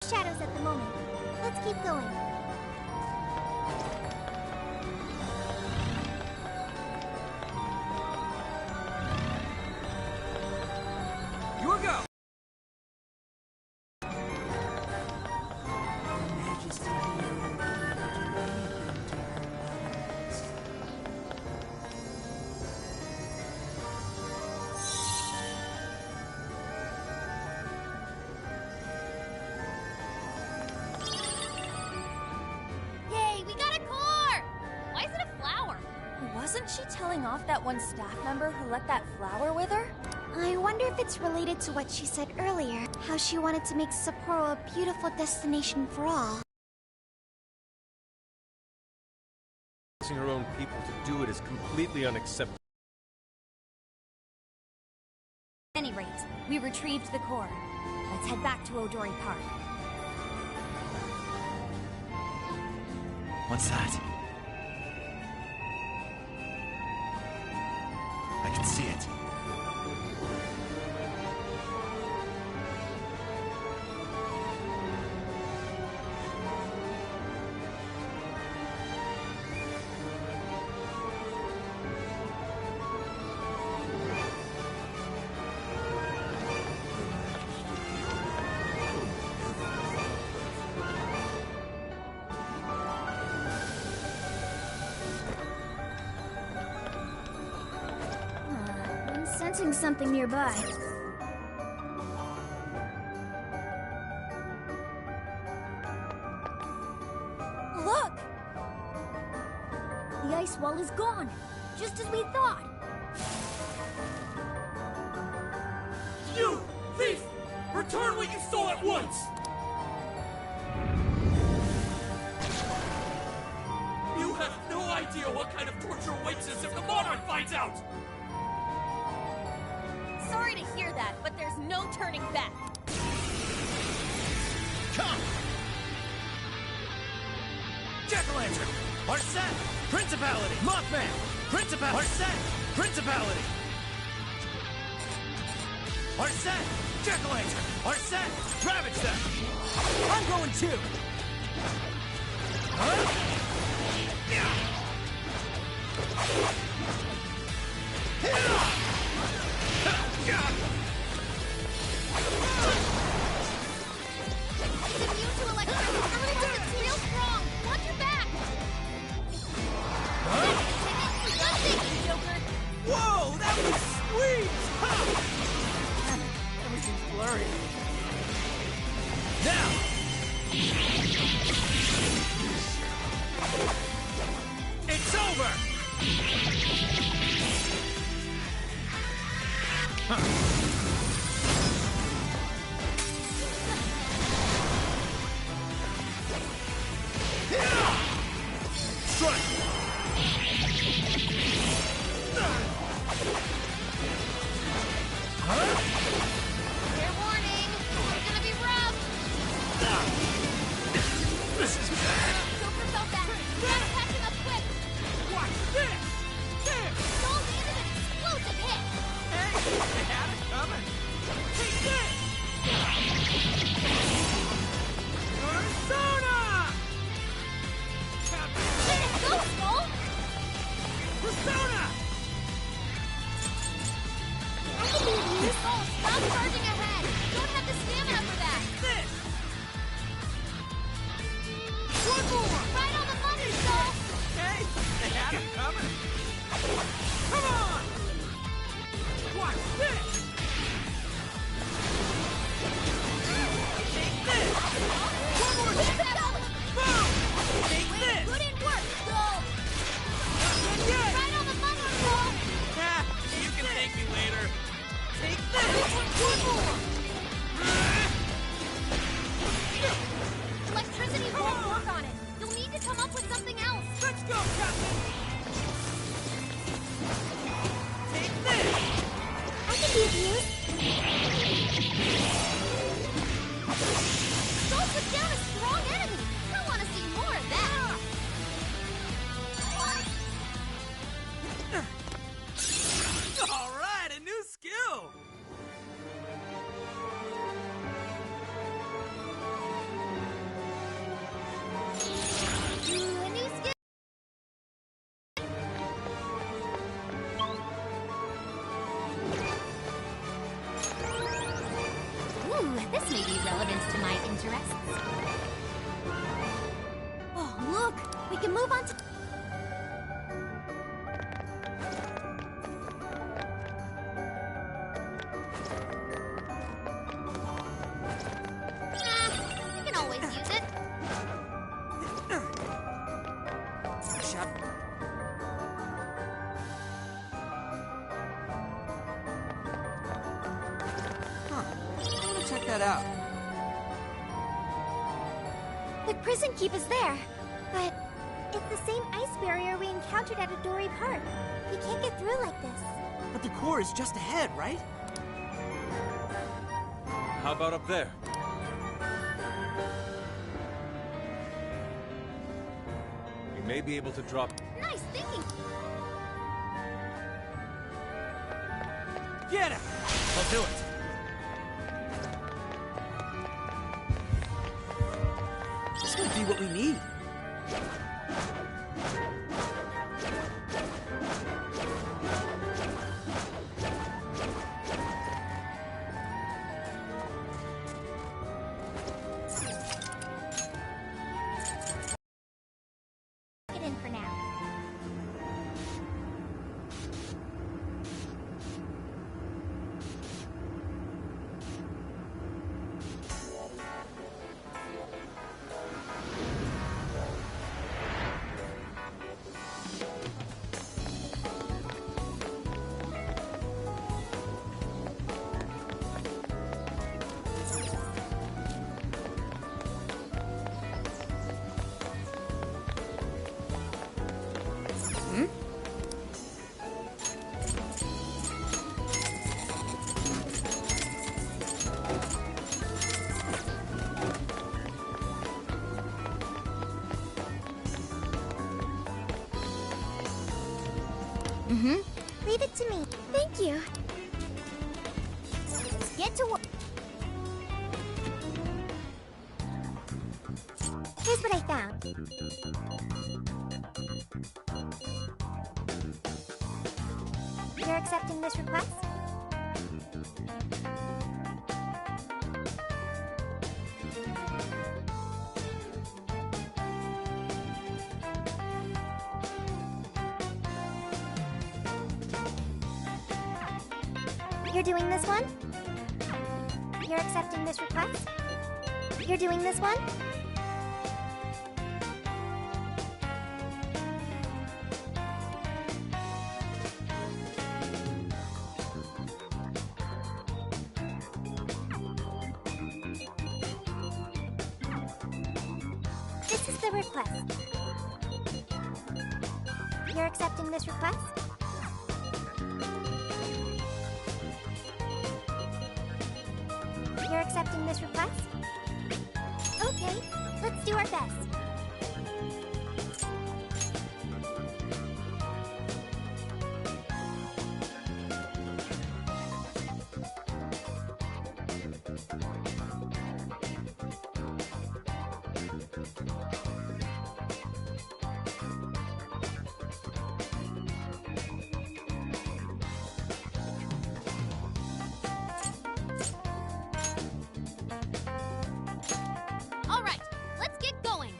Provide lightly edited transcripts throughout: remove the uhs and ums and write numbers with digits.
shadows at the moment. Let's keep going. Your go! Yay, we got a core! Why is it a flower? Wasn't she telling off that one staff member who let that flower wither? I wonder if it's related to what she said earlier, how she wanted to make Sapporo a beautiful destination for all. Forcing her own people to do it is completely unacceptable. At any rate, we retrieved the core. Let's head back to Odori Park. What's that? I can see it. I'm sensing something nearby. Look! The ice wall is gone, just as we thought. You! Thief! Return what you stole at once! You have no idea what kind of torture awaits us if the Monarch finds out! Sorry to hear that, but there's no turning back. Come! Jack-o'-lantern! Arsene! Principality! Mothman! Principality! Arsene! Principality! Arsene! Jack-o'-lantern! Arsene! Ravage them! I'm going too! It's immune to electricity. It's real strong. Watch your back. Nothing, Joker. Whoa! That was sweet! Ha! Damn it, everything's blurry. Now! It's over! Strike! Fair warning. It's gonna be rough. This is bad! Joker felt that. We gotta catch him up quick. Watch this! There! Don't land an explosive hit. Hey! They had it coming! Take this! Persona! Let it go, Skull. Persona! I can be of use. Skull, stop charging ahead. Don't have the stamina for that. This! One more. Right on the money, Skull. Hey! They had it coming! Come on! Watch this! Take this! One more Keep hit! it going. Boom! Take Wait, this! good in work, Skull. Not yet! Right on the money, Skull. Ah, you can thank me later. Take this! One more! Electricity won't work on it. You'll need to come up with something else. Let's go, Captain! Take this! I can be of use. Skull took down a strong enemy. I want to see more of that. All right, a new skill! We can move on to... You can always use it. Huh. I'm gonna check that out. The prison keep is there, but it's the same ice barrier we encountered at Adori Park. We can't get through like this. But the core is just ahead, right? How about up there? We may be able to drop... Nice thinking. Get him! I'll do it. This might be what we need. Get in for now. Leave it to me. Thank you. Get to work. Here's what I found. You're accepting this request? You're doing this one? You're accepting this request? You're doing this one? This is the request. You're accepting this request? You're accepting this request? Okay, let's do our best. All right, let's get going.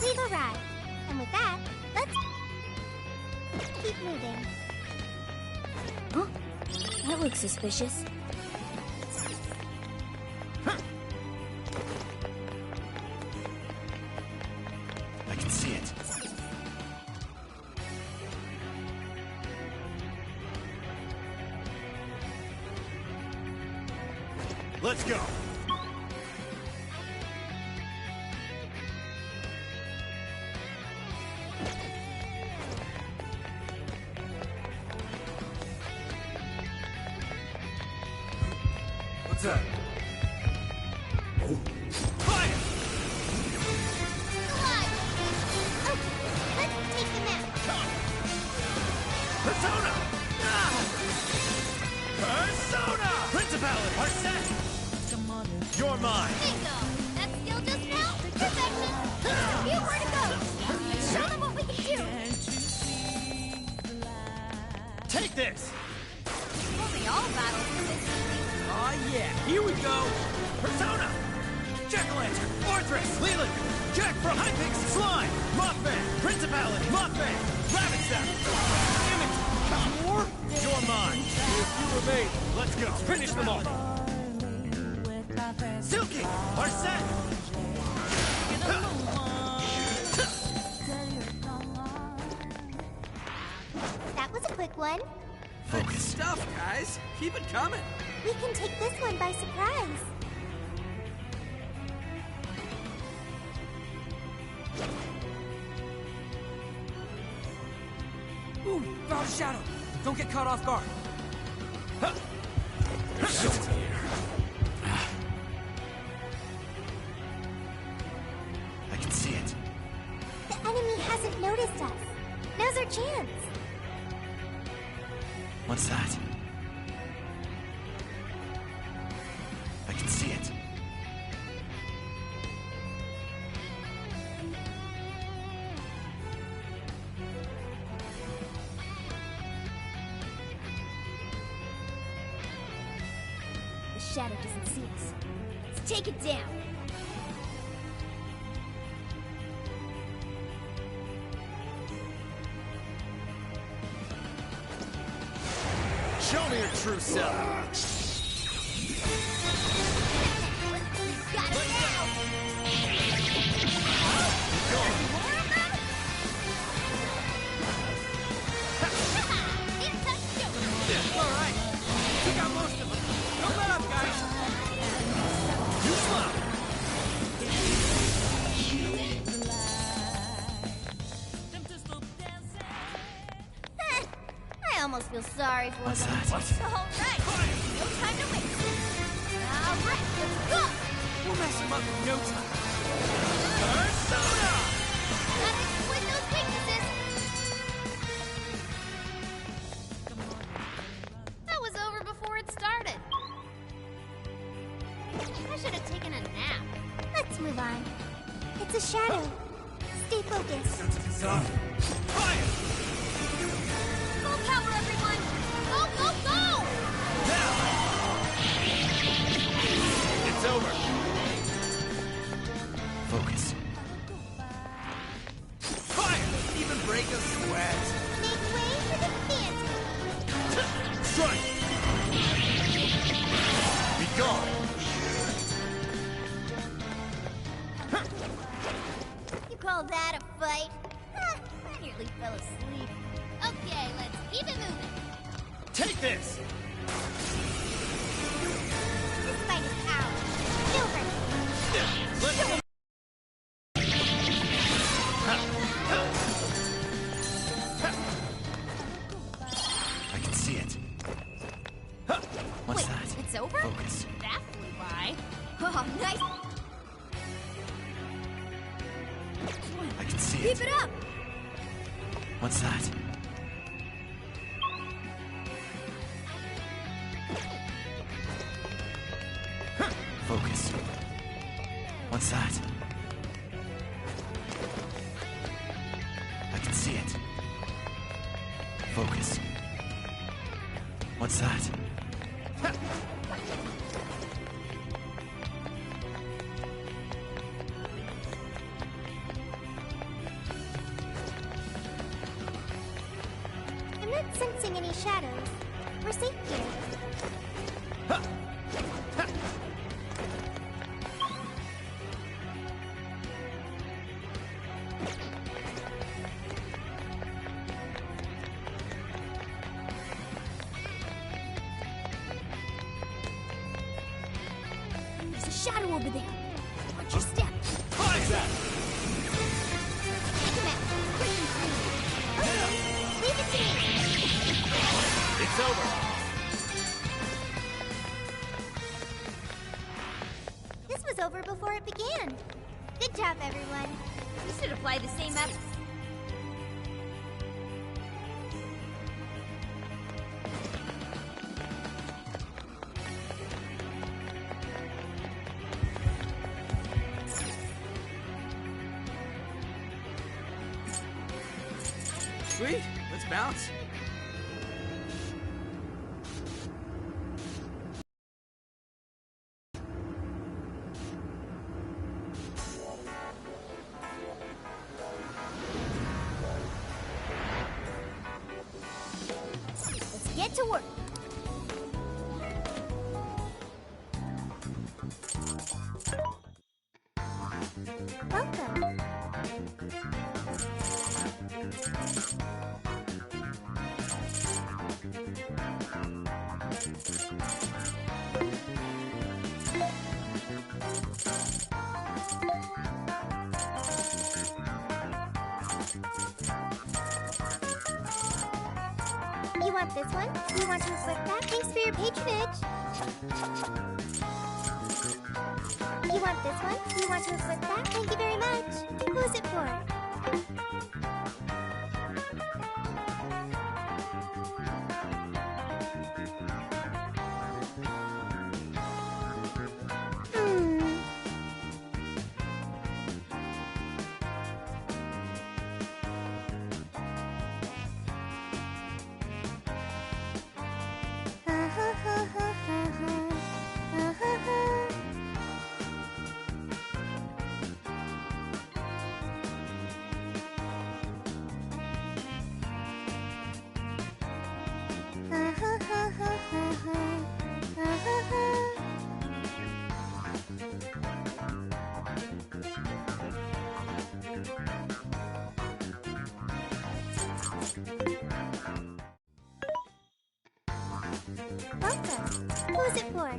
Leave a ride. And with that, let's keep moving. Huh? That looks suspicious. I can see it. Let's go. What's that? Fire! Okay, let's take them out. Paladin! Arsene! You're mine! Bingo! That skill just now? Perfection! You where to go! Let's show them what we can do! Take this! Only all battles for this evening. Oh yeah, here we go! Persona! Jack-o'-lantern! Orthrus! Leland! Jack from Hypix! Slime! Mothman! Principality! Mothman! Rabbit Step! Damn it! More? You're mine! You remain. Let's go! Finish them off. Silky! Arsene! That was a quick one. Good stuff, guys. Keep it coming. We can take this one by surprise. Ooh, found a shadow. Don't get caught off guard. I can see it. The enemy hasn't noticed us. Now's our chance. What's that? I can see it. The shadow doesn't see us. Let's take it down. Show me your true self. Got it now! More of them? It's a joke! All right. We got most of them. Don't let up, guys. You slap. I almost feel sorry for What's them. that? All right, no time to waste. All right, let's go! We'll mess him up in no time. Persona! Gotta exploit those weaknesses. That was over before it started. I should have taken a nap. Let's move on. It's a shadow. Stay focused. Fire! Full power, everyone! Go, go, go! It's over. Focus. Fire! Even break a sweat. Make way for the phantom. Strike! Be gone! You call that a fight? Huh, I nearly fell asleep. Okay, let's keep it moving. Take this! This fight is ours. Silver. Let's... I can see it. What's Wait, that? it's over? Focus. That flew by. Oh, nice. I can see Keep it up. What's that? Focus. What's that? I can see it. Focus. What's that? I'm not sensing any shadows. We're safe here. There's a shadow over there. Watch your step. What's that? Take him out. Quick and clean. Okay, leave it to me. It's over. This was over before it began. Good job, everyone. We should apply the same effort. Sweet, let's bounce. Let's get to work. Welcome. You want this one? You want to flip that? Thanks for your patronage. You want this one? You want to flip that? Thank you very much. Who's it for? Hmm. Welcome. Who's it for?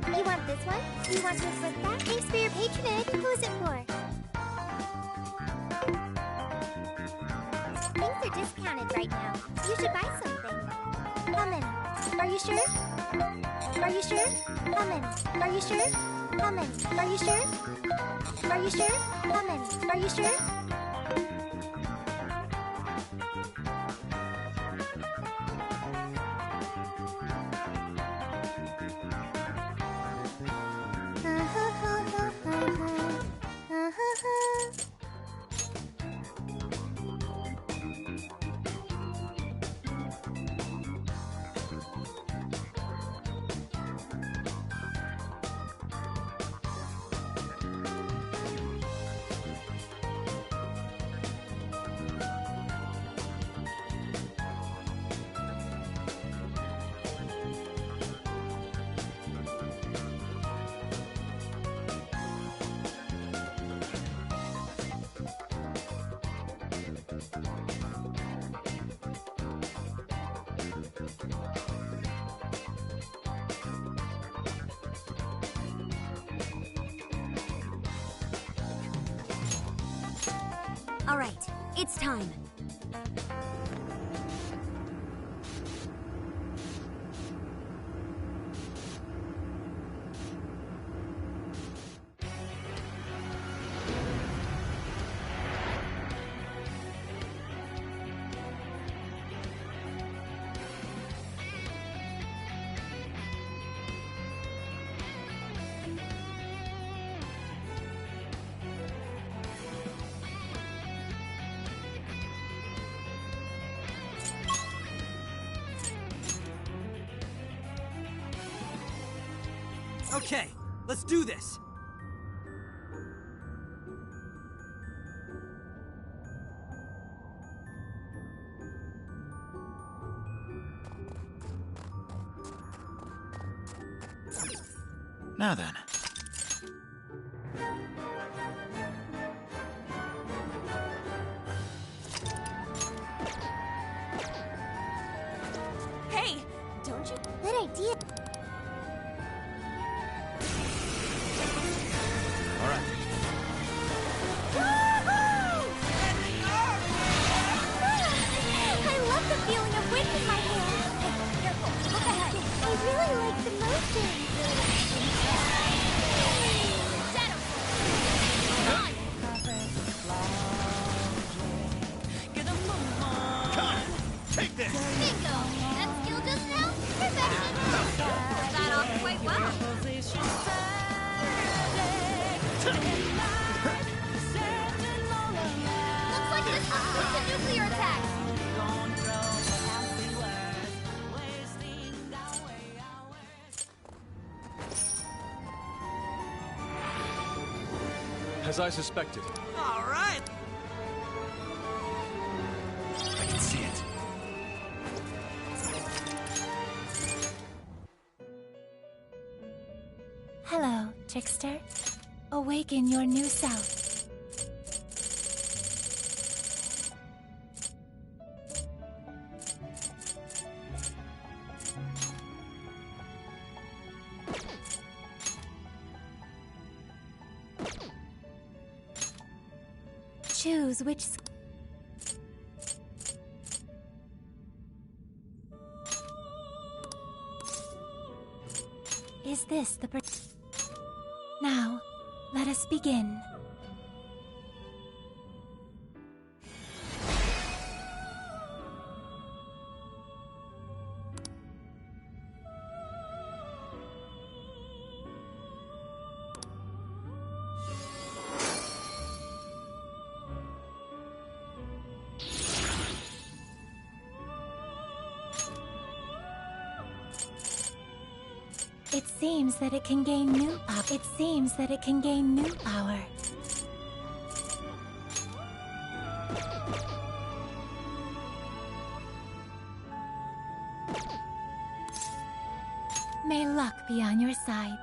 You want this one? You want to flip that? Thanks for your patronage. Who's it for? Things are discounted right now. You should buy something. Come in. Are you sure? Are you sure? Come in. Are you sure? Come in. Are you sure? Are you sure? Come in. Are you sure? All right, it's time. Okay, let's do this. Now then. Hey, don't you? Good idea. All right. I love the feeling of wind in my hair. Hey, careful. Look ahead. I really like the motion. Shadow. Come on. Come! Take this! Bingo! That skill just now? Perfection! Pulled that off quite well. Looks like this one's weak to nuclear attacks. As I suspected. All right. I can see it. Hello, trickster. Awaken your new self. Choose which... Is this the... Now, let us begin. It seems that it can gain new power. It seems that it can gain new power. May luck be on your side.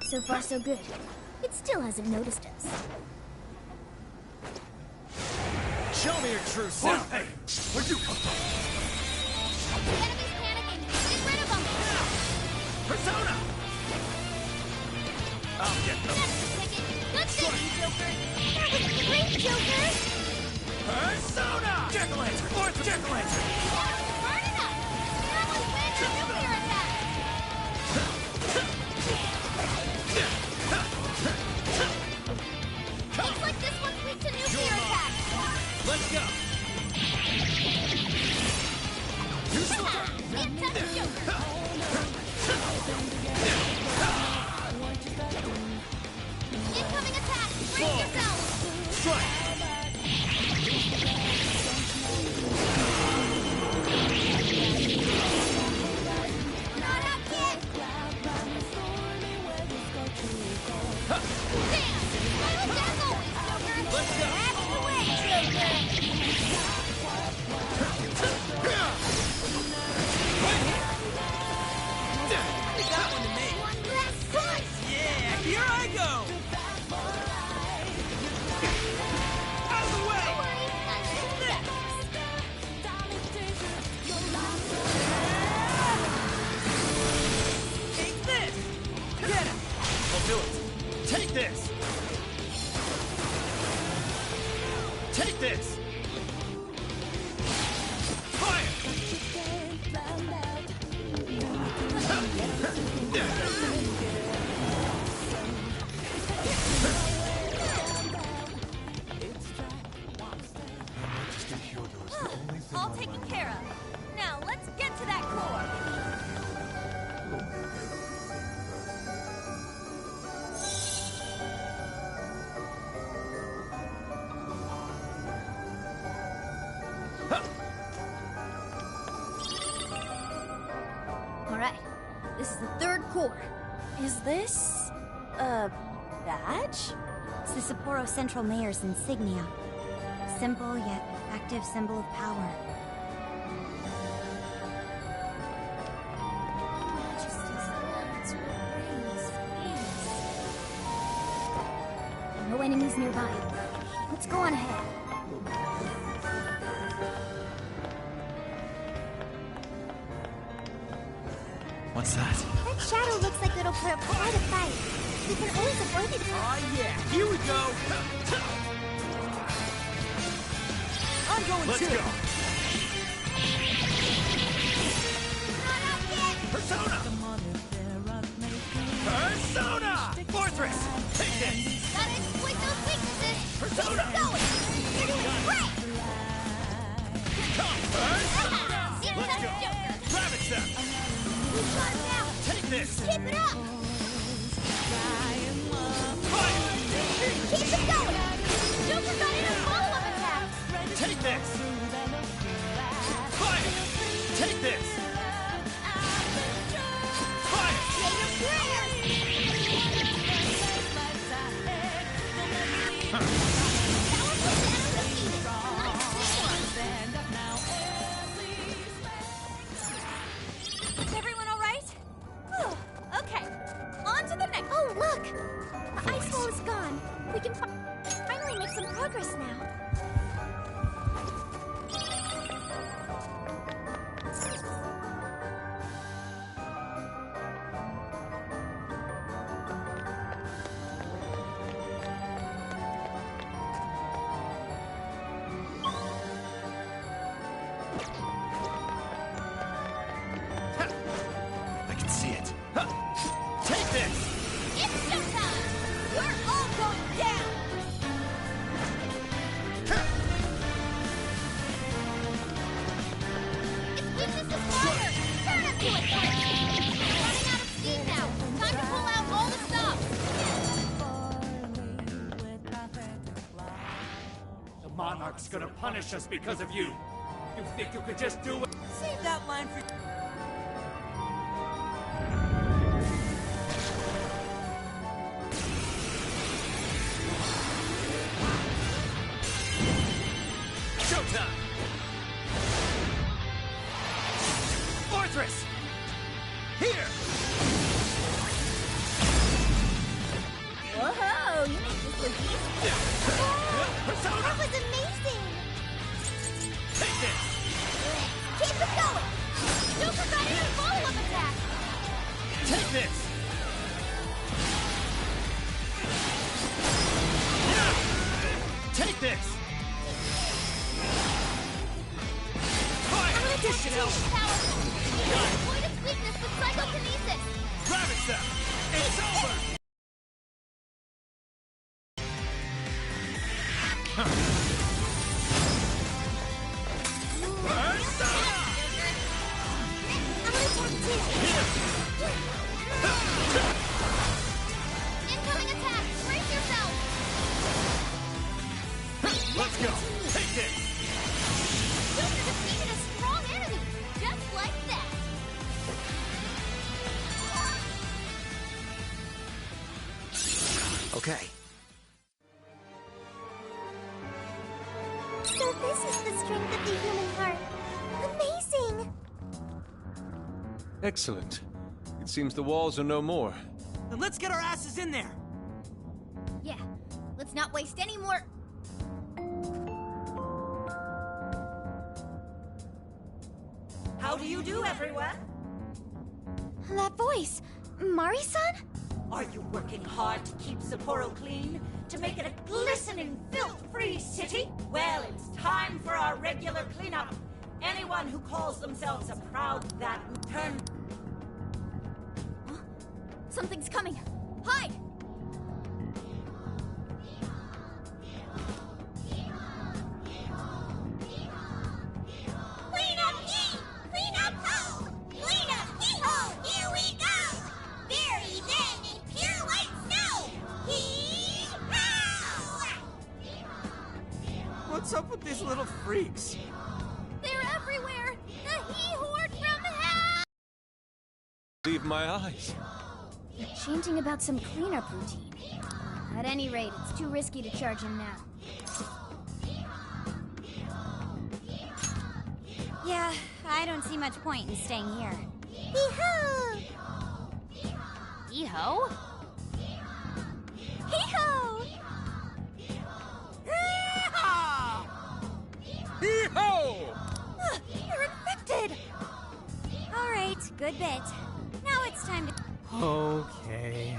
So far, so good. It still hasn't noticed us. Show me your true self. Hey, where'd you come from? The enemy's panicking. Get rid of them! Persona! I'll get them. That's the ticket. Good thinking, Joker. That was great, Joker. Persona! Jack-o'-lantern! Fourth Jack-o'-lantern! Burn it up. That was big nuclear attack. Looks like this one's weak to nuclear attack. Let's go! Get touched, Joker. Incoming attack. Brace yourself. Strike! Not up yet. Damn. Well, as always, Joker. Let's go. Out of the way, Joker. Leave that one to me. One last punch. Yeah, here I go. Out of the way. Don't worry. I can do that. Take this. Get him. I'll do it. Take this! Take this! Fire! All taken care of. Now, let's get to that core. All right. This is the third core. Is this... a badge? It's the Sapporo Central Mayor's insignia. Simple yet effective symbol of power. No enemies nearby. Let's go on ahead. What's that? That shadow looks like it'll put up quite a fight. We can always avoid it. Oh yeah, here we go. I'm going Let's too. go! Not up yet. Persona! Persona! Fortress! Take this! Gotta exploit those Look! The ice wall is gone. We can finally make some progress now. I can see it. Huh. Take this! It's showtime! We're all going down! Its weakness is water! Turn it to it! We're running out of steam now! Time to pull out all the stops! The Monarch's gonna punish us because of you. You think you could just do it? Save that line for... Showtime! Fortress! Here! Whoa! You make this look easy! Persona! That was amazing! Take this! Keep it going! Don't forget any follow-up attack! Take this! Take this! Fire! Additional! Powerful! Avoid its weakness with psychokinesis! Ravage them! It's over! I'm gonna attack too! Incoming attack! Brace yourself! Let's go! Take this! Joker defeated a strong enemy! Just like that! Okay. So this is the strength of the human heart. Amazing! Excellent. It seems the walls are no more. Then let's get our asses in there. Yeah, let's not waste any more... How do you do, everyone? That voice! Mari-san? Are you working hard to keep Sapporo clean? To make it a glistening, filth-free city? Well, it's time for our regular cleanup. Anyone who calls themselves a proud that turn... Something's coming! Hide! Clean up ye! Clean up ho! Clean up ye-ho! Here we go! Bury them in pure white snow! Hee-haw! What's up with these little freaks? They're everywhere! The he-horde from hell! Leave my eyes. They're chanting about some cleanup routine. At any rate, it's too risky to charge him now. Yeah, I don't see much point in staying here. Hee-ho! Eho? Hee-ho! Hee-ho! You're infected! Alright, good bit. Now it's time to... Okay.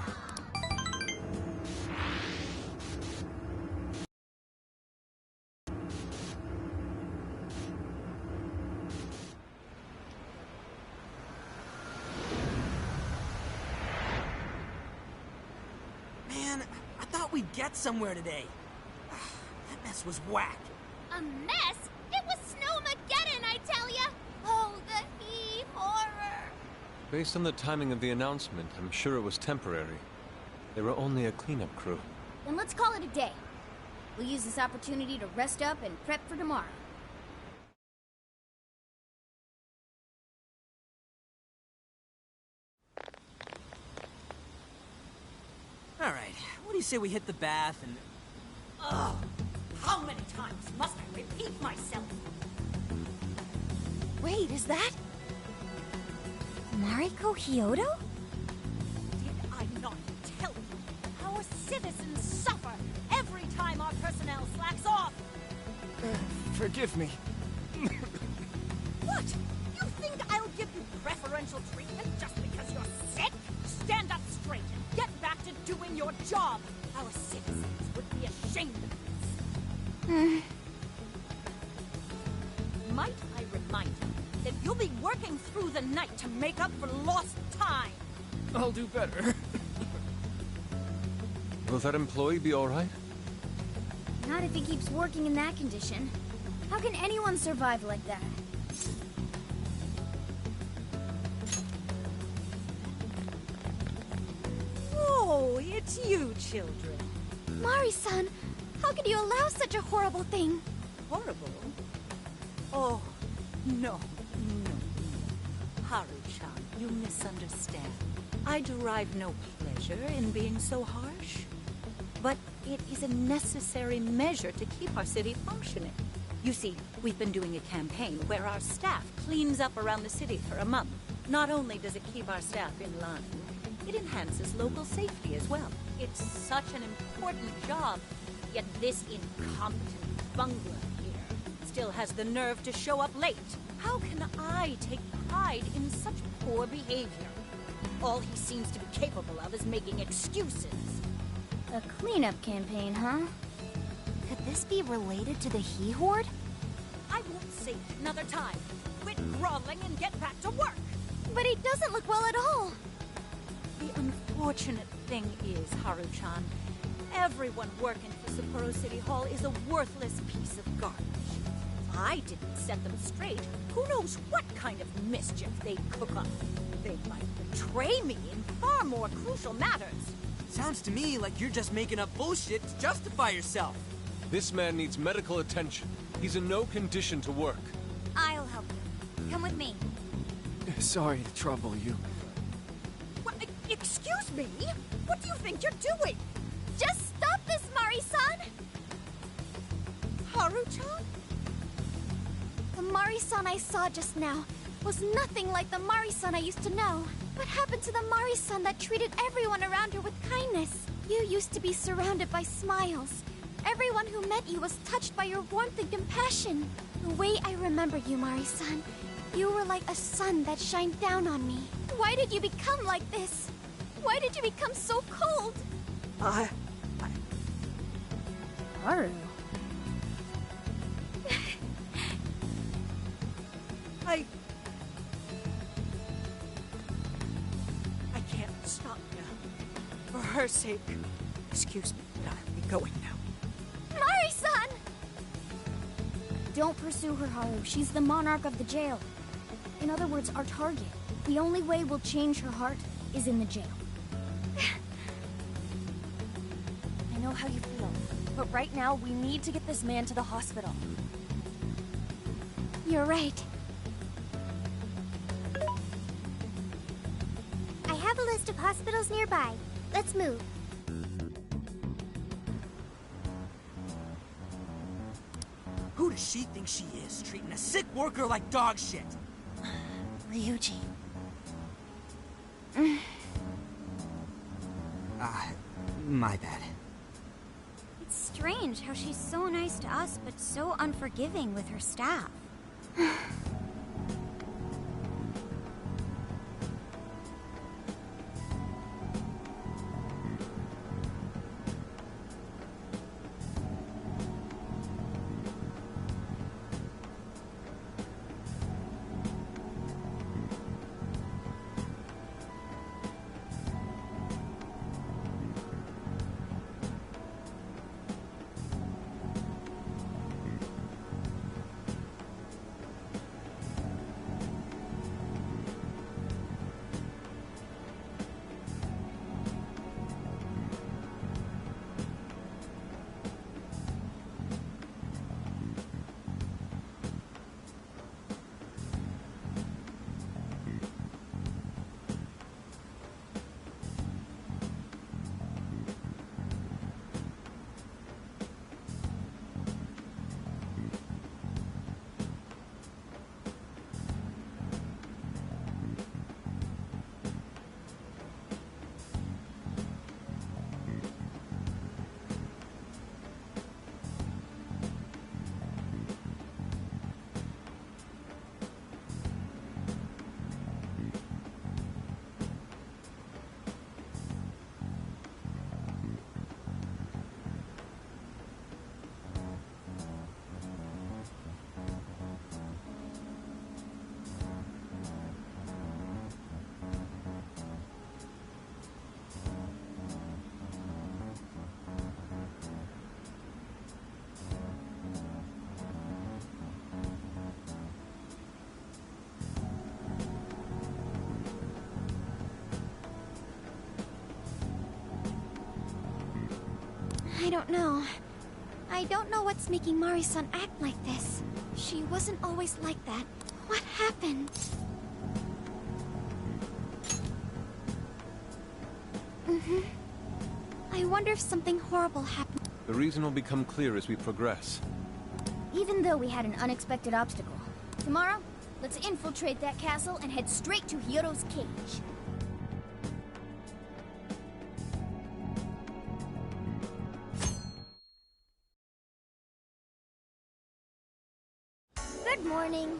Man, I thought we'd get somewhere today. That mess was whack. A mess? It was Snowmageddon, I tell ya! Oh, the he-horror! Based on the timing of the announcement, I'm sure it was temporary. They were only a cleanup crew. Then let's call it a day. We'll use this opportunity to rest up and prep for tomorrow. All right, what do you say we hit the bath and... Ugh! How many times must I repeat myself? Wait, is that... Mariko Hyodo? Did I not tell you Forgive me. What? You think I'll give you preferential treatment just because you're sick? Stand up straight and get back to doing your job. Our citizens would be ashamed of this. Might I remind you that you'll be working through the night to make up for lost time? I'll do better. Will that employee be all right? Not if he keeps working in that condition. How can anyone survive like that? Oh, it's you, children. Mari-san, how could you allow such a horrible thing? Horrible? Oh, no. Haru-chan, you misunderstand. I derive no pleasure in being so harsh. But it is a necessary measure to keep our city functioning. You see, we've been doing a campaign where our staff cleans up around the city for a month. Not only does it keep our staff in line, it enhances local safety as well. It's such an important job, yet this incompetent bungler here still has the nerve to show up late. How can I take pride in such poor behavior? All he seems to be capable of is making excuses. A cleanup campaign, huh? Could this be related to the He Horde? I won't say it another time. Quit groveling and get back to work. But he doesn't look well at all. The unfortunate thing is, Haru-chan, everyone working for Sapporo City Hall is a worthless piece of garbage. If I didn't set them straight, who knows what kind of mischief they'd cook up. They might betray me in far more crucial matters. Sounds to me like you're just making up bullshit to justify yourself. This man needs medical attention. He's in no condition to work. I'll help you. Come with me. Sorry to trouble you. What, excuse me? What do you think you're doing? Just stop this, Mari-san! Haru-chan? The Mari-san I saw just now was nothing like the Mari-san I used to know. What happened to the Mari-san that treated everyone around her with kindness? You used to be surrounded by smiles. Everyone who met you was touched by your warmth and compassion. The way I remember you, Mari-san, you were like a sun that shined down on me. Why did you become like this? Why did you become so cold? Haru. I can't stop now. For her sake. Excuse me, but I'll be going now. Mari-san! Don't pursue her, Haru. She's the monarch of the jail. In other words, our target. The only way we'll change her heart is in the jail. I know how you feel, but right now we need to get this man to the hospital. You're right. I have a list of hospitals nearby. Let's move. Who does she think she is, treating a sick worker like dog shit? Ryuji. My bad. It's strange how she's so nice to us, but so unforgiving with her staff. I don't know. I don't know what's making Mari-san act like this. She wasn't always like that. What happened? I wonder if something horrible happened. The reason will become clear as we progress. Even though we had an unexpected obstacle. Tomorrow, let's infiltrate that castle and head straight to Hyodo's cage. Good morning.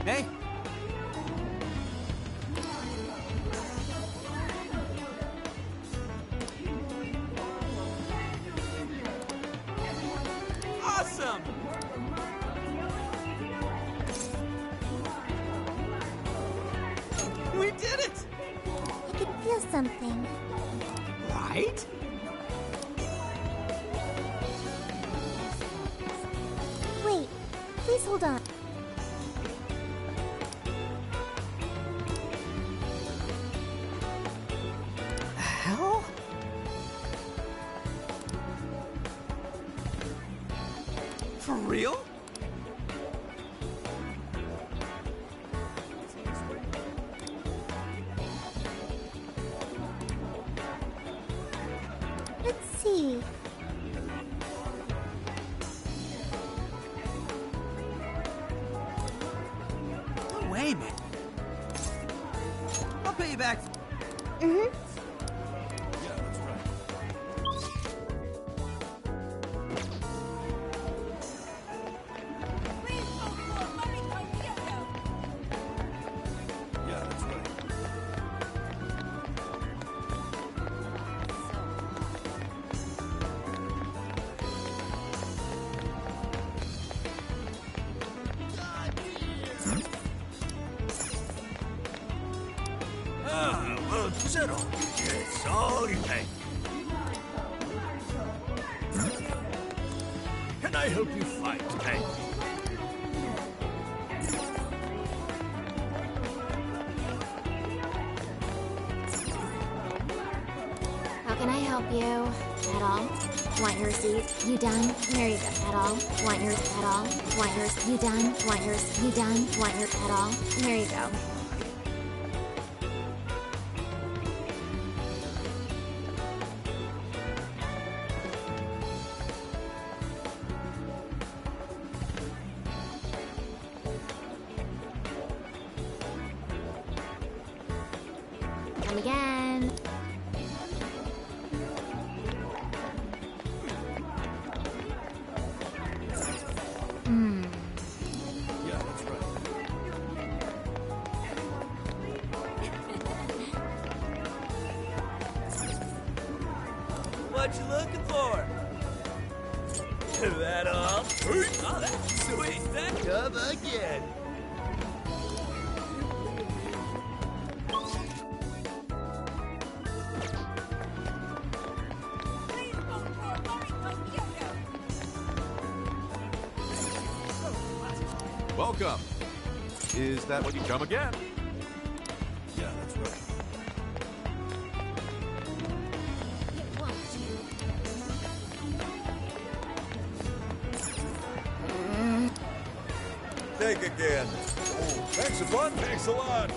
Hey! Awesome! We did it! I can feel something. Right? Wait, please hold on. Hell? For real? Let's see. No way, man. I'll pay you back. Can I help you fight, Tank? How can I help you? At all? Want your receipt? You done? Here you go. At all? Want yours at all? Want yours? You done? Want yours? You done? Want yours at all? Here you go. Come again. Yeah, that's right. What you looking for? That all? Oh, that's sweet. Come again. Welcome. Is that what you come again? Yeah, that's right. Think again. Oh, thanks a bunch. Thanks a lot.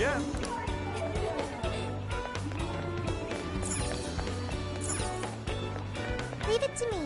again. Leave it to me.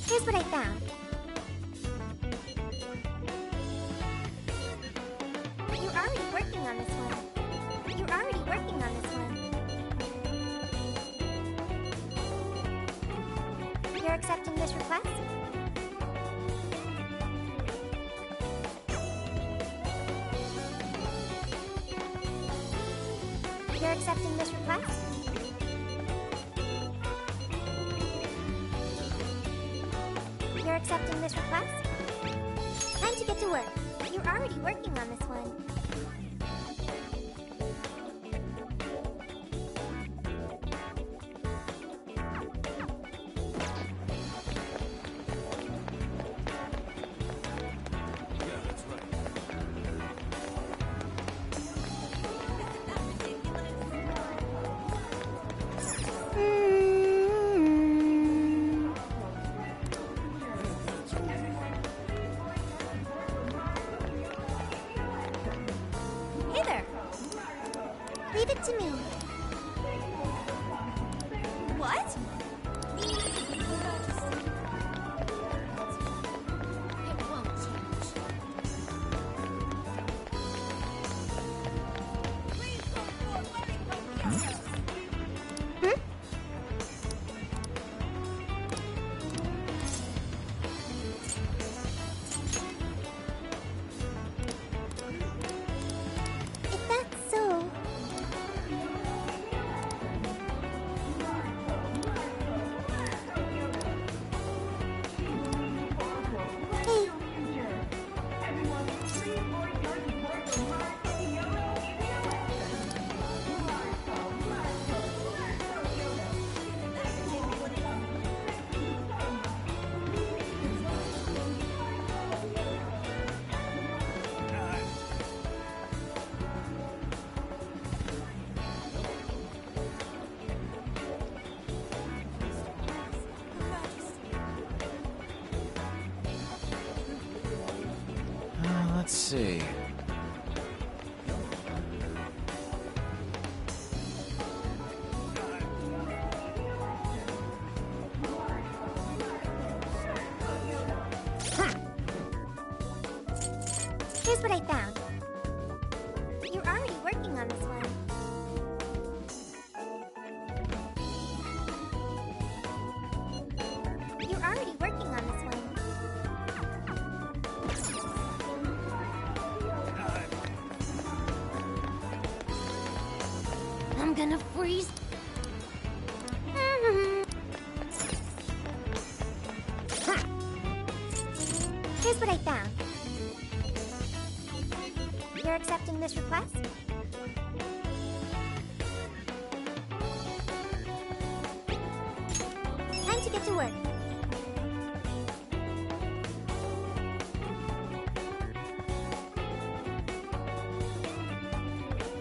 Here's what I found. You're already working on this one. You're already working on this one. You're accepting this request? You're accepting this request? You're accepting this request? Time to get to work. You're already working on this one. Yeah, that's right. Hey there. Leave it to me. What? It won't change. If that's so... Hey. Let's see. Here's what I found. You're already working on this one. You're already working on this one. I'm gonna freeze. Here's what I found. You're accepting this request? Time to get to work.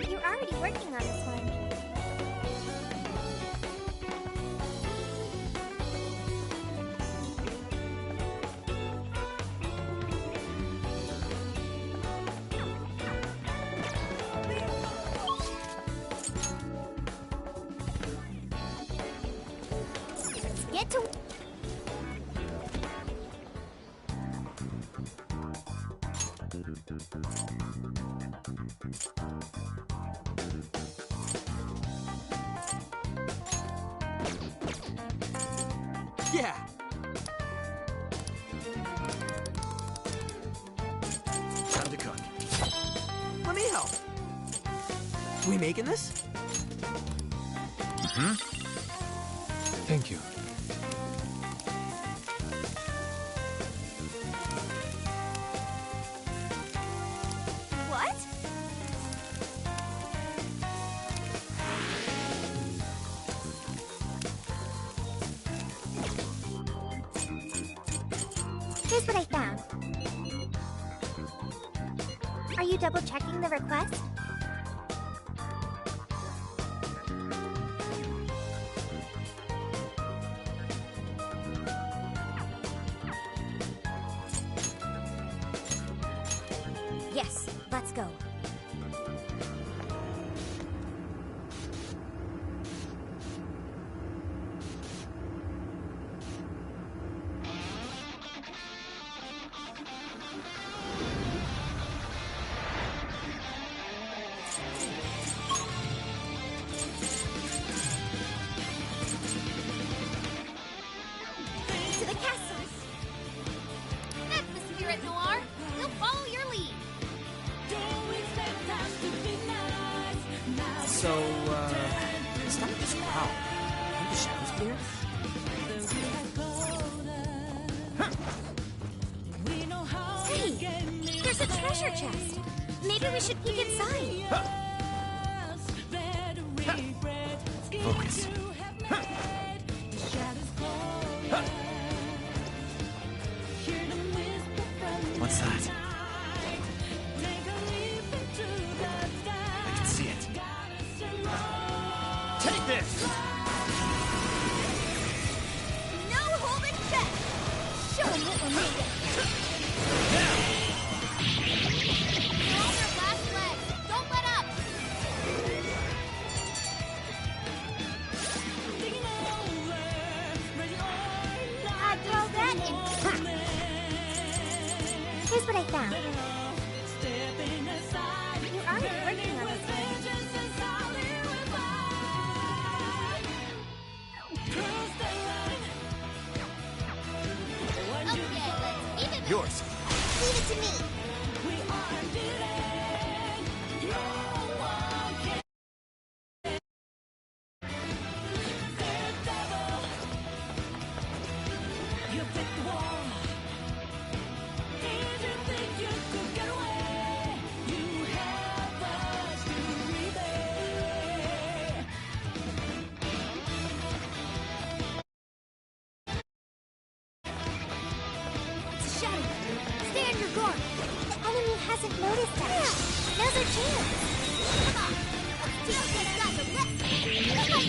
You're already working on this one. Get to... Yeah. Time to cook. Let me help. We making this? Thank you. What? Here's what I found. Are you double checking the request? Yes, let's go. To the castle. That's the spirit, Noir. We'll follow your lead. So, stop this crowd. Are the shadows clear? Hey, there's a treasure chest. Maybe we should peek inside. Focus. What's that? I can see it. Take this! No holding back. Show them what we're made of. You're on your last legs. Don't let up. I'd throw that in. Here's what I found. You're already working on this one. Okay, let's keep it. Yours. Leave it to me. It's a shadow. Stay on your guard. The enemy hasn't noticed that. Now's our chance. Come on. Let's see if they've got the rest. It's okay.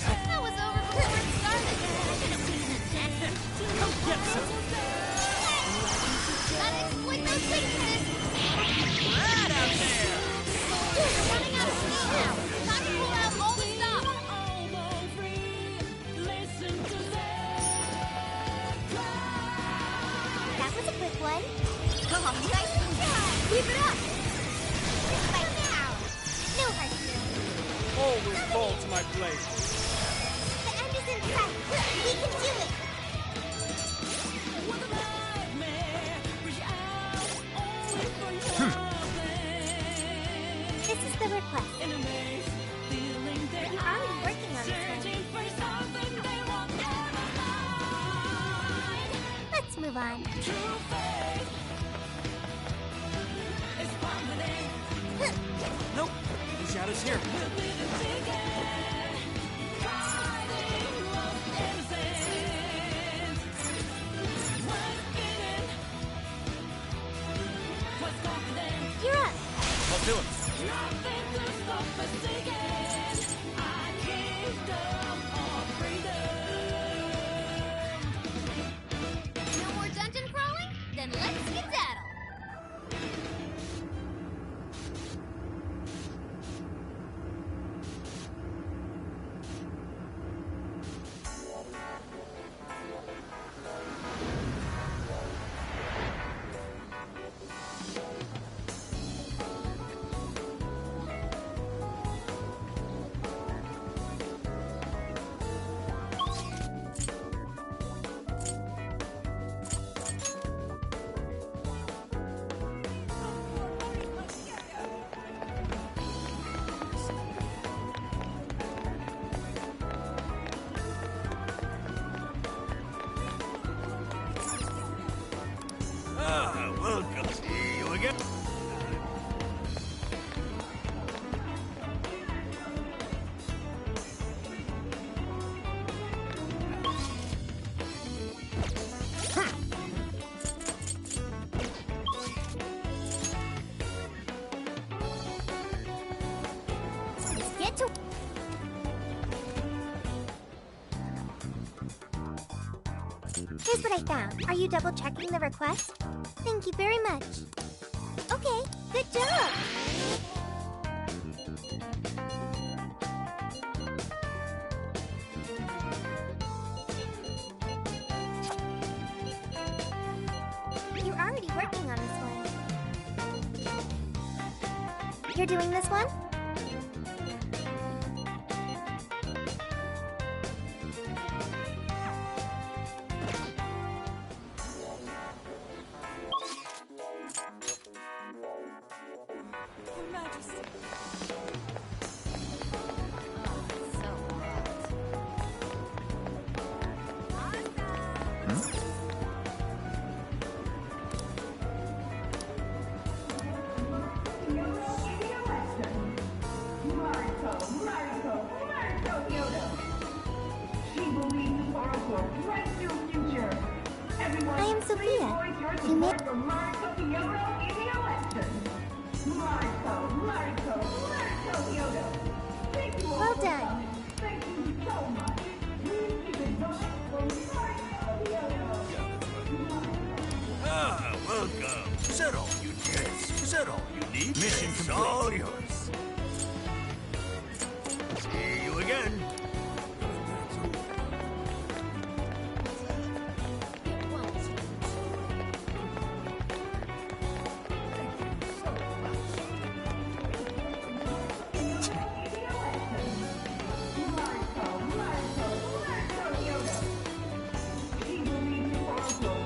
That was over before it started. Should have seen the next. Come get some! Gotta exploit those weaknesses. Right out there! You're running out of steam now. Time to pull out all the stop. That was a quick one. Oh, nice try. Keep it up. Right now. No hard feelings. Always fall to my blade. The end is in sight. We can do it. This is the request. You're already working on this one. Let's move on. Nope. The shadows here. You're up. I'll do it. No more dungeon crawling? Then let's skedaddle. what I found. Are you double checking the request? Thank you very much. Okay, good job. You're already working on this one. You're doing this one? Your Majesty. I am Sophia. You may... Well done. Ah, welcome. Is that all you need? Is that all you need? Mission complete. All yours. See you again.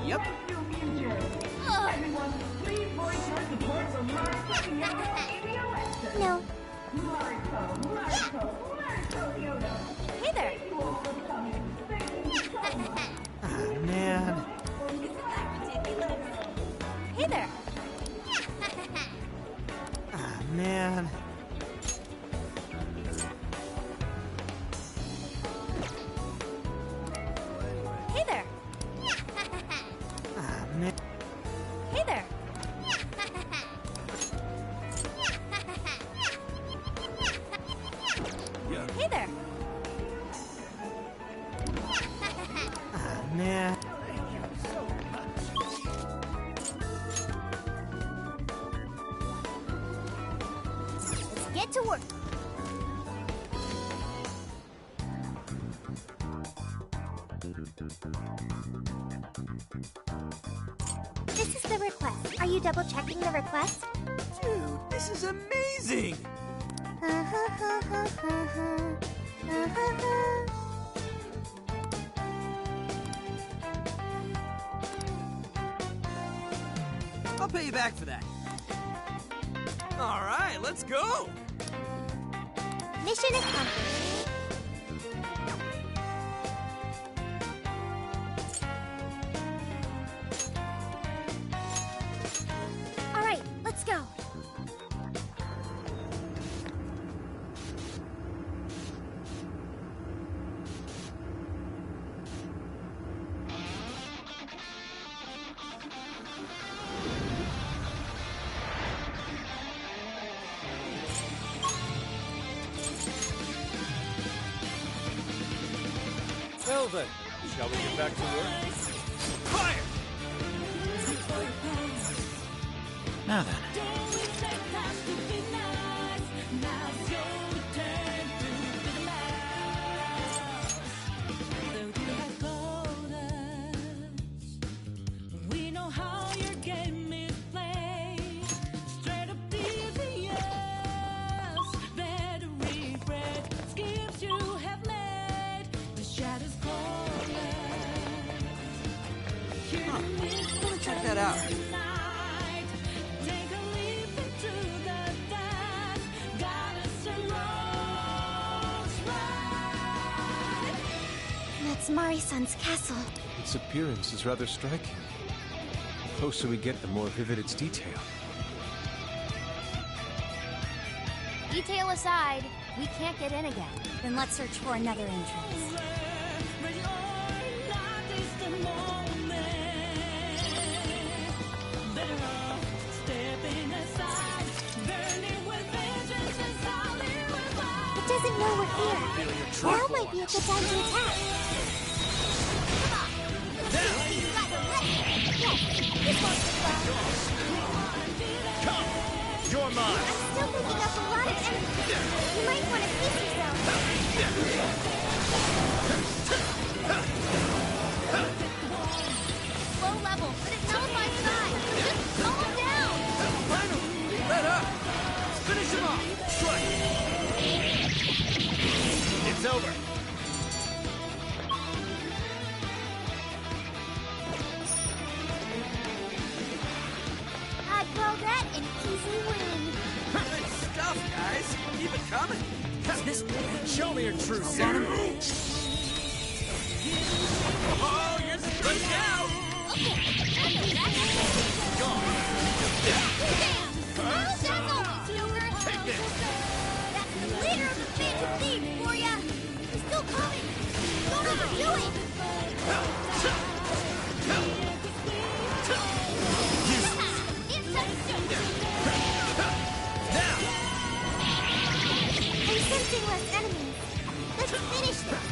Yep. No. Hey there. Ah, man. Hey there. Ah, man. Hey there. Ah, man. Hey there. Hey there. Ah, man. Let's get to work. This is the request. Are you double checking the request? Dude, this is amazing. I'll pay you back for that. All right, let's go. Mission accomplished. All right, let's go. Well then, shall we get back to work? Fire! Now then. Check that out. That's Mari-san's castle. Its appearance is rather striking. The closer we get, the more vivid its detail. Detail aside, we can't get in again. Then let's search for another entrance. It doesn't know we're here. Now might be a good time to attack. Now! This won't take long. Come! You're mine! I'm still picking up a lot of enemies. You might want to pace yourself. Low level, but it nullifies size. Just calm down. Finally! Let up! Let's finish him off! Strike! It's over. I'd call that an easy win. Good stuff, guys! Keep it coming! This way. Show me your true self. Oh, you're straight out! Gone. Damn! That's almost over. Take this. That's the leader of the Phantom Thieves for ya. He's still coming. Don't overdo it. Now! I'm sensing less enemies. Let's finish this.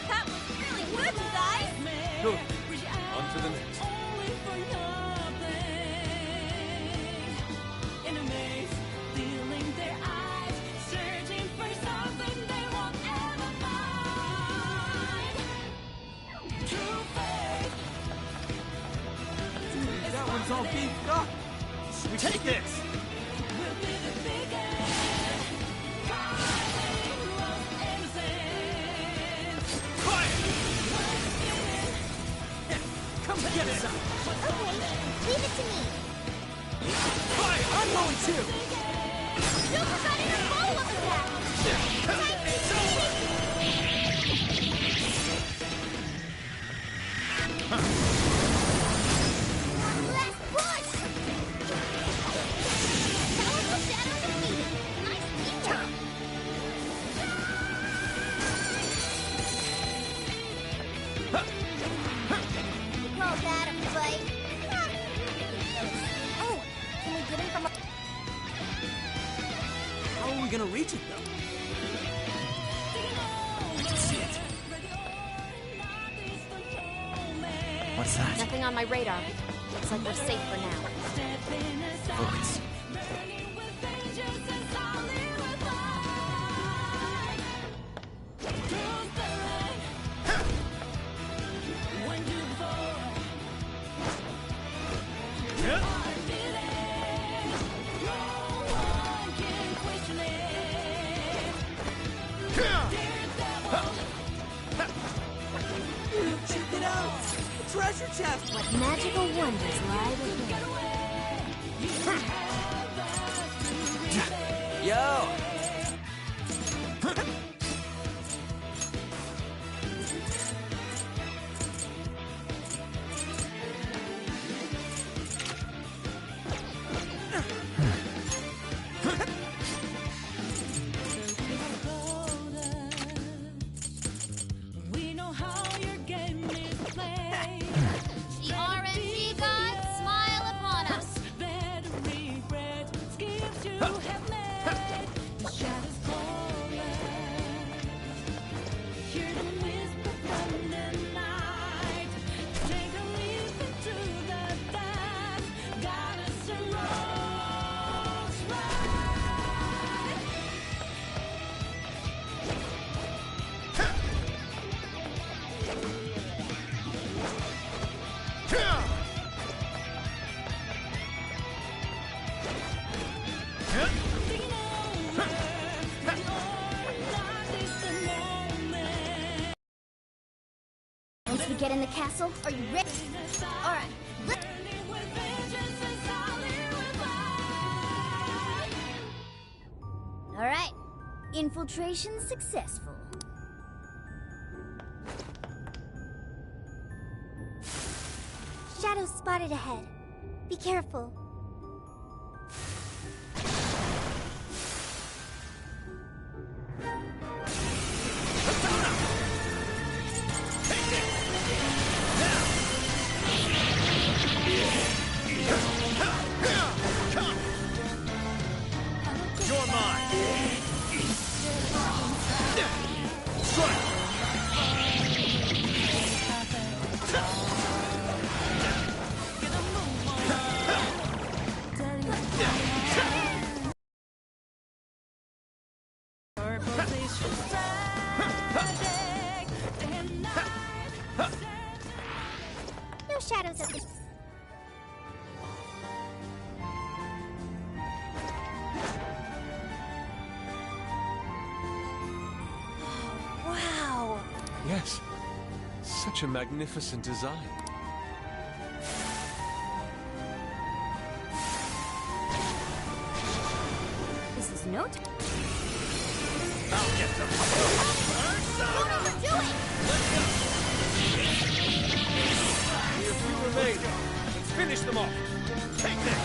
That was really good, you guys! Good. On to the next. That one's all beefed up! We take this! Quiet! Come get it! Okay, leave it to me. Quiet! I'm going too! Super got in a follow-up attack. Time to finish. Last push. Powerful shadow defeated. Nice teamwork. You call that a fight? Oh, can we get him from a... How are we gonna reach it, though? I can see it. What's that? Nothing on my radar. Looks like we're safe for now. Focus. Check it out! A treasure chest! What magical wonders lie within? Yo! The RNG gods smile upon us. Once we get in the castle, are you ready? Alright, let's... Alright, infiltration successful. Shadows spotted ahead. Be careful. You're mine! shadows of the... Wow! Yes. Such a magnificent design. This is no time. I'll get them. What are you doing? Only a few remain. Let's finish them off. Take this!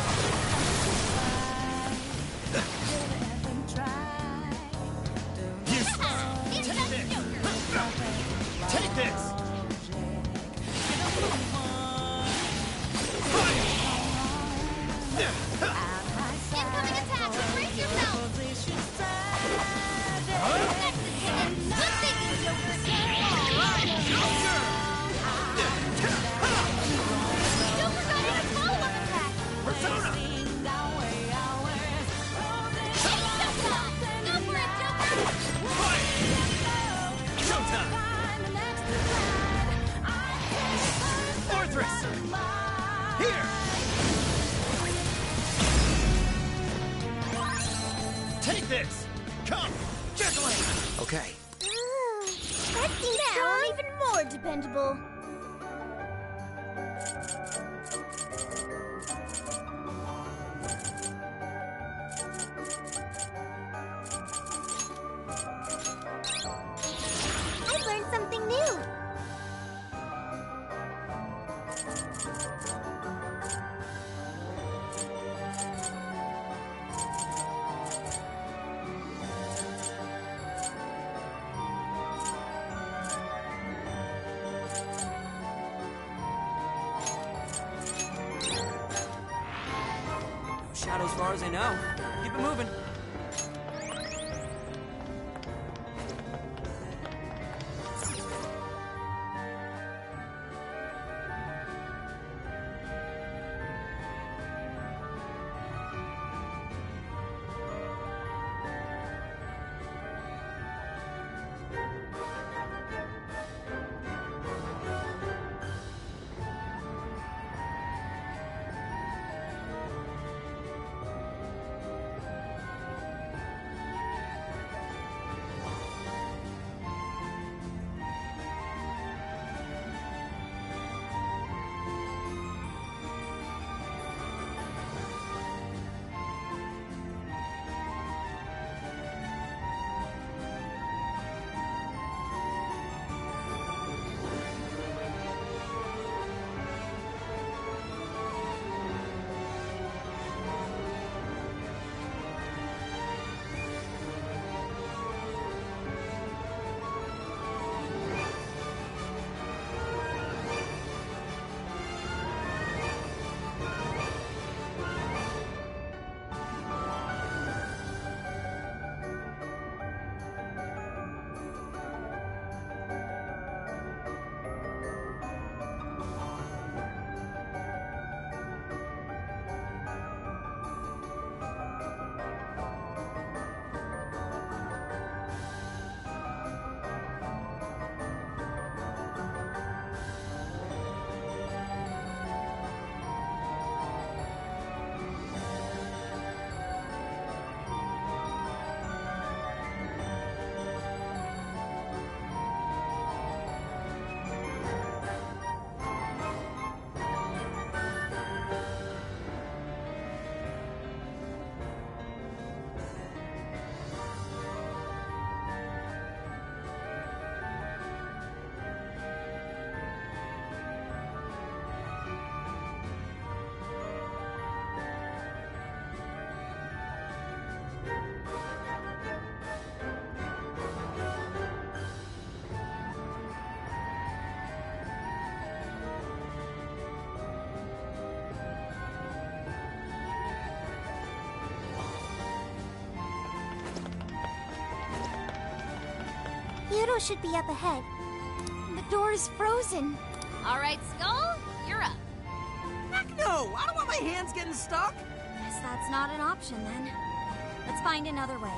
Take this! Incoming attack! Brace yourself! Next is hidden! Good thinking, Joker! Joker got in a follow-up attack! Persona! Showtime! Go for it, Joker! Showtime! Fortress! Here! Take this! Come! Gentlemen! Okay. That seems now even more dependable. I've learned something new. No shadows, as far as I know. Keep it moving. Hero should be up ahead. The door is frozen. All right, Skull, you're up. Heck no! I don't want my hands getting stuck! Guess that's not an option then. Let's find another way.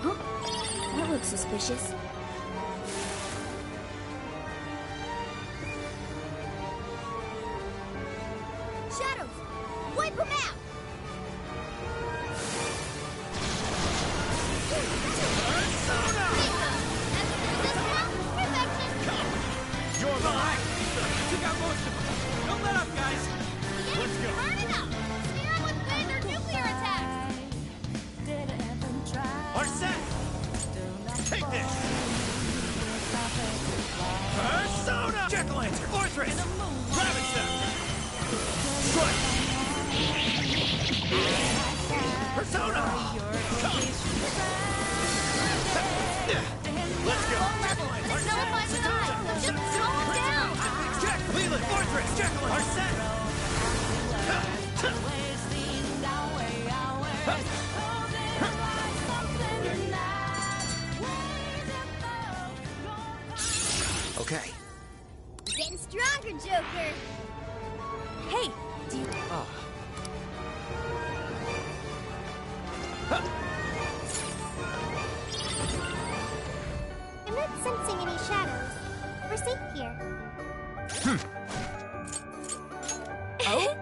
Huh? That looks suspicious. Jack-o'-lantern! Fortress! Rabbit Step! Strike! Persona! Let's go! There's no one by the eye. Just slow him down. Jack! Leland! Fortress! Jack-o'-lantern! Okay. Getting stronger, Joker. Hey, do you... I'm not sensing any shadows. We're safe here. Oh?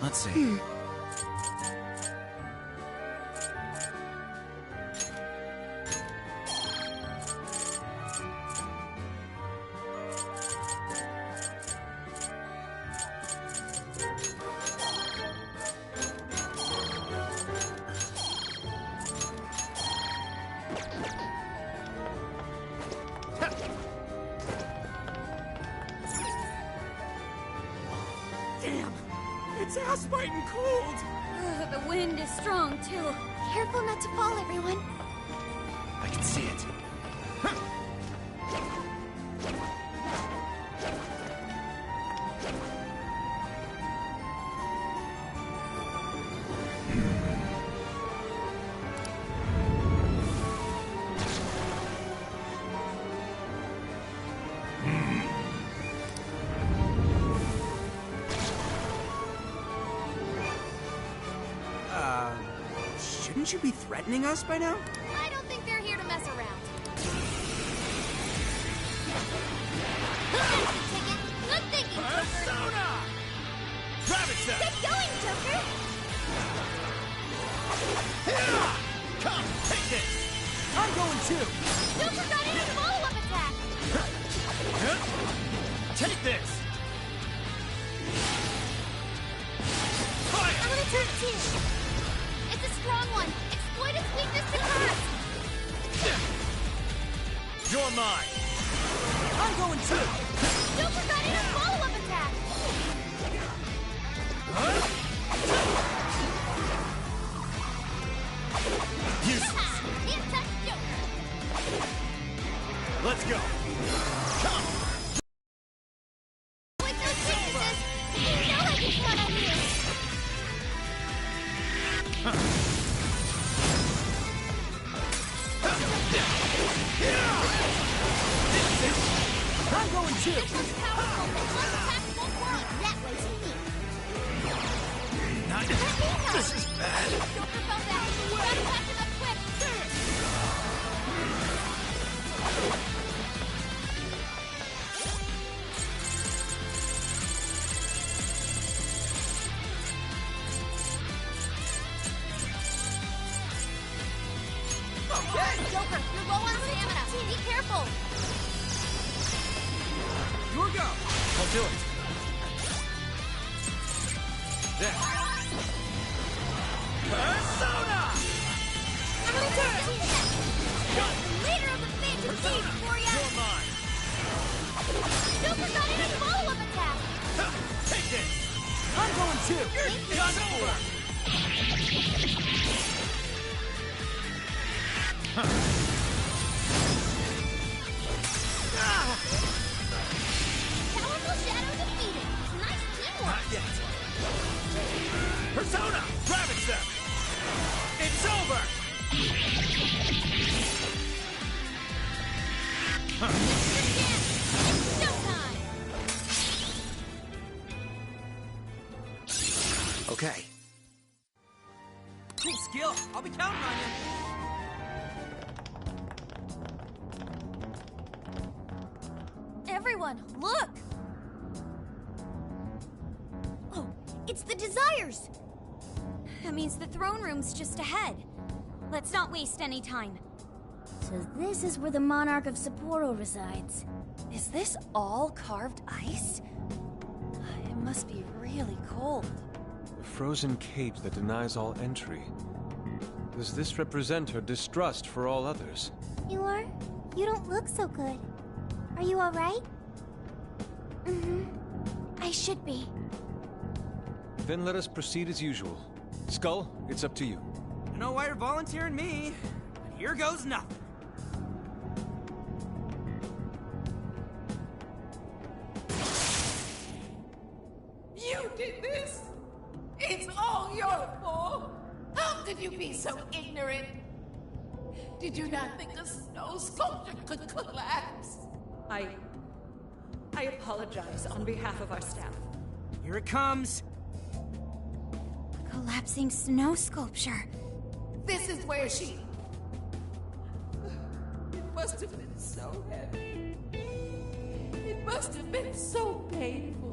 Let's see. Damn! It's ass-biting cold! The wind is strong, too. Careful not to fall, everyone. I can see it. Shouldn't you be threatening us by now? I don't think they're here to mess around. Ticket. Good thinking, Joker. Persona! Rabbit Step! Get going, Joker. Come, take this! I'm going too! Joker got in a follow-up attack. Take this! I'm Fire! gonna attack too. It's a strong one. Exploit its weakness to curse. You're mine! I'm going too! Joker got in a follow-up attack. Useless! Can't touch Joker. Let's go! Come! With those weaknesses, you know I can count on you. I'm going too! This one's powerful. One attack won't work. That was me. This is bad. Joker felt that. Gotta catch him up quick. Joker, you're low on stamina. Be careful. Your go! I'll do it. There. Persona! I'm gonna attack. Leader of the Phantom Thieves for ya. You're mine! Joker got in a follow-up attack. Take this! I'm going too! You're done for! Powerful Shadow defeated. Nice teamwork. Not yet. Persona! Rabbit Step! It's over! It's your chance. It's showtime. Okay. Cool skill. I'll be counting on you. Everyone, look! Oh, it's the Desires! That means the throne room's just ahead. Let's not waste any time. So this is where the Monarch of Sapporo resides. Is this all carved ice? It must be really cold. A frozen cage that denies all entry. Does this represent her distrust for all others? You are? You don't look so good. Are you alright? Mm-hmm. I should be. Then let us proceed as usual. Skull, it's up to you. I don't know why you're volunteering me, but here goes nothing. You did this? It's all your fault? How could you be so ignorant? Did you not think a snow sculpture could collapse? I apologize on behalf of our staff. Here it comes. Collapsing snow sculpture. This is where she... It must have been so heavy. It must have been so painful.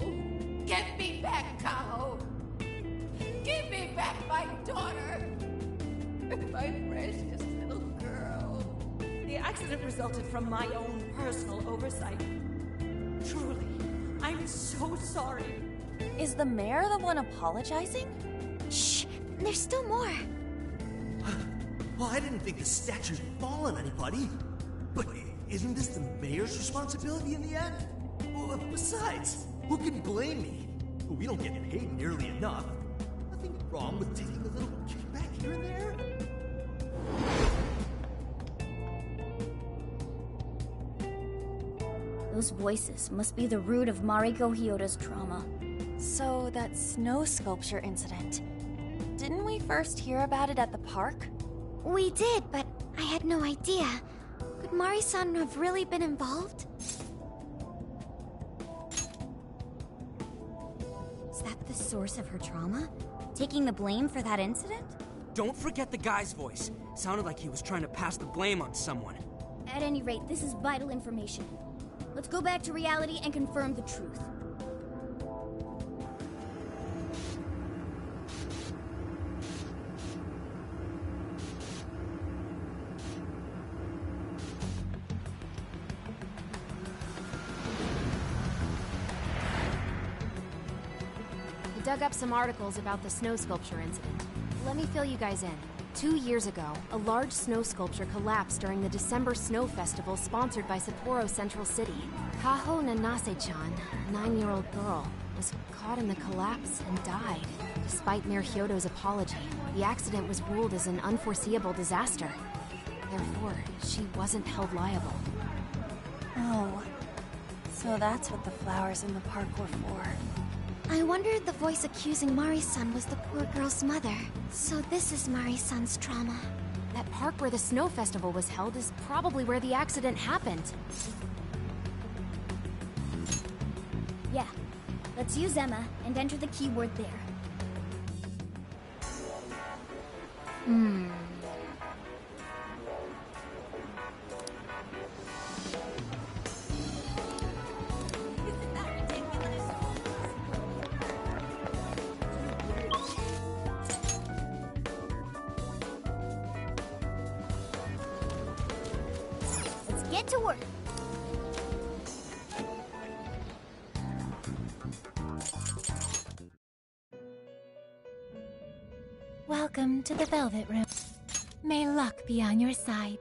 Get me back, Kaho. Give me back my daughter. My precious little girl. The accident resulted from my own personal oversight. Truly, I'm so sorry. Is the mayor the one apologizing? Shh! There's still more. Well, I didn't think the statue'd fall on anybody. But isn't this the mayor's responsibility in the end? Well, besides, who can blame me? We don't get paid nearly enough. Nothing wrong with taking a little kickback here and there. Those voices must be the root of Mariko Hyoda's trauma. So, that snow sculpture incident. Didn't we first hear about it at the park? We did, but I had no idea. Could Mari-san have really been involved? Is that the source of her trauma? Taking the blame for that incident? Don't forget the guy's voice. Sounded like he was trying to pass the blame on someone. At any rate, this is vital information. Let's go back to reality and confirm the truth. I dug up some articles about the snow sculpture incident. Let me fill you guys in. 2 years ago, a large snow sculpture collapsed during the December Snow Festival sponsored by Sapporo Central City. Kaho Nanase-chan, a 9-year-old girl, was caught in the collapse and died. Despite Mayor Hyodo's apology, the accident was ruled as an unforeseeable disaster. Therefore, she wasn't held liable. Oh, so that's what the flowers in the park were for. I wondered the voice accusing Mari-san was the poor girl's mother. So this is Mari-san's trauma. That park where the snow festival was held is probably where the accident happened. Yeah. Let's use Emma and enter the keyword there. Let's get to work. Welcome to the Velvet Room. May luck be on your side.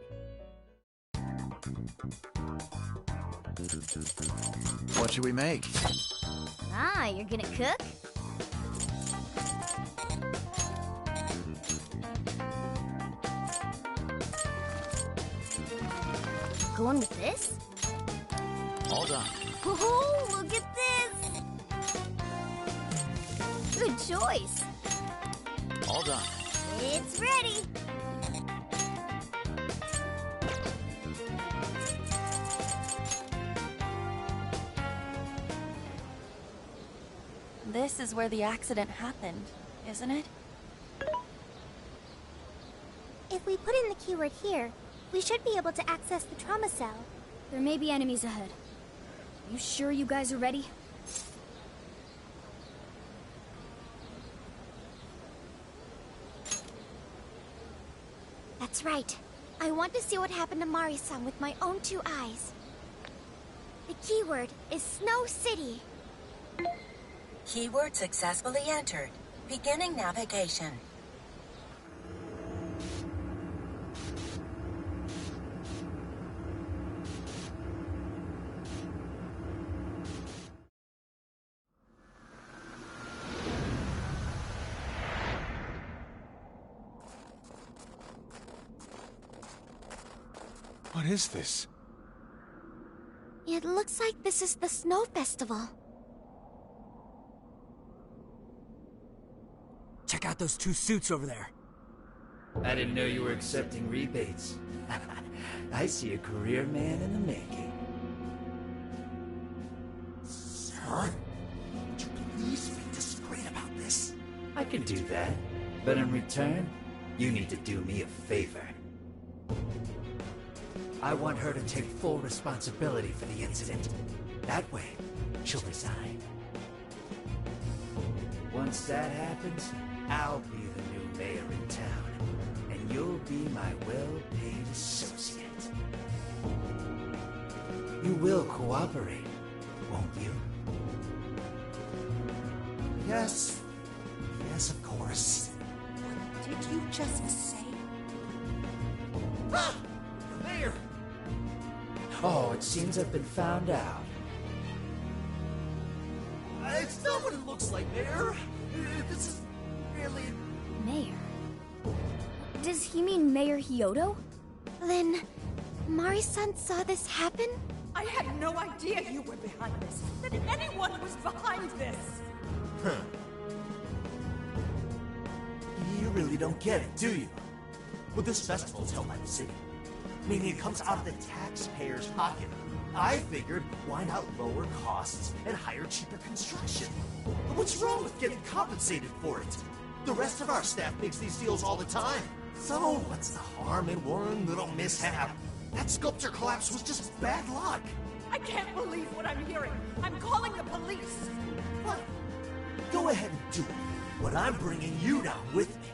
What should we make? Ah, you're gonna cook? Going with this? All done. Oh, look at this! Good choice. All done. It's ready. This is where the accident happened. isn't it? If we put in the keyword here, we should be able to access the trauma cell. There may be enemies ahead. You sure you guys are ready? That's right. I want to see what happened to Mari-san with my own 2 eyes. The keyword is Snow City. Keyword successfully entered. Beginning navigation. What is this? It looks like this is the Snow Festival. Check out those 2 suits over there. I didn't know you were accepting rebates. I see a career man in the making. Sir? Would you please be discreet about this? I can do that, but in return, you need to do me a favor. I want her to take full responsibility for the incident. That way, she'll resign. Once that happens, I'll be the new mayor in town, and you'll be my well-paid associate. You will cooperate, won't you? Yes. Yes, of course. Did you just say? Ah! Mayor! Oh, it seems I've been found out. It's not what it looks like, Mayor. This is really... Mayor? Does he mean Mayor Hyodo? Then, Mari-san saw this happen? I had no idea you were behind this, that anyone was behind this. Huh. You really don't get it, do you? Well, this festival is held by the city, meaning it comes out of the taxpayer's pocket. I figured, why not lower costs and hire cheaper construction? What's wrong with getting compensated for it? The rest of our staff makes these deals all the time. So, what's the harm in one little mishap? That sculpture collapse was just bad luck. I can't believe what I'm hearing. I'm calling the police. What? Go ahead and do it, but I'm bringing you down with me.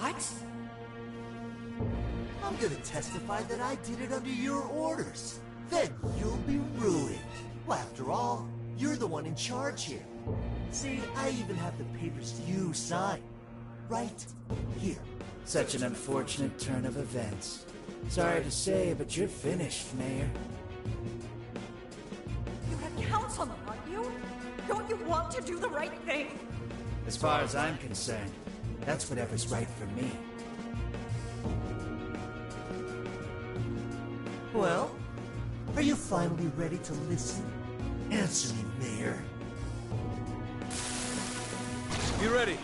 What? I'm gonna testify that I did it under your orders. Then you'll be ruined. Well, after all, you're the one in charge here. See, I even have the papers you signed. Right here. Such an unfortunate turn of events. Sorry to say, but you're finished, Mayor. You're a councilman, aren't you? Don't you want to do the right thing? As far as I'm concerned, that's whatever's right for me. Well, are you finally ready to listen? Answer me, Mayor. Be ready.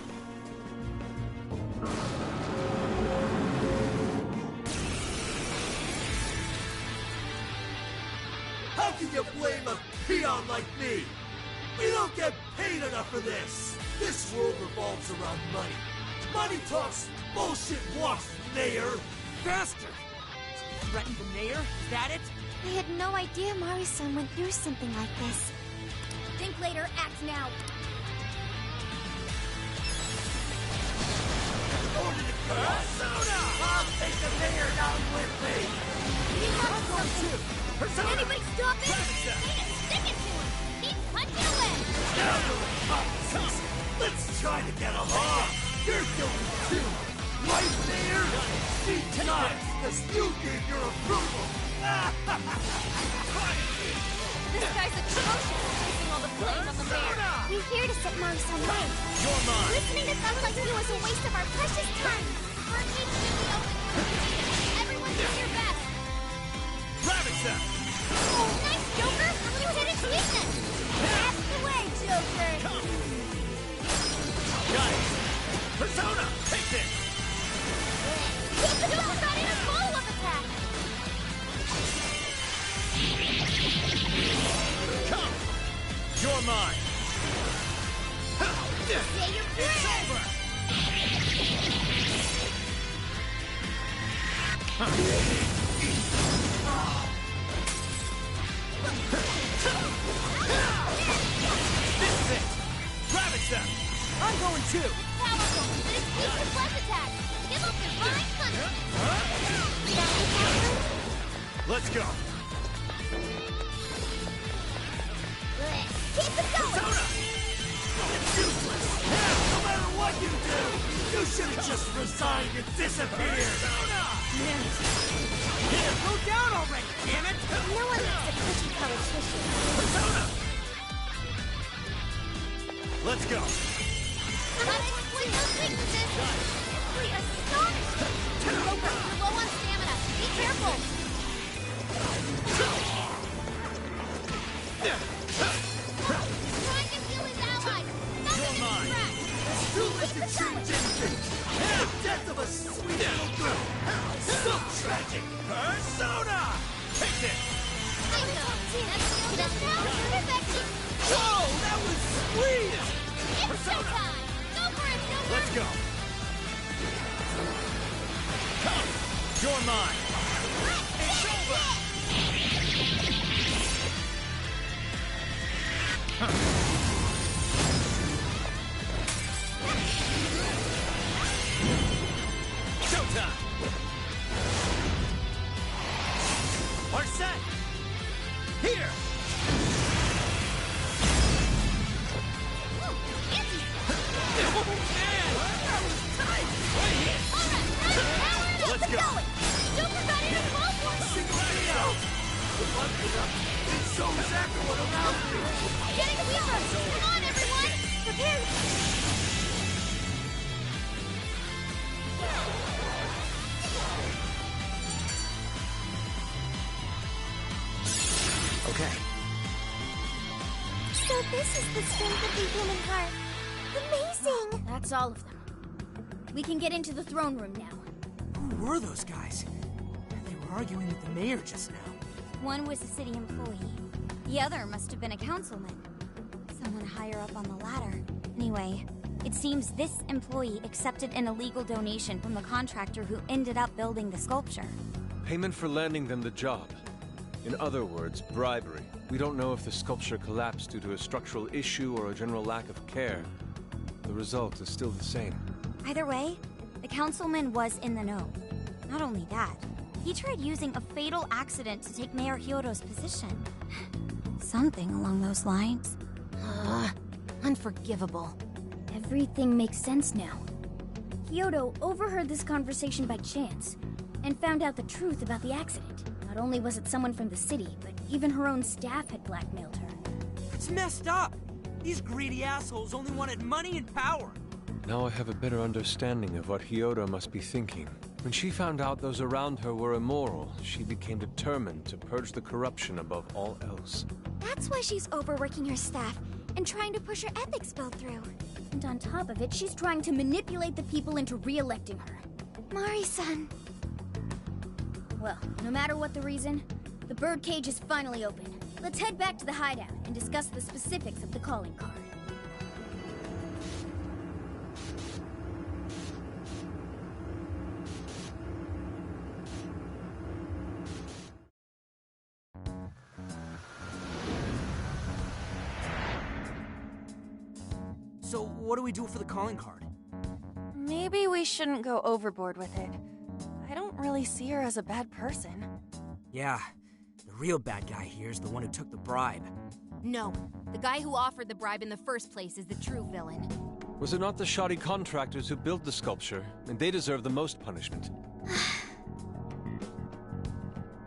How can you blame a peon like me? We don't get paid enough for this. This world revolves around money. Money talks, bullshit walks, Mayor. Faster! Threaten the mayor? Is that it? I had no idea Mari-san went through something like this. Think later, act now. Persona! I'll take the mayor down with me! Can anybody stop it? Stick it to him! Keep punching away! Let's try to get along! You're guilty too! Right, Mayor? See tonight, because you gave your approval! This guy's atrocious, placing all the blame on the mayor. We're here to set Mari-san right. You're mine! Listening to someone like you is a waste of our precious time. We're each in the open. Everyone do your best. Ravage Oh, nice, Joker! You hit its weakness! That's the way, Joker! Got it! Persona, take this! Joker got in a follow-up attack! Come! You're mine! Say your It's prayers! over! This is it! Ravage them! I'm going too! Powerful, but it's weak to plus attack. Give up divine punishment. Let's go! Keep it going! Persona! It's useless! No matter what you do, you should have just resigned and disappeared! Persona! Here, go down already, damn it! No one likes a cookie politician. Persona! Let's go! Gotta exploit those weaknesses! Simply astonishing! Joker, you're low on stamina. Be careful! Trying to heal his allies! Nothing to distract! Too late to change anything! The death of a sweet little girl! So tragic! Persona! Take this! Bingo! That's the old now! Perfection! Whoa! That was sweet! It's showtime! Go for it, Joker! Let's go! Come! You're mine! It's over! Showtime! Are set! Here! Oh, man! That was tight! Let's go! Joker got in as well for us! It shows everyone around me! Getting the wheel up! Come on, everyone! Prepare! Okay. So this is the strength of the human heart. Amazing! That's all of them. We can get into the throne room now. Who were those guys? They were arguing with the mayor just now. One was a city employee. The other must have been a councilman. Someone higher up on the ladder. Anyway, it seems this employee accepted an illegal donation from the contractor who ended up building the sculpture. Payment for landing them the job. In other words, bribery. We don't know if the sculpture collapsed due to a structural issue or a general lack of care. The result is still the same. Either way, the councilman was in the know. Not only that, he tried using a fatal accident to take Mayor Hyodo's position. Something along those lines. Unforgivable. Everything makes sense now. Hyodo overheard this conversation by chance, and found out the truth about the accident. Not only was it someone from the city, but even her own staff had blackmailed her. It's messed up! These greedy assholes only wanted money and power! Now I have a better understanding of what Hyodo must be thinking. When she found out those around her were immoral, she became determined to purge the corruption above all else. That's why she's overworking her staff and trying to push her ethics bill through. And on top of it, she's trying to manipulate the people into re-electing her. Mari-san. Well, no matter what the reason, the birdcage is finally open. Let's head back to the hideout and discuss the specifics of the calling card. So, what do we do for the calling card? Maybe we shouldn't go overboard with it. I don't really see her as a bad person. Yeah, the real bad guy here is the one who took the bribe. No, the guy who offered the bribe in the first place is the true villain. Was it not the shoddy contractors who built the sculpture? And they deserve the most punishment.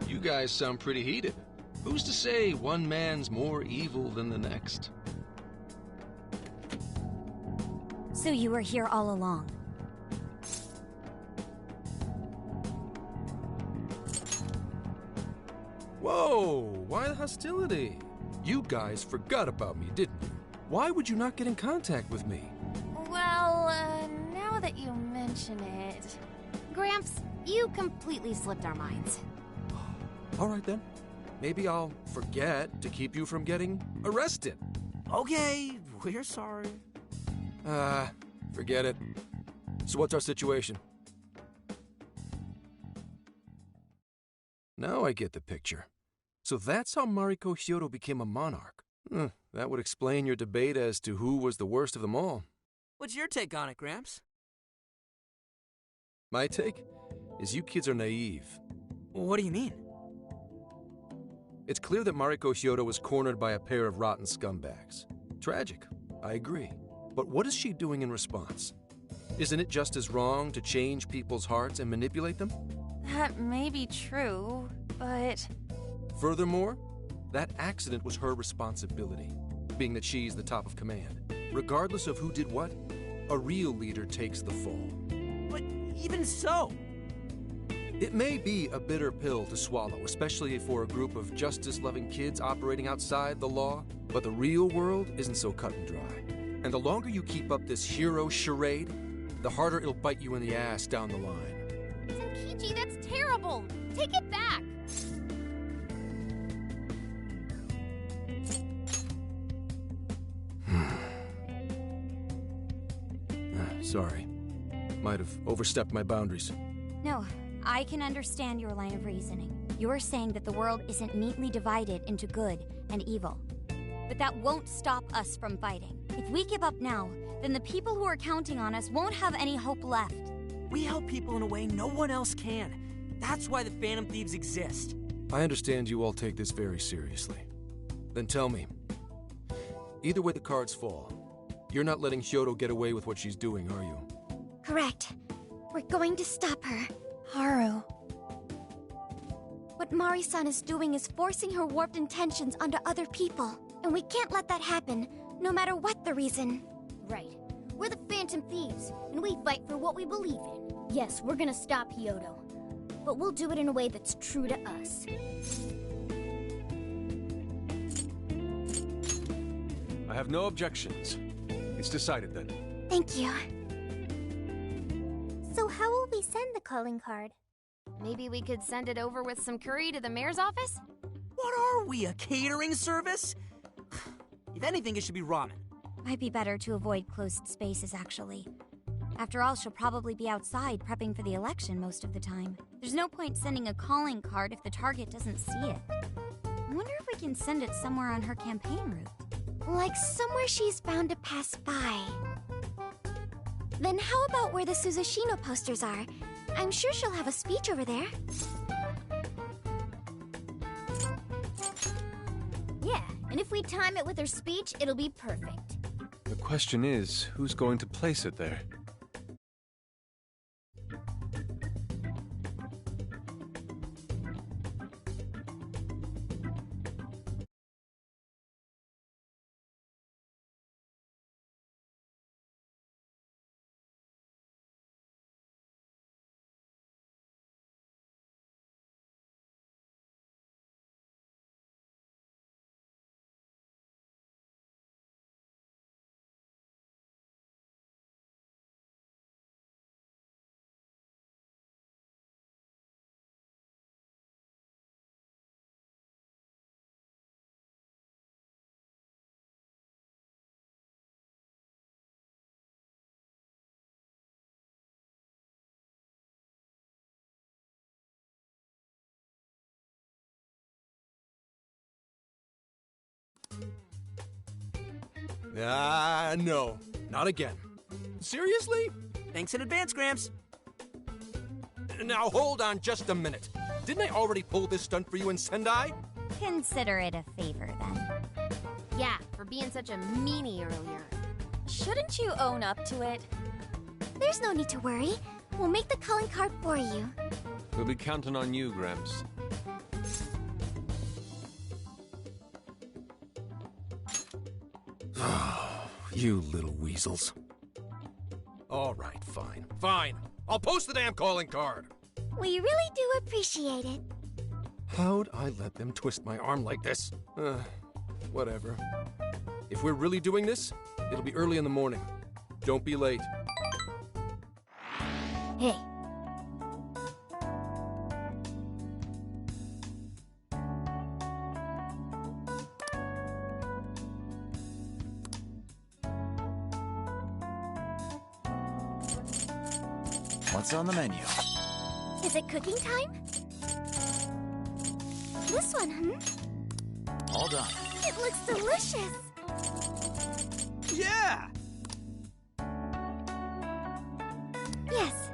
You guys sound pretty heated. Who's to say one man's more evil than the next? So you were here all along. Whoa, why the hostility? You guys forgot about me, didn't you? Why would you not get in contact with me? Well, now that you mention it... Gramps, you completely slipped our minds. All right then. Maybe I'll forget to keep you from getting arrested. Okay, we're sorry. Forget it. So what's our situation? Now I get the picture. So that's how Mariko Hyodo became a monarch. That would explain your debate as to who was the worst of them all. What's your take on it, Gramps? My take is you kids are naive. What do you mean? It's clear that Mariko Hyodo was cornered by a pair of rotten scumbags. Tragic, I agree. But what is she doing in response? Isn't it just as wrong to change people's hearts and manipulate them? That may be true, but... Furthermore, that accident was her responsibility, being that she's the top of command. Regardless of who did what, a real leader takes the fall. But even so... It may be a bitter pill to swallow, especially for a group of justice-loving kids operating outside the law, but the real world isn't so cut and dry. And the longer you keep up this hero charade, the harder it'll bite you in the ass down the line. Senkichi, that's terrible! Take it back! Sorry. Might have overstepped my boundaries. No, I can understand your line of reasoning. You're saying that the world isn't neatly divided into good and evil. But that won't stop us from fighting. If we give up now, then the people who are counting on us won't have any hope left. We help people in a way no one else can. That's why the Phantom Thieves exist. I understand you all take this very seriously. Then tell me, either way the cards fall, you're not letting Hyodo get away with what she's doing, are you? Correct. We're going to stop her. Haru. What Mari-san is doing is forcing her warped intentions onto other people. And we can't let that happen, no matter what the reason. Right. We're the Phantom Thieves, and we fight for what we believe in. Yes, we're gonna stop Hyodo. But we'll do it in a way that's true to us. I have no objections. It's decided then. Thank you. So how will we send the calling card? Maybe we could send it over with some curry to the mayor's office? What are we, a catering service? If anything, it should be ramen. Might be better to avoid closed spaces, actually. After all, she'll probably be outside prepping for the election most of the time. There's no point sending a calling card if the target doesn't see it. I wonder if we can send it somewhere on her campaign route. Like somewhere she's bound to pass by. Then how about where the Suzushino posters are? I'm sure she'll have a speech over there. Yeah, and if we time it with her speech, it'll be perfect. The question is, who's going to place it there? No. Not again. Seriously? Thanks in advance, Gramps. Now hold on just a minute. Didn't I already pull this stunt for you in Sendai? Consider it a favor, then. Yeah, for being such a meanie earlier. Shouldn't you own up to it? There's no need to worry. We'll make the calling card for you. We'll be counting on you, Gramps. You little weasels. All right, fine. Fine. I'll post the damn calling card. We really do appreciate it. How'd I let them twist my arm like this? Whatever. If we're really doing this, it'll be early in the morning. Don't be late. Hey. What's on the menu? Is it cooking time? This one, All done. It looks delicious. Yeah! Yes.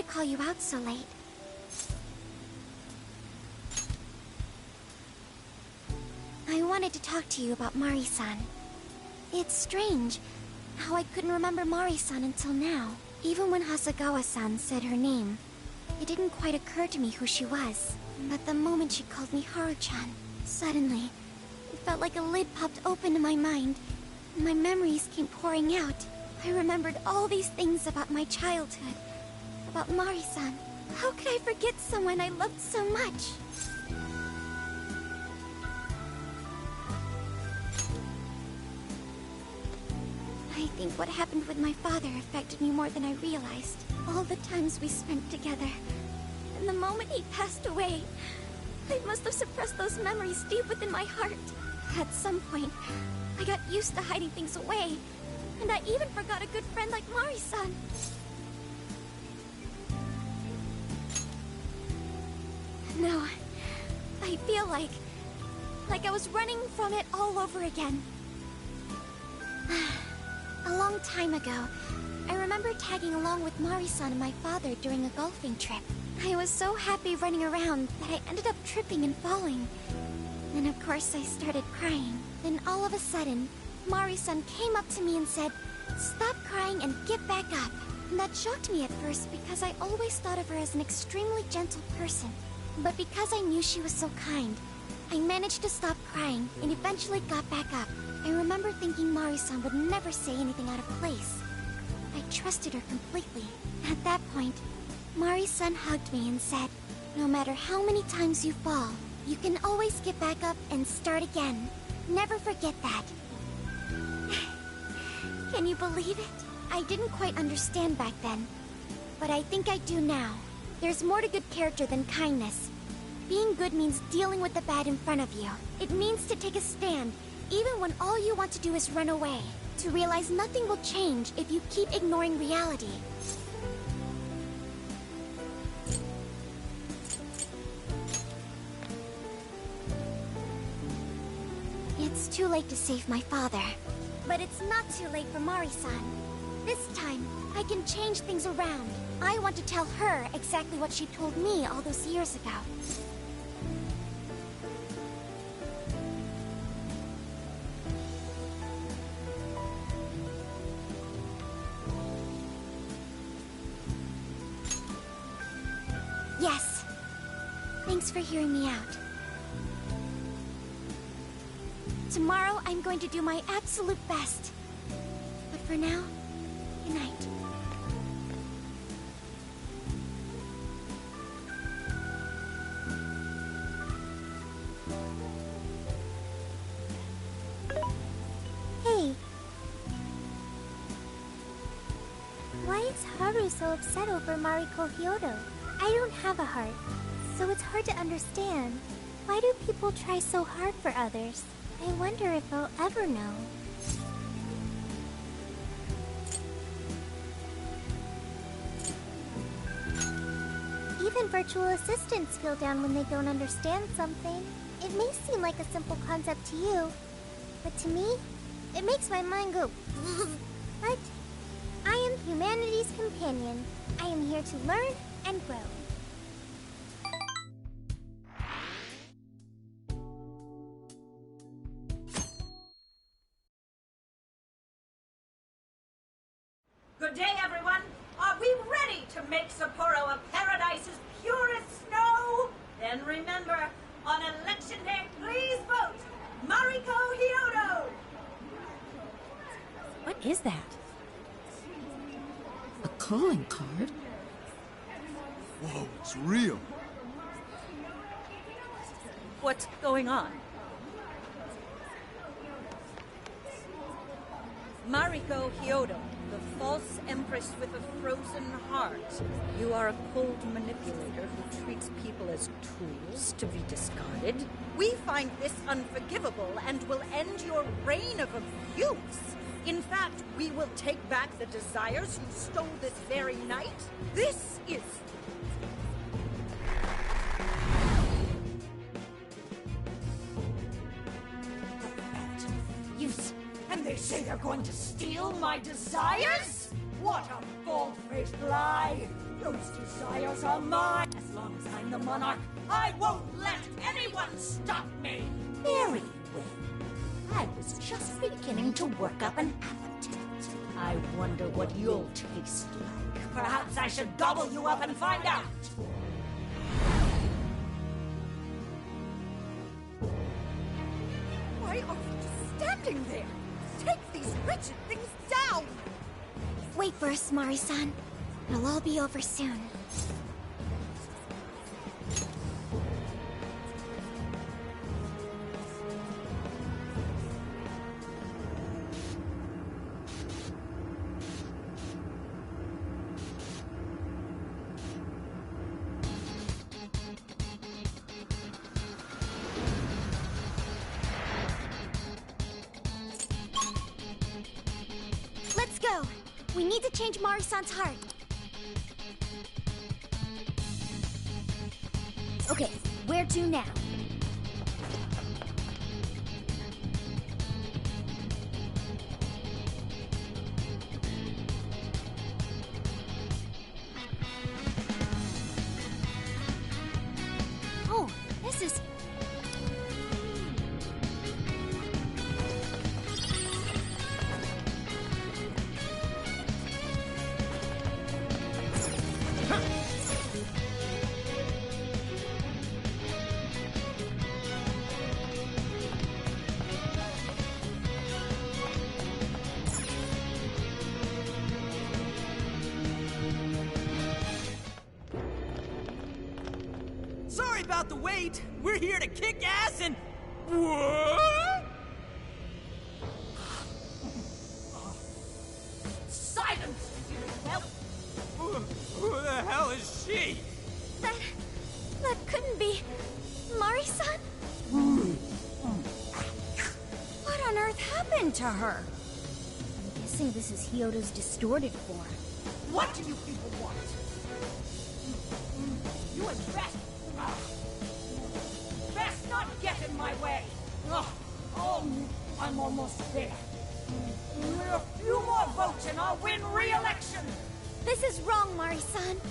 call you out so late. I wanted to talk to you about Mari-san. It's strange how I couldn't remember Mari-san until now. Even when Hasegawa-san said her name, it didn't quite occur to me who she was. But the moment she called me Haru-chan, suddenly, it felt like a lid popped open in my mind, and my memories came pouring out. I remembered all these things about my childhood, about Mari-san. How could I forget someone I loved so much? I think what happened with my father affected me more than I realized. All the times we spent together. And the moment he passed away, I must have suppressed those memories deep within my heart. At some point, I got used to hiding things away. And I even forgot a good friend like Mari-san. No, I feel like I was running from it all over again. A long time ago, I remember tagging along with Mari-san and my father during a golfing trip. I was so happy running around that I ended up tripping and falling. Then of course I started crying. Then all of a sudden, Mari-san came up to me and said, "Stop crying and get back up." And that shocked me at first because I always thought of her as an extremely gentle person. But because I knew she was so kind, I managed to stop crying and eventually got back up. I remember thinking Mari-san would never say anything out of place. I trusted her completely. At that point, Mari-san hugged me and said, "No matter how many times you fall, you can always get back up and start again. Never forget that." Can you believe it? I didn't quite understand back then, but I think I do now. There's more to good character than kindness. Being good means dealing with the bad in front of you. It means to take a stand, even when all you want to do is run away. To realize nothing will change if you keep ignoring reality. It's too late to save my father. But it's not too late for Mari-san. This time, I can change things around. I want to tell her exactly what she told me all those years ago. Yes. Thanks for hearing me out. Tomorrow, I'm going to do my absolute best. But for now, good night. Hey. Why is Haru so upset over Mariko Hyodo? I don't have a heart, so it's hard to understand. Why do people try so hard for others? I wonder if I'll ever know. Even virtual assistants feel down when they don't understand something. It may seem like a simple concept to you, but to me, it makes my mind go. But I am humanity's companion. I am here to learn and grow. Good day, everyone. Are we ready to make Sapporo a paradise as pure as snow? Then remember, on election day, please vote Mariko Hyodo! What is that? A calling card? Whoa, it's real. What's going on? Mariko Hyodo, the false empress with a frozen heart. You are a cold manipulator who treats people as tools to be discarded. We find this unforgivable and will end your reign of abuse. In fact, we will take back the desires you stole this very night. This is... Use. And they say they're going to steal my desires? What a bald-faced lie! Those desires are mine. As long as I'm the monarch, I won't let anyone stop me. Very well. I was just beginning to work up an appetite. I wonder what you'll taste like. Perhaps I should gobble you up and find out. Why are you just standing there? Take these wretched things down! Wait for us, Mari-san. It'll all be over soon. Let's go! We need to change Mari-san's heart. Okay, where to now? Oh, this is... Sorry about the wait. We're here to kick ass and... What? Silence, you whelp! Who the hell is she? That couldn't be... Mari-san? What on earth happened to her? I'm guessing this is Hyodo's distorted form. What do you people want? You had best not get in my way. Oh, I'm almost there. A few more votes and I'll win re-election. This is wrong, Mari-san.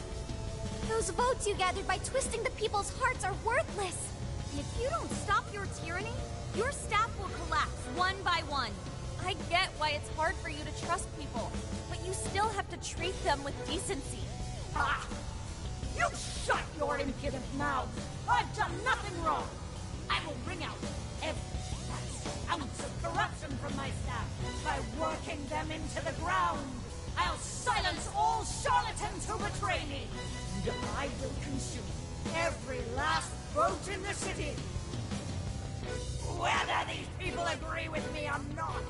Those votes you gathered by twisting the people's hearts are worthless. If you don't stop your tyranny, your staff will collapse one by one. I get why it's hard for you to trust people, but you still have to treat them with decency. Ah! You shut your impudent mouth! I've done nothing wrong! I will wring out every last ounce of corruption from my staff by working them into the ground! I'll silence all charlatans who betray me! And I will consume every last vote in the city! Whether these people agree with me or not!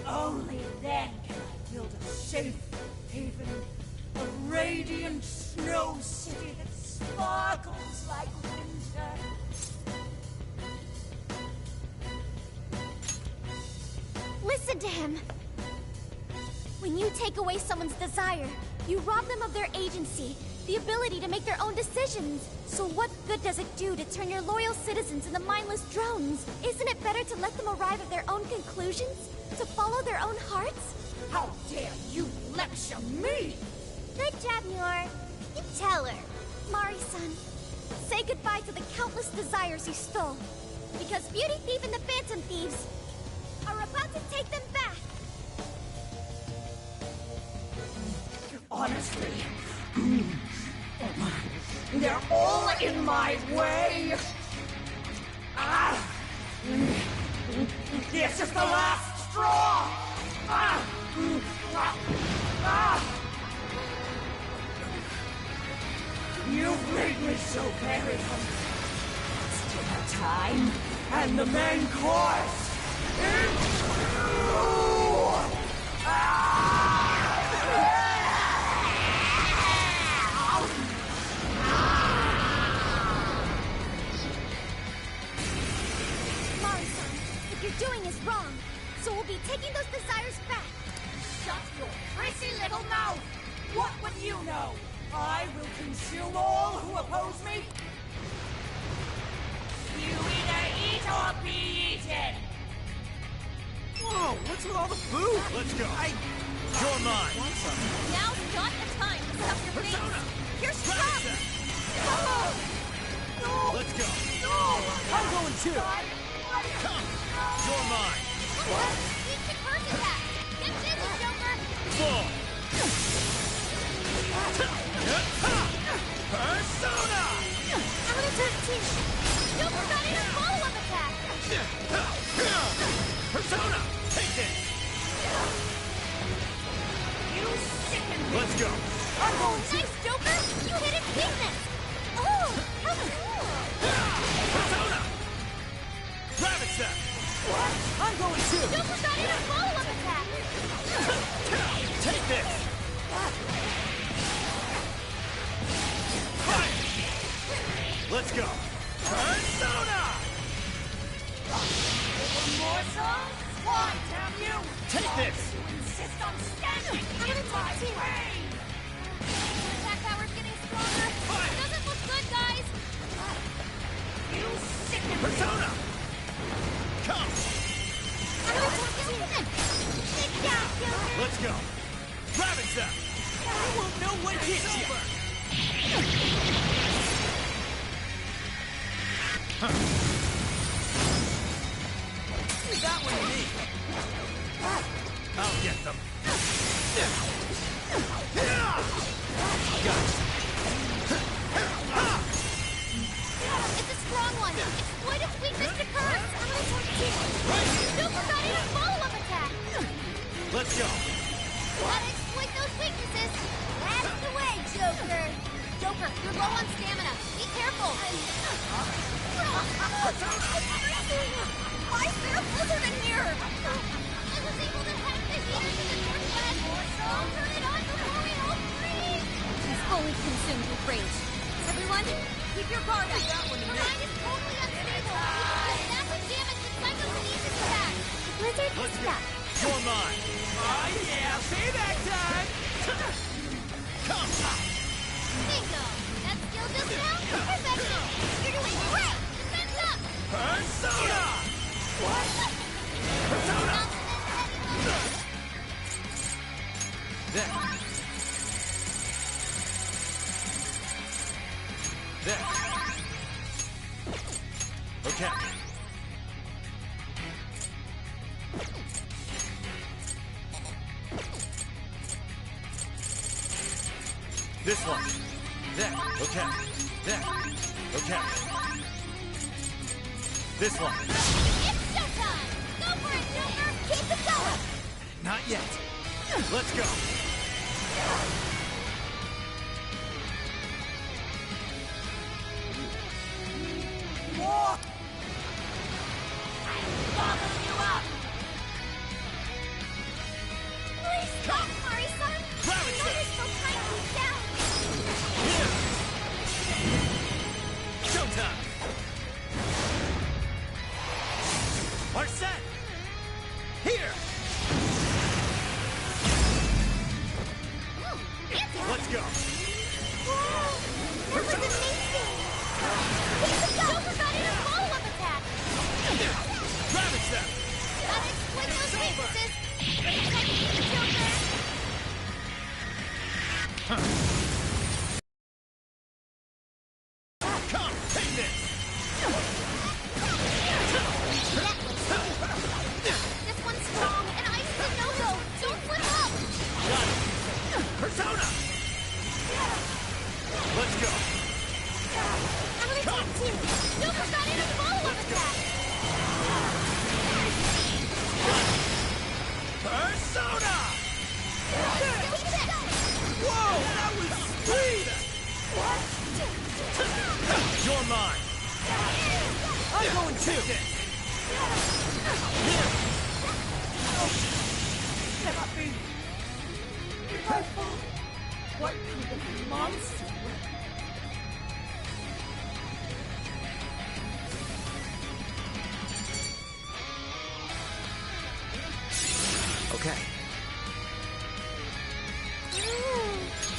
Only then can I build a safe haven, a radiant snow city that sparkles like winter. Listen to him. When you take away someone's desire, you rob them of their agency, the ability to make their own decisions. So what good does it do to turn your loyal citizens into mindless drones? Isn't it better to let them arrive at their own conclusions? To follow their own hearts? How dare you lecture me! Good job, Yor. You tell her. Mari-san, say goodbye to the countless desires you stole. Because Beauty Thief and the Phantom Thieves are about to take them back. Honestly, they're all in my way. Ah! This is the last straw. Ah! Ah! You've made me so very hungry. Still have time, and the main course is... Mari-san, what you're doing is wrong. So we'll be taking those desires back. Shut your prissy little mouth! What would you know? I will consume all who oppose me. You either eat or be eaten. Whoa, what's with all the food? Let's go. You're mine. Now's not the time to up your face! Here she comes! Oh! Let's go. I'm going too. Come. You're mine. Use the curse attack! Get busy, Joker! Fall. Persona! I'm gonna turn too! Joker got in a follow-up attack! Persona! Take this! You sicken me! Let's go. I'm going too. Nice, Joker! You hit its weakness! Oh, how cool! Persona! Ravage them! I'm going too. Joker got in a follow-up attack! Take this! Fire! Let's go. Persona! Morsel? Why, damn you! Take this! You insist on standing I'm in gonna my take two. way! Attack power's getting stronger! Doesn't look good, guys! You sicken me! Persona! Come! I'm gonna take two. Take it down, Joker! Let's go. Ravage them! I won't know what hit you. Leave that one to me. I'll get them. Got it. It's a strong one! Exploit its weakness to curse! I'm gonna take two. Right here. Joker got in a follow-up attack! Let's go. Gotta exploit those weaknesses! That's the way, Joker! Joker, you're low on stamina. Be careful! Why is there a blizzard in here? I was able to hack the heater to the northwest! I'll turn it on before we all freeze! He's fully consumed with rage. Everyone, keep your guard up. Her mind is totally unstable! Even the massive damage that psychokinesis attack! The blizzard is Let's go. stuck! You're mine. Oh yeah, payback time. Come. Bingo! That skill just now? Perfection! You're doing great! Defense up! Persona! What? Persona! There. There. Okay. This one. There. Okay. There. Okay. This one. It's showtime! Go for it, Joker! Keep it going! Not yet. Let's go. More. Bottle you up! Please stop, Mari-san! Ravage You're them. so trying to keep down! Here. Showtime. Arsene. Here. Let's go. Wow! That was amazing! Keep it going! Joker got in a follow-up attack! Ravage them. Gotta exploit those It's over. weaknesses! Protect the Joker! Come, take this. This one's strong, and ice is a no-go! Don't flip up! Got it. Persona. Let's go. I'm gonna take two! Joker got in a follow-up attack! Persona. Whoa, that was sweet. You're mine. I'm going too. Cannot be! My fault! What kind of monster? Okay.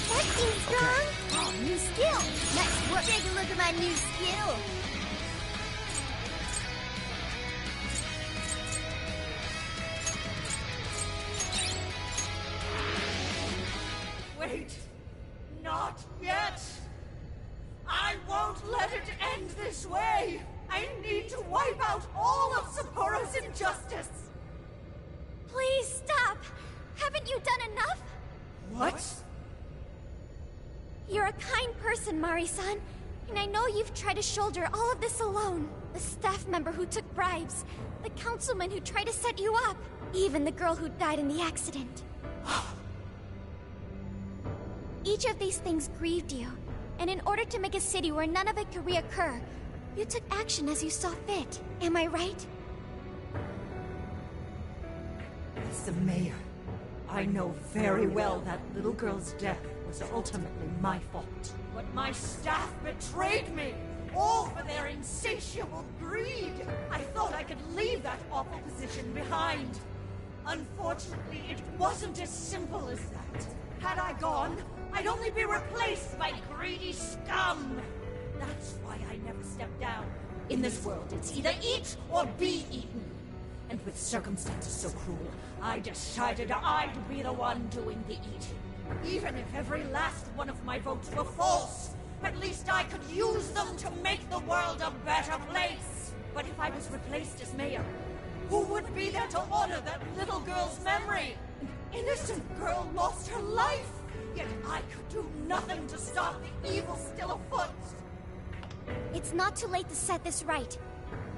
That seems strong! Oh, new skill! Nice work! Take a look at my new skill! Wait! Not yet! I won't let it end this way! I need to wipe out all of Sapporo's injustice! Please stop! Haven't you done enough? What? You're a kind person, Mari-san. And I know you've tried to shoulder all of this alone. The staff member who took bribes, the councilman who tried to set you up, even the girl who died in the accident. Each of these things grieved you, and in order to make a city where none of it could reoccur, you took action as you saw fit. Am I right? As the mayor, I know very well that little girl's death was ultimately my fault. But my staff betrayed me, all for their insatiable greed. I thought I could leave that awful position behind. Unfortunately, it wasn't as simple as that. Had I gone, I'd only be replaced by greedy scum. That's why I never stepped down. In this world, it's either eat or be eaten. And with circumstances so cruel, I decided I'd be the one doing the eating. Even if every last one of my votes were false, at least I could use them to make the world a better place. But if I was replaced as mayor, who would be there to honor that little girl's memory? An innocent girl lost her life, yet I could do nothing to stop the evil still afoot. It's not too late to set this right.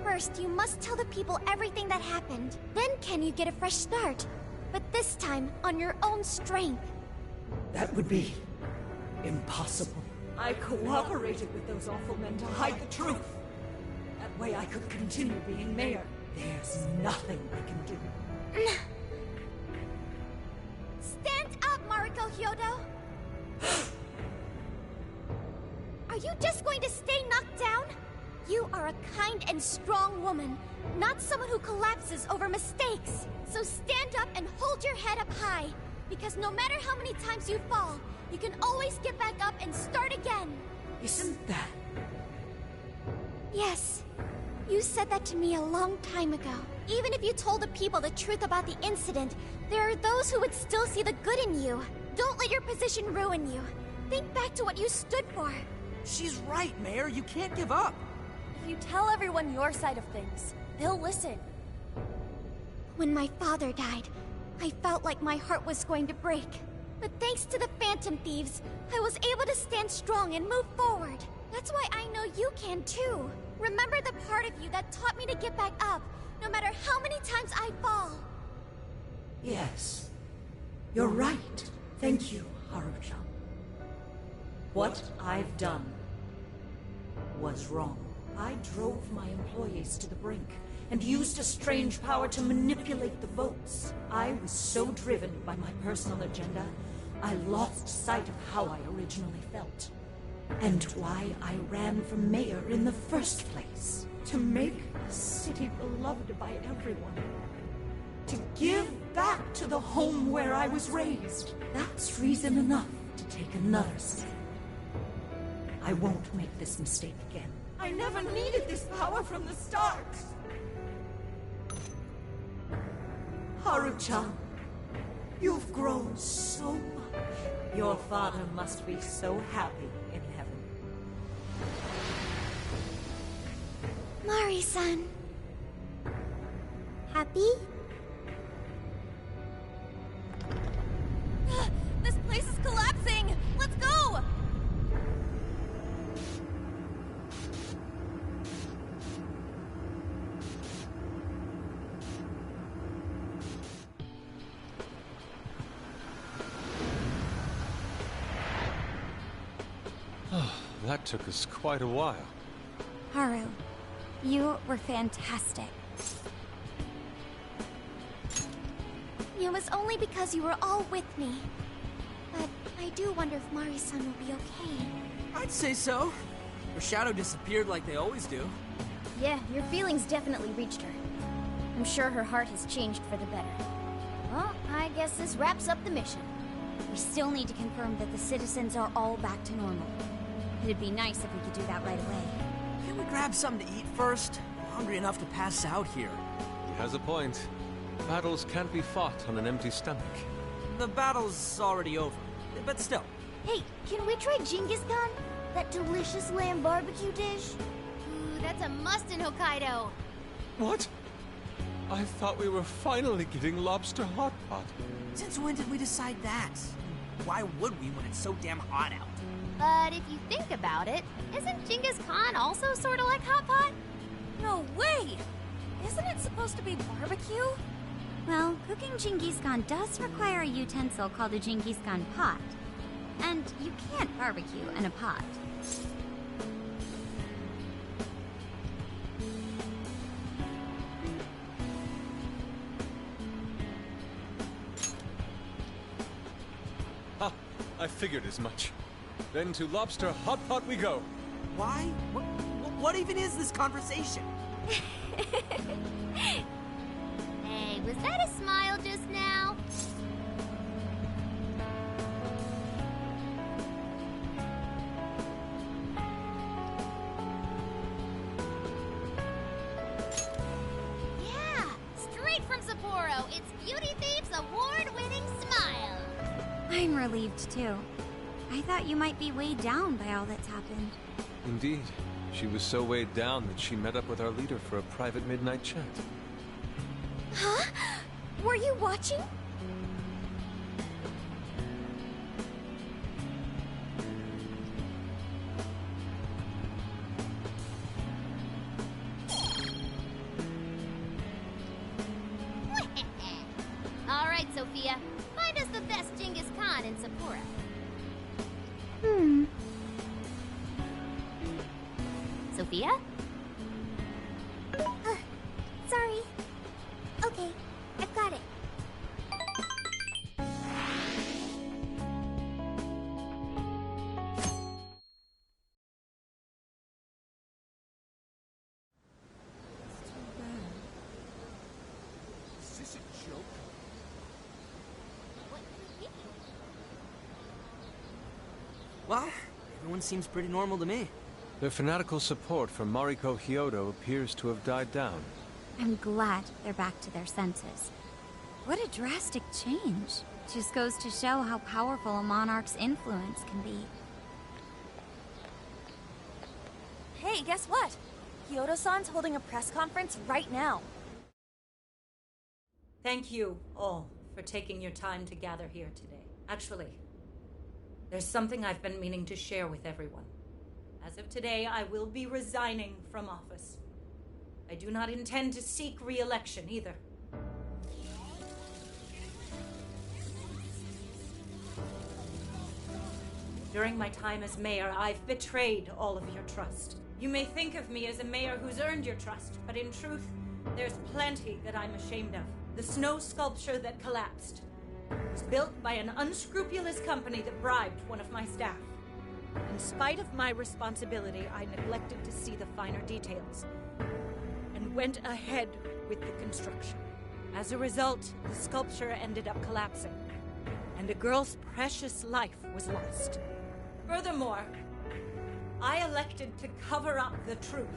First, you must tell the people everything that happened. Then can you get a fresh start? But this time, on your own strength. That would be impossible. I cooperated with those awful men to hide the truth. That way I could continue being mayor. There's nothing I can do. Stand up, Mariko Hyodo! Are you just going to stay knocked down? You are a kind and strong woman, not someone who collapses over mistakes. So stand up and hold your head up high, because no matter how many times you fall, you can always get back up and start again. Isn't that... Yes. You said that to me a long time ago. Even if you told the people the truth about the incident, there are those who would still see the good in you. Don't let your position ruin you. Think back to what you stood for. She's right, Mayor. You can't give up. If you tell everyone your side of things, they'll listen. When my father died, I felt like my heart was going to break. But thanks to the Phantom Thieves, I was able to stand strong and move forward. That's why I know you can too. Remember the part of you that taught me to get back up, no matter how many times I fall. Yes. You're right. Thank you, Haruchan. What I've done was wrong. I drove my employees to the brink and used a strange power to manipulate the votes. I was so driven by my personal agenda, I lost sight of how I originally felt. And why I ran for mayor in the first place. To make a city beloved by everyone. To give back to the home where I was raised. That's reason enough to take another step. I won't make this mistake again. I never needed this power from the start. Haruchan, you've grown so much. Your father must be so happy in heaven. Mari-san. Happy? This place is collapsing! Let's go! That took us quite a while. Haru, you were fantastic. It was only because you were all with me. But I do wonder if Mari-san will be okay. I'd say so. Her shadow disappeared like they always do. Yeah, your feelings definitely reached her. I'm sure her heart has changed for the better. Well, I guess this wraps up the mission. We still need to confirm that the citizens are all back to normal. It'd be nice if we could do that right away. Can we grab something to eat first? I'm hungry enough to pass out here. He has a point. Battles can't be fought on an empty stomach. The battle's already over. But still, Hey, can we try Genghis Khan? That delicious lamb barbecue dish? Ooh, that's a must in Hokkaido. What? I thought we were finally getting lobster hot pot. Since when did we decide that? Why would we when it's so damn hot out? But if you think about it, isn't Genghis Khan also sort of like hot pot? No way! Isn't it supposed to be barbecue? Well, cooking Genghis Khan does require a utensil called a Genghis Khan pot. And you can't barbecue in a pot. Ha! I figured as much. Then to lobster hot pot we go. Why? What even is this conversation? Hey, was that a smile just now? Yeah, straight from Sapporo, it's Beauty Thief's award-winning smile. I'm relieved too. I thought you might be weighed down by all that's happened. Indeed. She was so weighed down that she met up with our leader for a private midnight chat. Huh? Were you watching? All right, Sophia. Find us the best Genghis Khan in Sapporo. Sophia? Sorry. Okay, I've got it. Is this a joke? Well, everyone seems pretty normal to me. Their fanatical support for Mariko Hyodo appears to have died down. I'm glad they're back to their senses. What a drastic change. Just goes to show how powerful a monarch's influence can be. Hey, guess what? Kyoto-san's holding a press conference right now. Thank you all for taking your time to gather here today. Actually, there's something I've been meaning to share with everyone. As of today, I will be resigning from office. I do not intend to seek re-election either. During my time as mayor, I've betrayed all of your trust. You may think of me as a mayor who's earned your trust, but in truth, there's plenty that I'm ashamed of. The snow sculpture that collapsed was built by an unscrupulous company that bribed one of my staff. In spite of my responsibility, I neglected to see the finer details and went ahead with the construction. As a result, the sculpture ended up collapsing, and a girl's precious life was lost. Furthermore, I elected to cover up the truth,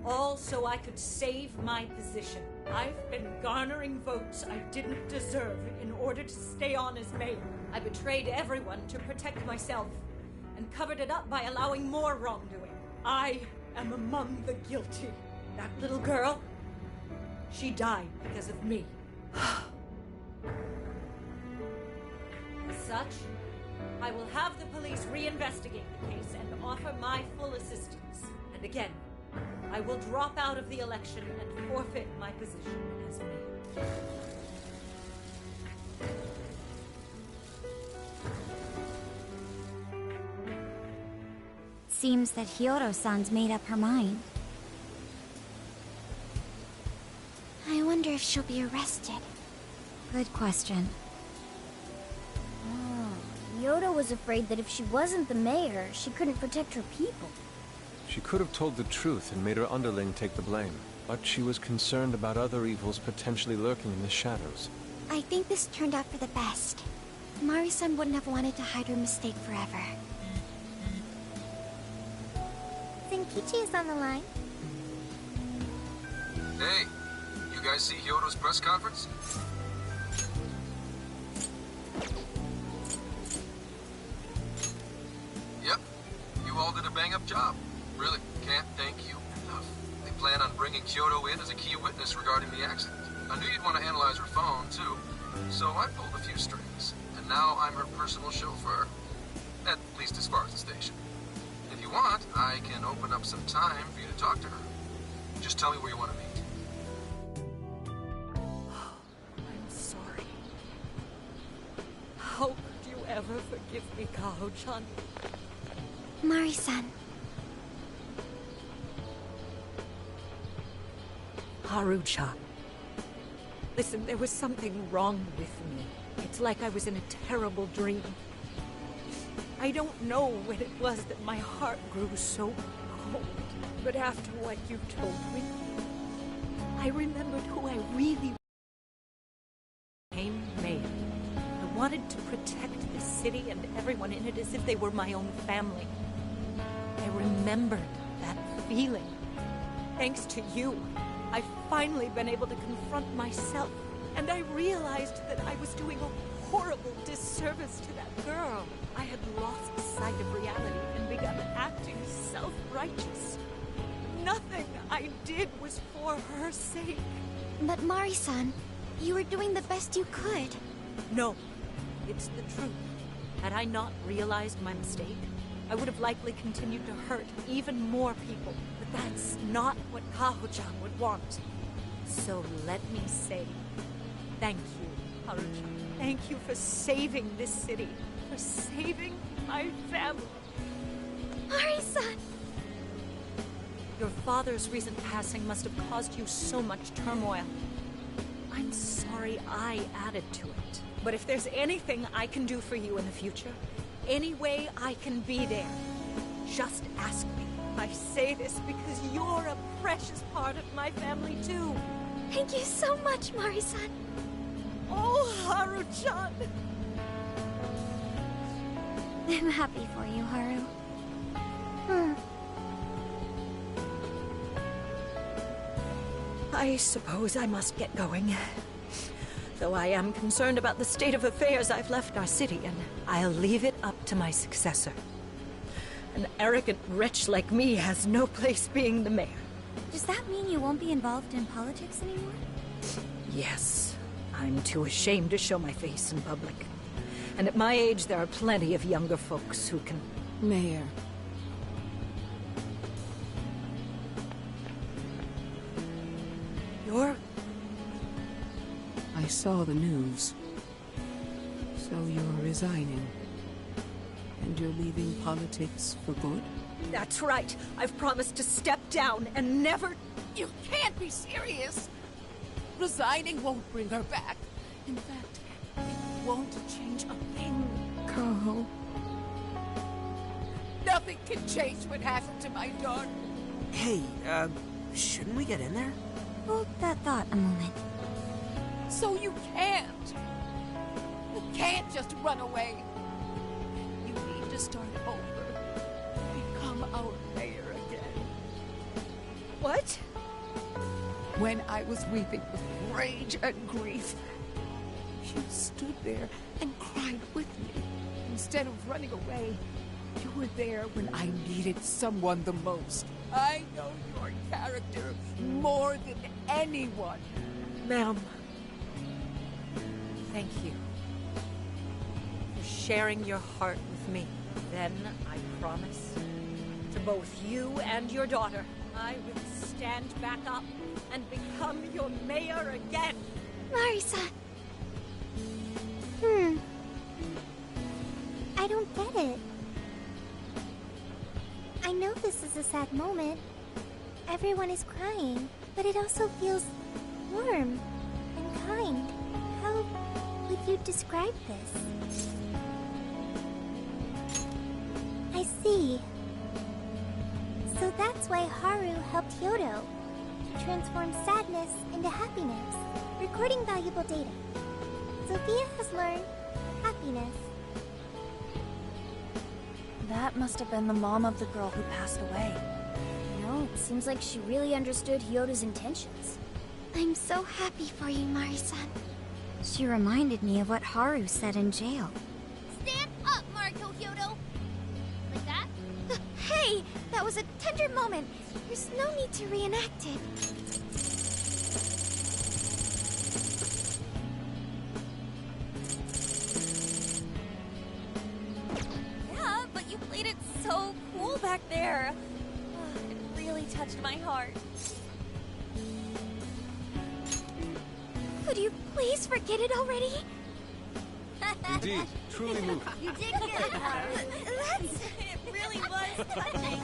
all so I could save my position. I've been garnering votes I didn't deserve in order to stay on as mayor. I betrayed everyone to protect myself, and covered it up by allowing more wrongdoing. I am among the guilty. That little girl, she died because of me. As such, I will have the police reinvestigate the case and offer my full assistance. And again, I will drop out of the election and forfeit my position as mayor. Seems that Hyodo-san's made up her mind. I wonder if she'll be arrested. Good question. Yoda was afraid that if she wasn't the mayor, she couldn't protect her people. She could have told the truth and made her underling take the blame, but she was concerned about other evils potentially lurking in the shadows. I think this turned out for the best. Mari-san wouldn't have wanted to hide her mistake forever. Zenkichi is on the line. Hey, you guys see Hyodo's press conference? a bang-up job. Really, can't thank you enough. They plan on bringing Kyoto in as a key witness regarding the accident. I knew you'd want to analyze her phone, too. So I pulled a few strings. And now I'm her personal chauffeur. At least as far as the station. If you want, I can open up some time for you to talk to her. Just tell me where you want to meet. I'm sorry. How could you ever forgive me, Kaho-chan? Mari-san. Haru-chan. Listen, there was something wrong with me. It's like I was in a terrible dream. I don't know when it was that my heart grew so cold, but after what you told me, I remembered who I really became mayor. I wanted to protect this city and everyone in it as if they were my own family. I remembered that feeling. Thanks to you, I've finally been able to confront myself, and I realized that I was doing a horrible disservice to that girl. I had lost sight of reality and begun acting self-righteous. Nothing I did was for her sake. But Mari-san, you were doing the best you could. No, it's the truth. Had I not realized my mistake, I would have likely continued to hurt even more people. But that's not what Kaho-chan would want. So let me say, thank you, Haru-chan. Thank you for saving this city. For saving my family. Mari-san! Your father's recent passing must have caused you so much turmoil. I'm sorry I added to it. But if there's anything I can do for you in the future, any way I can be there, just ask me. I say this because you're a precious part of my family too. Thank you so much, Mari-san. Oh, Haru-chan! I'm happy for you, Haru. I suppose I must get going. Though I am concerned about the state of affairs I've left our city, and I'll leave it up to my successor. An arrogant wretch like me has no place being the mayor. Does that mean you won't be involved in politics anymore? Yes. I'm too ashamed to show my face in public. And at my age, there are plenty of younger folks who can... Mayor. You're... I saw the news. So you're resigning. And you're leaving politics for good? That's right. I've promised to step down and never... You can't be serious! Resigning won't bring her back. In fact, it won't change a thing. Kaho. Nothing can change what happened to my daughter. Hey, shouldn't we get in there? Hold that thought a moment. So you can't. You can't just run away. You need to start over. Become our mayor again. What? When I was weeping with rage and grief, you stood there and cried with me. Instead of running away, you were there when I needed someone the most. I know your character more than anyone. Ma'am, thank you for sharing your heart with me. Then I promise to both you and your daughter, I will stand back up and become your mayor again. Mari-san. I don't get it. I know this is a sad moment. Everyone is crying, but it also feels warm and kind. How would you describe this? I see. So that's why Haru helped Hyodo to transform sadness into happiness, recording valuable data. Sophia has learned happiness. That must have been the mom of the girl who passed away. You know, it seems like she really understood Hyodo's intentions. I'm so happy for you, Mari-san. She reminded me of what Haru said in jail. Stand up, Mariko Hyodo! Like that? Hey! That was a tender moment. There's no need to reenact it. Yeah, but you played it so cool back there. It really touched my heart. Could you please forget it already? Indeed, truly moving. You did good, Mars. It really was touching.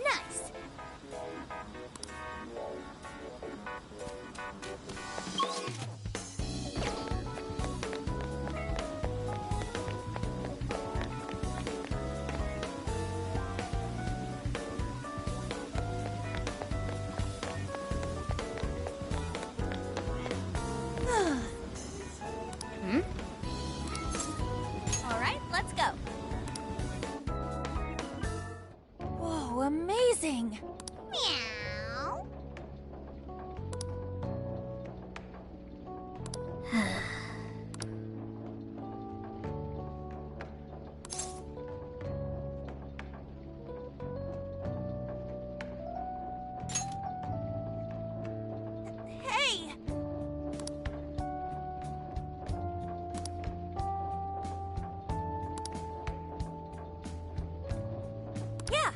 Nice. All right, let's go. Whoa, amazing. Meow. Hey! Yeah.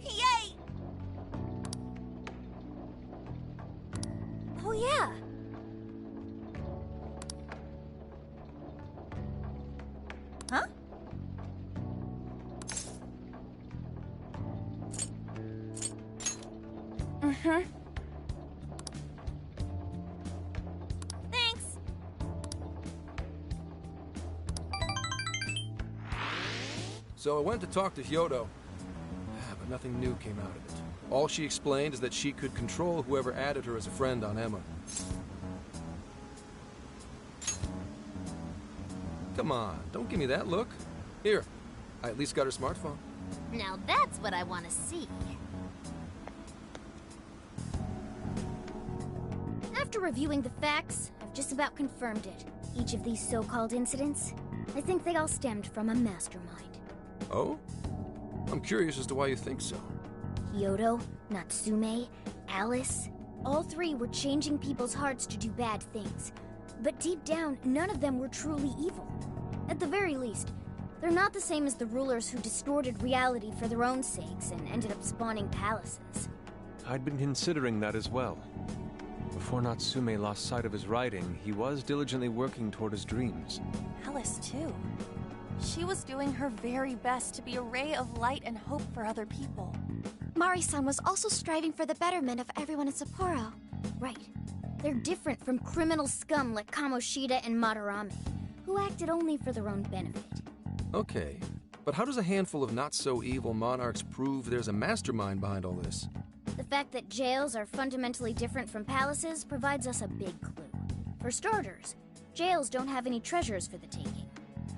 Yay! Oh, yeah. Huh? Mm-hmm. Thanks. So I went to talk to Hyodo, but nothing new came out of it. All she explained is that she could control whoever added her as a friend on Emma. Come on, don't give me that look. Here, I at least got her smartphone. Now that's what I want to see. After reviewing the facts, I've just about confirmed it. Each of these so-called incidents, I think they all stemmed from a mastermind. Oh? I'm curious as to why you think so. Hyodo, Natsume, Alice, all three were changing people's hearts to do bad things. But deep down, none of them were truly evil. At the very least, they're not the same as the rulers who distorted reality for their own sakes and ended up spawning palaces. I'd been considering that as well. Before Natsume lost sight of his writing, he was diligently working toward his dreams. Alice, too. She was doing her very best to be a ray of light and hope for other people. Mari-san was also striving for the betterment of everyone in Sapporo. Right. They're different from criminal scum like Kamoshida and Madarame, who acted only for their own benefit. Okay, but how does a handful of not-so-evil monarchs prove there's a mastermind behind all this? The fact that jails are fundamentally different from palaces provides us a big clue. For starters, jails don't have any treasures for the taking.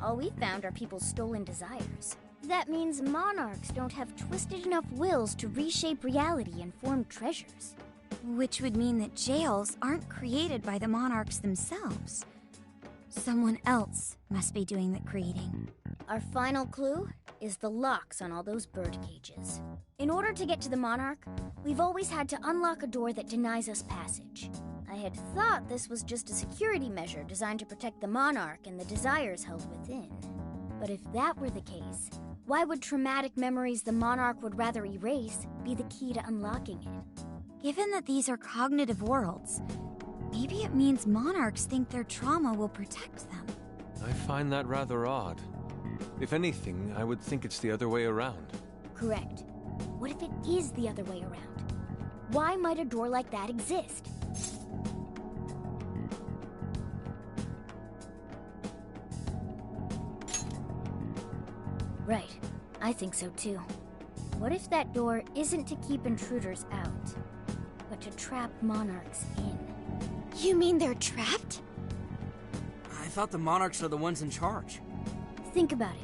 All we found are people's stolen desires. That means monarchs don't have twisted enough wills to reshape reality and form treasures. Which would mean that jails aren't created by the monarchs themselves. Someone else must be doing the creating. Our final clue is the locks on all those bird cages. In order to get to the monarch, we've always had to unlock a door that denies us passage. I had thought this was just a security measure designed to protect the monarch and the desires held within. But if that were the case, why would traumatic memories the monarch would rather erase be the key to unlocking it? Given that these are cognitive worlds, maybe it means monarchs think their trauma will protect them. I find that rather odd. If anything, I would think it's the other way around. Correct. What if it is the other way around? Why might a door like that exist? Right. I think so too. What if that door isn't to keep intruders out, but to trap monarchs in? You mean they're trapped? I thought the monarchs are the ones in charge. Think about it.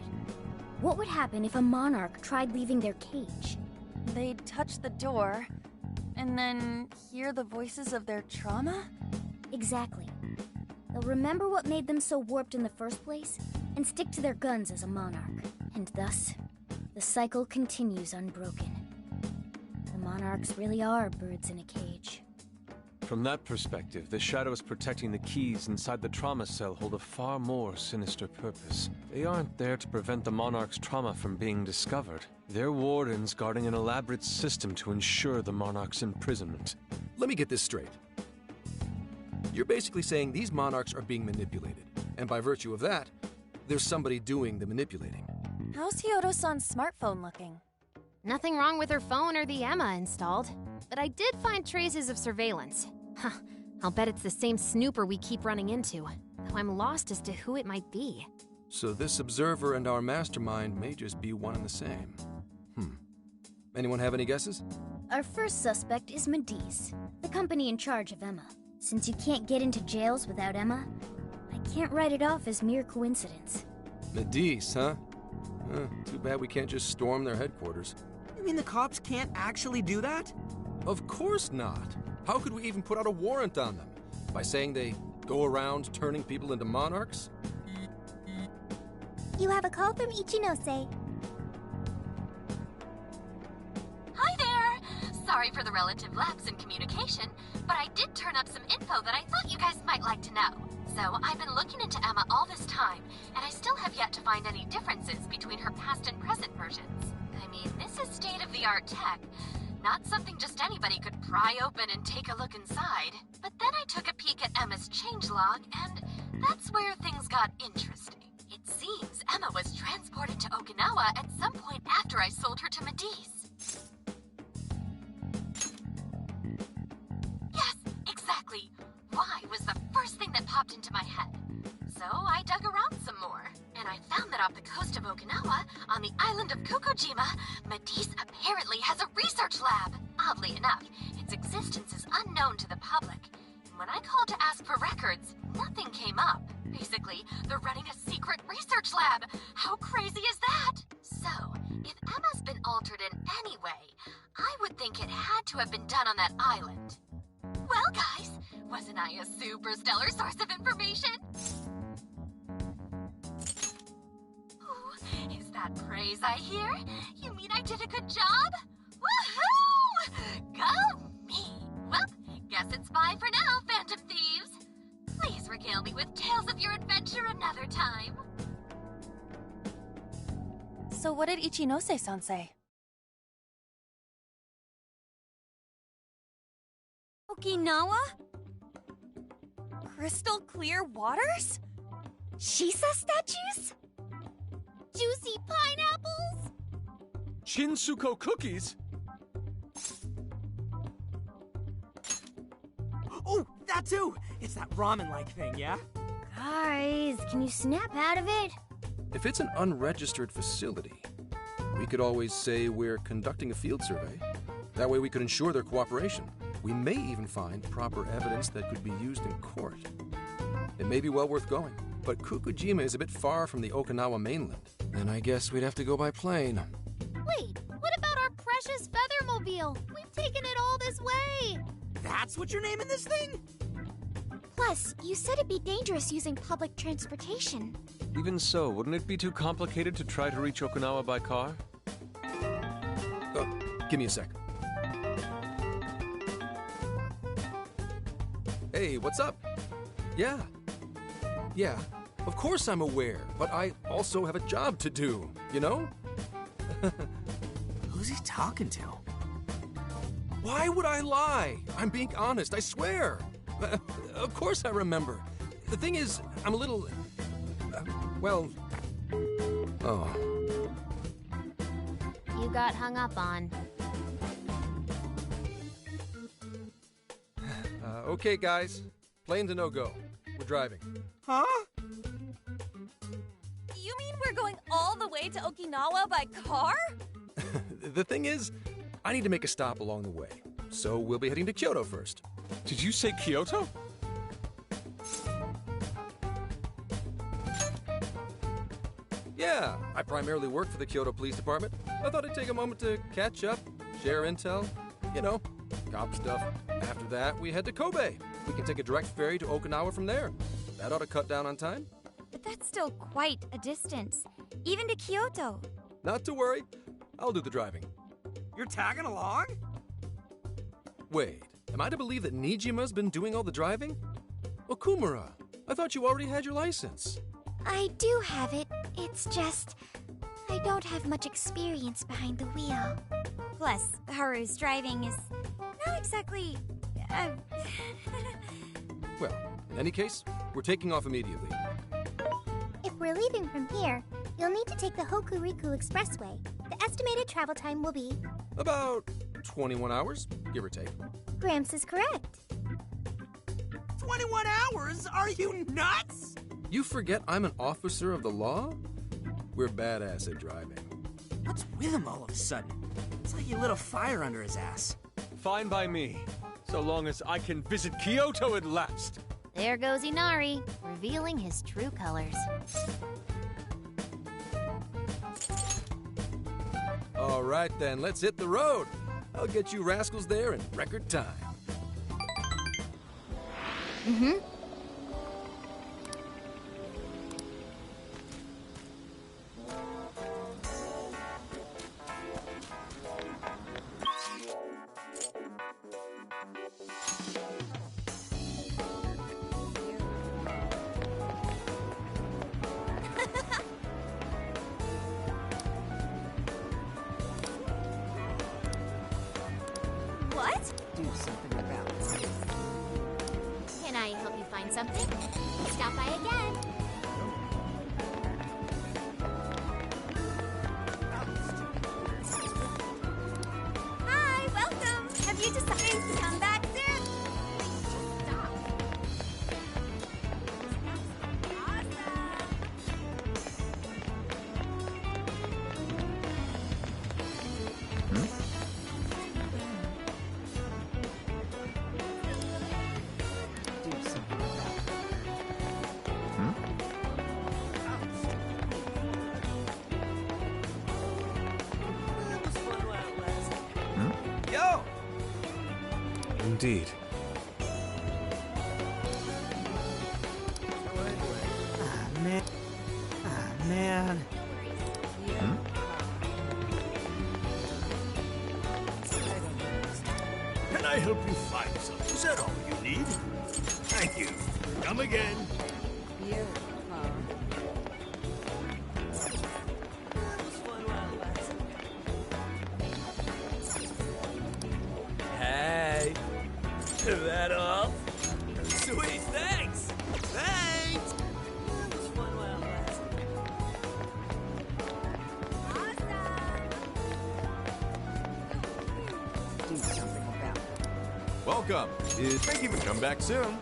What would happen if a monarch tried leaving their cage? They'd touch the door, and then hear the voices of their trauma? Exactly. They'll remember what made them so warped in the first place, and stick to their guns as a monarch. And thus, the cycle continues unbroken. The monarchs really are birds in a cage. From that perspective, the shadows protecting the keys inside the trauma cell hold a far more sinister purpose. They aren't there to prevent the monarch's trauma from being discovered. They're wardens guarding an elaborate system to ensure the monarch's imprisonment. Let me get this straight. You're basically saying these monarchs are being manipulated, and by virtue of that, there's somebody doing the manipulating. How's Hyodo-san's smartphone looking? Nothing wrong with her phone or the Emma installed, but I did find traces of surveillance. Huh, I'll bet it's the same snooper we keep running into, though I'm lost as to who it might be. So this observer and our mastermind may just be one and the same. Anyone have any guesses? Our first suspect is Medice, the company in charge of Emma. Since you can't get into jails without Emma, I can't write it off as mere coincidence. Medice, huh? Too bad we can't just storm their headquarters. You mean the cops can't actually do that? Of course not. How could we even put out a warrant on them? By saying they go around turning people into monarchs? You have a call from Ichinose. Hi there! Sorry for the relative lapse in communication, but I did turn up some info that I thought you guys might like to know. So, I've been looking into Emma all this time, and I still have yet to find any differences between her past and present versions. I mean, this is state-of-the-art tech. Not something just anybody could pry open and take a look inside. But then I took a peek at Emma's changelog, and that's where things got interesting. It seems Emma was transported to Okinawa at some point after I sold her to Medice. Yes, exactly. Why was the first thing that popped into my head. So I dug around some more, and I found that off the coast of Okinawa, on the island of Kokojima, Medice apparently has a research lab. Oddly enough, its existence is unknown to the public. And when I called to ask for records, nothing came up. Basically, they're running a secret research lab. How crazy is that? So, if Emma's been altered in any way, I would think it had to have been done on that island. Well, guys, wasn't I a super stellar source of information? Ooh, is that praise I hear? You mean I did a good job? Woohoo! Go me! Well, guess it's bye for now, Phantom Thieves. Please regale me with tales of your adventure another time. So what did Ichinose-san say? Okinawa? Crystal clear waters? Shisa statues? Juicy pineapples? Shinsuko cookies? Oh, that too! It's that ramen-like thing, yeah? Guys, can you snap out of it? If it's an unregistered facility, we could always say we're conducting a field survey. That way we could ensure their cooperation. We may even find proper evidence that could be used in court. It may be well worth going, but Kokojima is a bit far from the Okinawa mainland. Then I guess we'd have to go by plane. Wait, what about our precious Feathermobile? We've taken it all this way! That's what you're naming this thing? Plus, you said it'd be dangerous using public transportation. Even so, wouldn't it be too complicated to try to reach Okinawa by car? Give me a sec. Hey, what's up? Yeah, of course I'm aware, but I also have a job to do, you know? Who's he talking to? Why would I lie? I'm being honest, I swear. Of course I remember. The thing is, I'm a little... You got hung up on. Okay, guys. Plane's a no-go. We're driving. Huh? You You mean we're going all the way to Okinawa by car? The thing is, I need to make a stop along the way. So we'll be heading to Kyoto first. Did you say Kyoto? Yeah, I primarily work for the Kyoto Police Department. I thought I'd take a moment to catch up, share intel, you know, cop stuff. After that, we head to Kobe. We can take a direct ferry to Okinawa from there. That ought to cut down on time. But that's still quite a distance, even to Kyoto. Not to worry, I'll do the driving. You're tagging along? Wait, am I to believe that Nijima's been doing all the driving? Okumura, I thought you already had your license. I do have it. It's just, I don't have much experience behind the wheel. Plus, Haru's driving is not exactly... Well, in any case, we're taking off immediately. If we're leaving from here, you'll need to take the Hokuriku Expressway. The estimated travel time will be... About 21 hours, give or take. Gramps is correct. 21 hours? Are you nuts? You forget I'm an officer of the law? We're badass at driving. What's with him all of a sudden? It's like he lit a fire under his ass. Fine by me, so long as I can visit Kyoto at last. There goes Inari, revealing his true colors. All right then, let's hit the road. I'll get you rascals there in record time. Mm-hmm. What? Do something about it. Can I help you find something? Stop by again. Hi, welcome. Have you decided to come back soon? Do something about it. Yo! Indeed. Ah, man. Ah, man. Can I help you find something? Is that all you need? Thank you. Come again. Hey. Is that all? Sweet, thanks. Thanks. Do something about it. Welcome. Thank you for coming back soon.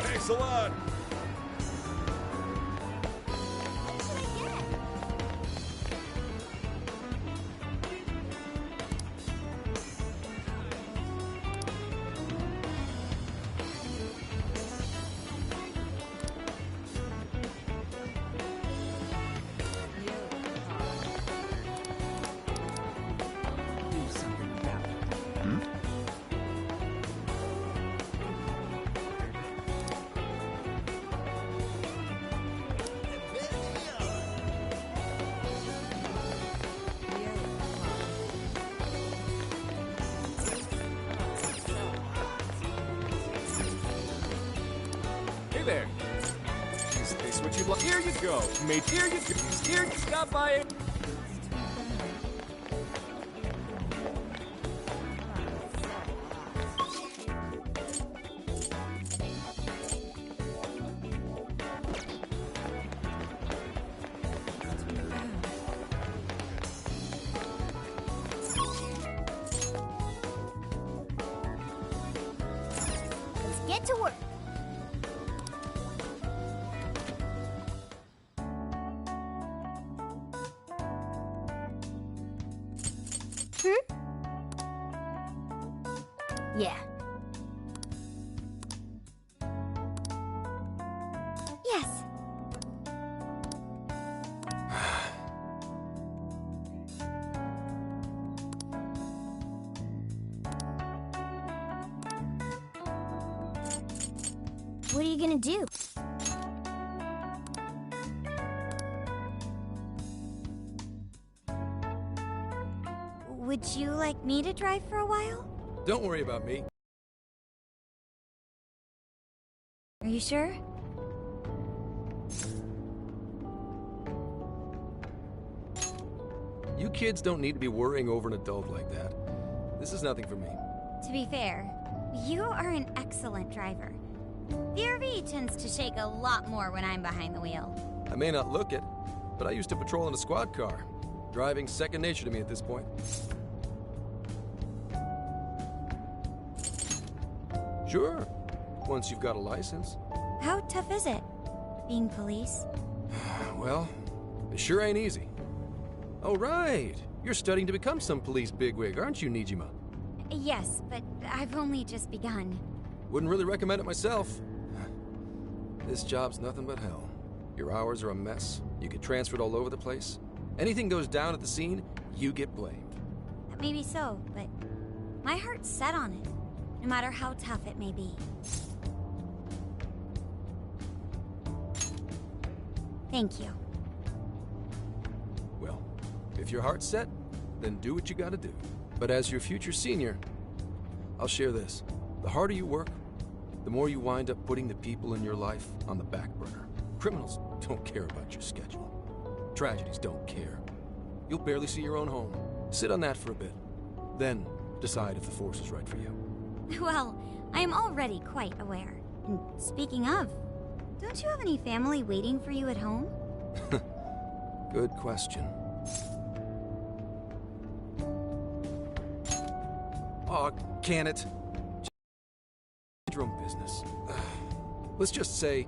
Thanks a lot. Do something about it. Hey there. Is this what you'd like? Here you go. Mate, here you go. Here you stop by it. Yeah. Yes. What are you gonna do? Would you like me to drive for a while? Don't worry about me. Are you sure? You kids don't need to be worrying over an adult like that. This is nothing for me. To be fair, you are an excellent driver. The RV tends to shake a lot more when I'm behind the wheel. I may not look it, but I used to patrol in a squad car. Driving's second nature to me at this point. Sure, once you've got a license. How tough is it, being police? Well, it sure ain't easy. Oh, right. You're studying to become some police bigwig, aren't you, Nijima? Yes, but I've only just begun. Wouldn't really recommend it myself. This job's nothing but hell. Your hours are a mess. You get transferred all over the place. Anything goes down at the scene, you get blamed. Maybe so, but my heart's set on it, no matter how tough it may be. Thank you. Well, if your heart's set, then do what you gotta do. But as your future senior, I'll share this. The harder you work, the more you wind up putting the people in your life on the back burner. Criminals don't care about your schedule. Tragedies don't care. You'll barely see your own home. Sit on that for a bit. Then decide if the force is right for you. Well, I am already quite aware. And speaking of, don't you have any family waiting for you at home? Good question. Aw, can it? Your own business. Let's just say,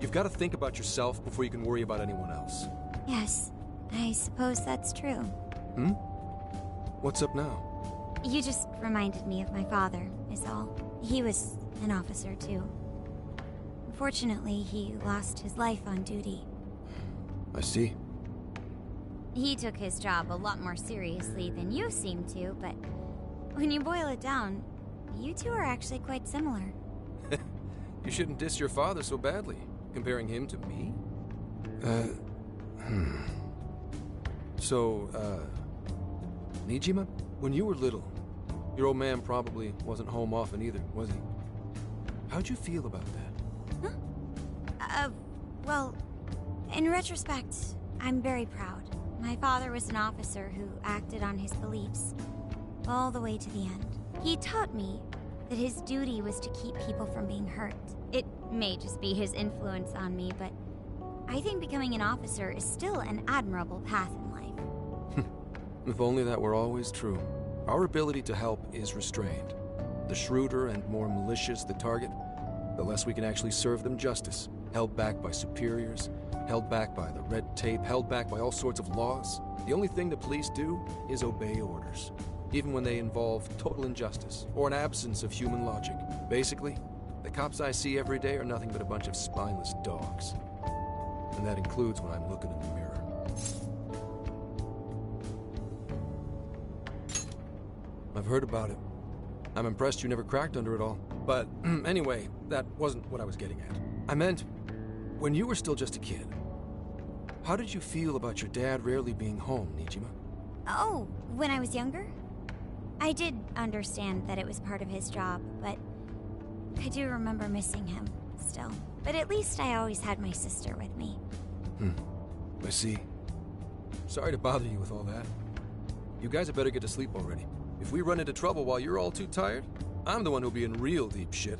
you've got to think about yourself before you can worry about anyone else. Yes, I suppose that's true. Hmm? What's up now? You just reminded me of my father, is all. He was an officer, too. Unfortunately, he lost his life on duty. I see. He took his job a lot more seriously than you seem to, but when you boil it down, you two are actually quite similar. You shouldn't diss your father so badly, comparing him to me. So, Nijima, when you were little, your old man probably wasn't home often either, was he? How'd you feel about that? Well, in retrospect, I'm very proud. My father was an officer who acted on his beliefs all the way to the end. He taught me that his duty was to keep people from being hurt. It may just be his influence on me, but I think becoming an officer is still an admirable path in life. If only that were always true. Our ability to help is restrained. The shrewder and more malicious the target, the less we can actually serve them justice. Held back by superiors, held back by the red tape, held back by all sorts of laws. The only thing the police do is obey orders, even when they involve total injustice or an absence of human logic. Basically, the cops I see every day are nothing but a bunch of spineless dogs. And that includes when I'm looking in the mirror. I've heard about it. I'm impressed you never cracked under it all. But anyway, that wasn't what I was getting at. I meant, when you were still just a kid, how did you feel about your dad rarely being home, Nijima? Oh, when I was younger? I did understand that it was part of his job, but I do remember missing him still. But at least I always had my sister with me. I see. Sorry to bother you with all that. You guys had better get to sleep already. If we run into trouble while you're all too tired, I'm the one who'll be in real deep shit.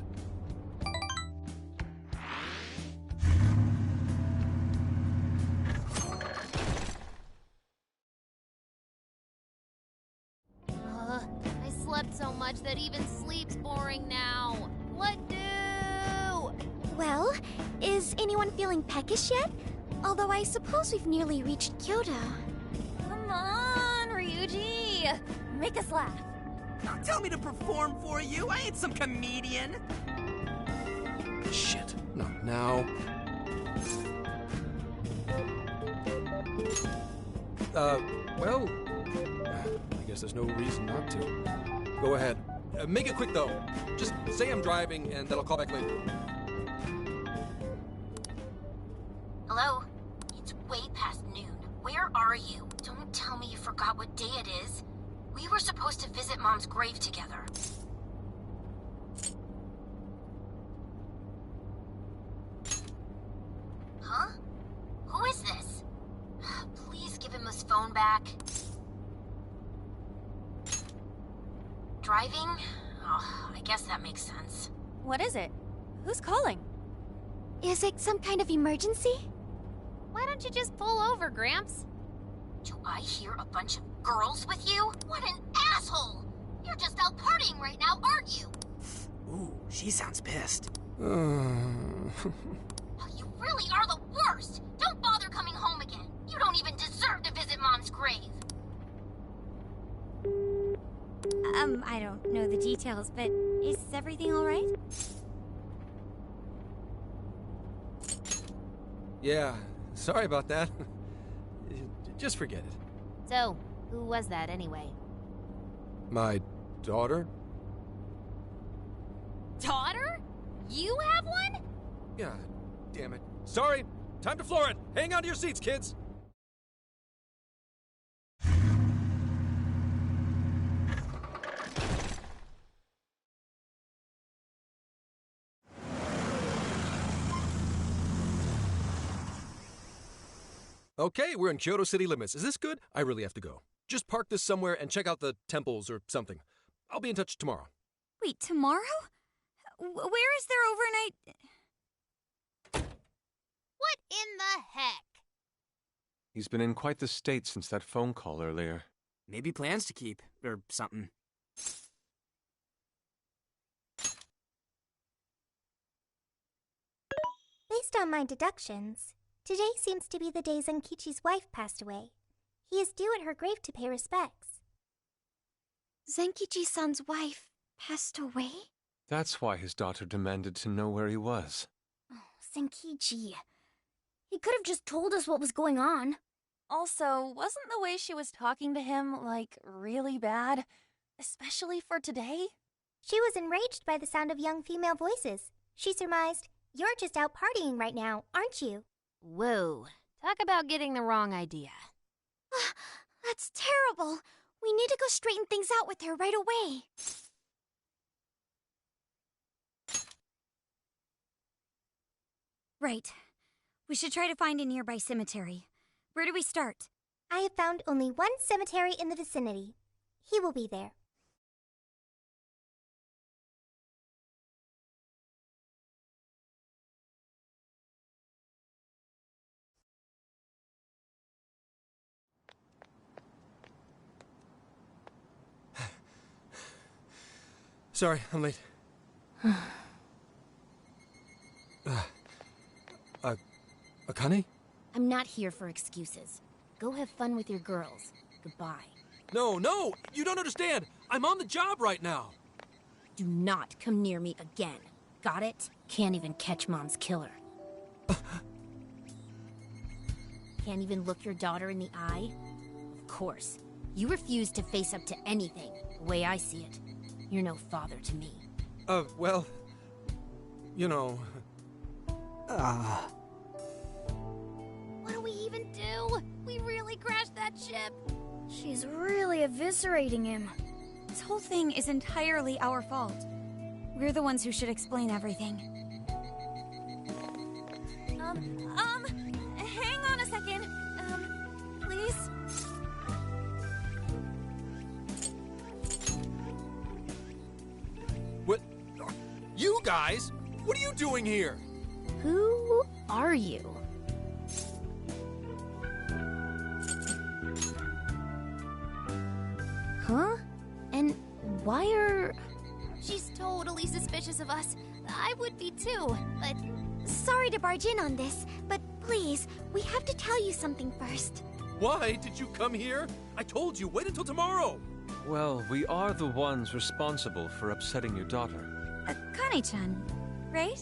I slept so much that even sleep's boring now. What do? Well, is anyone feeling peckish yet? Although I suppose we've nearly reached Kyoto. Come on, Ryuji! Make us laugh. Don't tell me to perform for you. I ain't some comedian. Shit. Not now. Well, I guess there's no reason not to. Go ahead. Make it quick, though. Just say I'm driving, and then I'll call back later. Hello? It's way past noon. Where are you? Don't tell me you forgot what day it is. We were supposed to visit Mom's grave together. Huh? Who is this? Please give him his phone back. Driving? Oh, I guess that makes sense. What is it? Who's calling? Is it some kind of emergency? Why don't you just pull over, Gramps? Do I hear a bunch of girls with you? What an asshole! You're just out partying right now, aren't you? Ooh, she sounds pissed. You really are the worst! Don't bother coming home again. You don't even deserve to visit Mom's grave. I don't know the details, but is everything all right? Yeah, sorry about that. Just forget it. So, who was that anyway? My daughter? Daughter? You have one? Yeah, damn it. Sorry, time to floor it. Hang on to your seats, kids. Okay, we're in Kyoto city limits. Is this good? I really have to go. Just park this somewhere and check out the temples or something. I'll be in touch tomorrow. Wait, tomorrow? Where is their overnight... What in the heck? He's been in quite the state since that phone call earlier. Maybe plans to keep, or something. Based on my deductions, today seems to be the day Zenkichi's wife passed away. He is due at her grave to pay respects. Zenkichi-san's wife passed away? That's why his daughter demanded to know where he was. Oh, Zenkichi. He could have just told us what was going on. Also, wasn't the way she was talking to him, like, really bad? Especially for today? She was enraged by the sound of young female voices. She surmised, "You're just out partying right now, aren't you?" Whoa. Talk about getting the wrong idea. That's terrible. We need to go straighten things out with her right away. Right. We should try to find a nearby cemetery. Where do we start? I have found only one cemetery in the vicinity. He will be there. Sorry, I'm late. Akane? I'm not here for excuses. Go have fun with your girls. Goodbye. No, you don't understand. I'm on the job right now. Do not come near me again. Got it? Can't even catch Mom's killer. Can't even look your daughter in the eye? Of course. You refuse to face up to anything, the way I see it. You're no father to me. Well, you know... What do we even do? We really crashed that ship. She's really eviscerating him. This whole thing is entirely our fault. We're the ones who should explain everything. Hang on a second. Please? What? You guys? What are you doing here? Who are you? Huh? And why are... She's totally suspicious of us. I would be too, but... Sorry to barge in on this, but please, we have to tell you something first. Why did you come here? I told you, wait until tomorrow. Well, we are the ones responsible for upsetting your daughter. Akane-chan, right?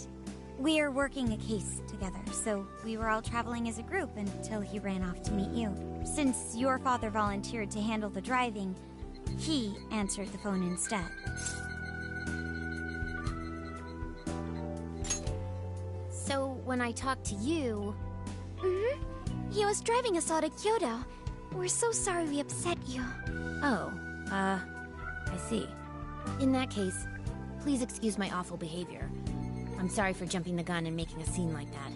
We're working a case together, so we were all traveling as a group until he ran off to meet you. Since your father volunteered to handle the driving, he answered the phone instead. So, when I talked to you... He was driving us all to Kyoto. We're so sorry we upset you. Oh, I see. In that case, please excuse my awful behavior. I'm sorry for jumping the gun and making a scene like that.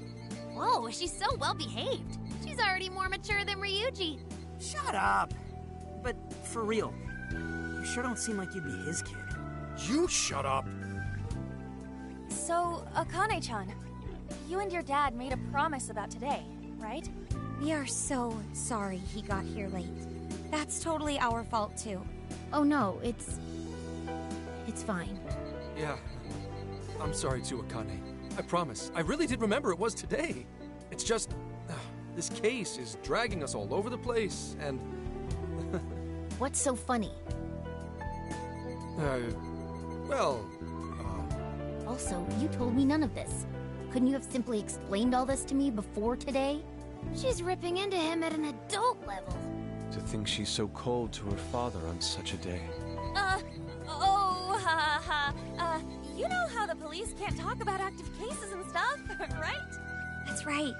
Whoa, she's so well behaved. She's already more mature than Ryuji. Shut up. But for real, you sure don't seem like you'd be his kid. You shut up! So, Akane-chan, you and your dad made a promise about today, right? We are so sorry he got here late. That's totally our fault, too. Oh no, it's fine. Yeah, I'm sorry too, Akane. I promise. I really did remember it was today. It's just, this case is dragging us all over the place, and... What's so funny? Also, you told me none of this. Couldn't you have simply explained all this to me before today? She's ripping into him at an adult level. To think she's so cold to her father on such a day. You know how the police can't talk about active cases and stuff, right? That's right.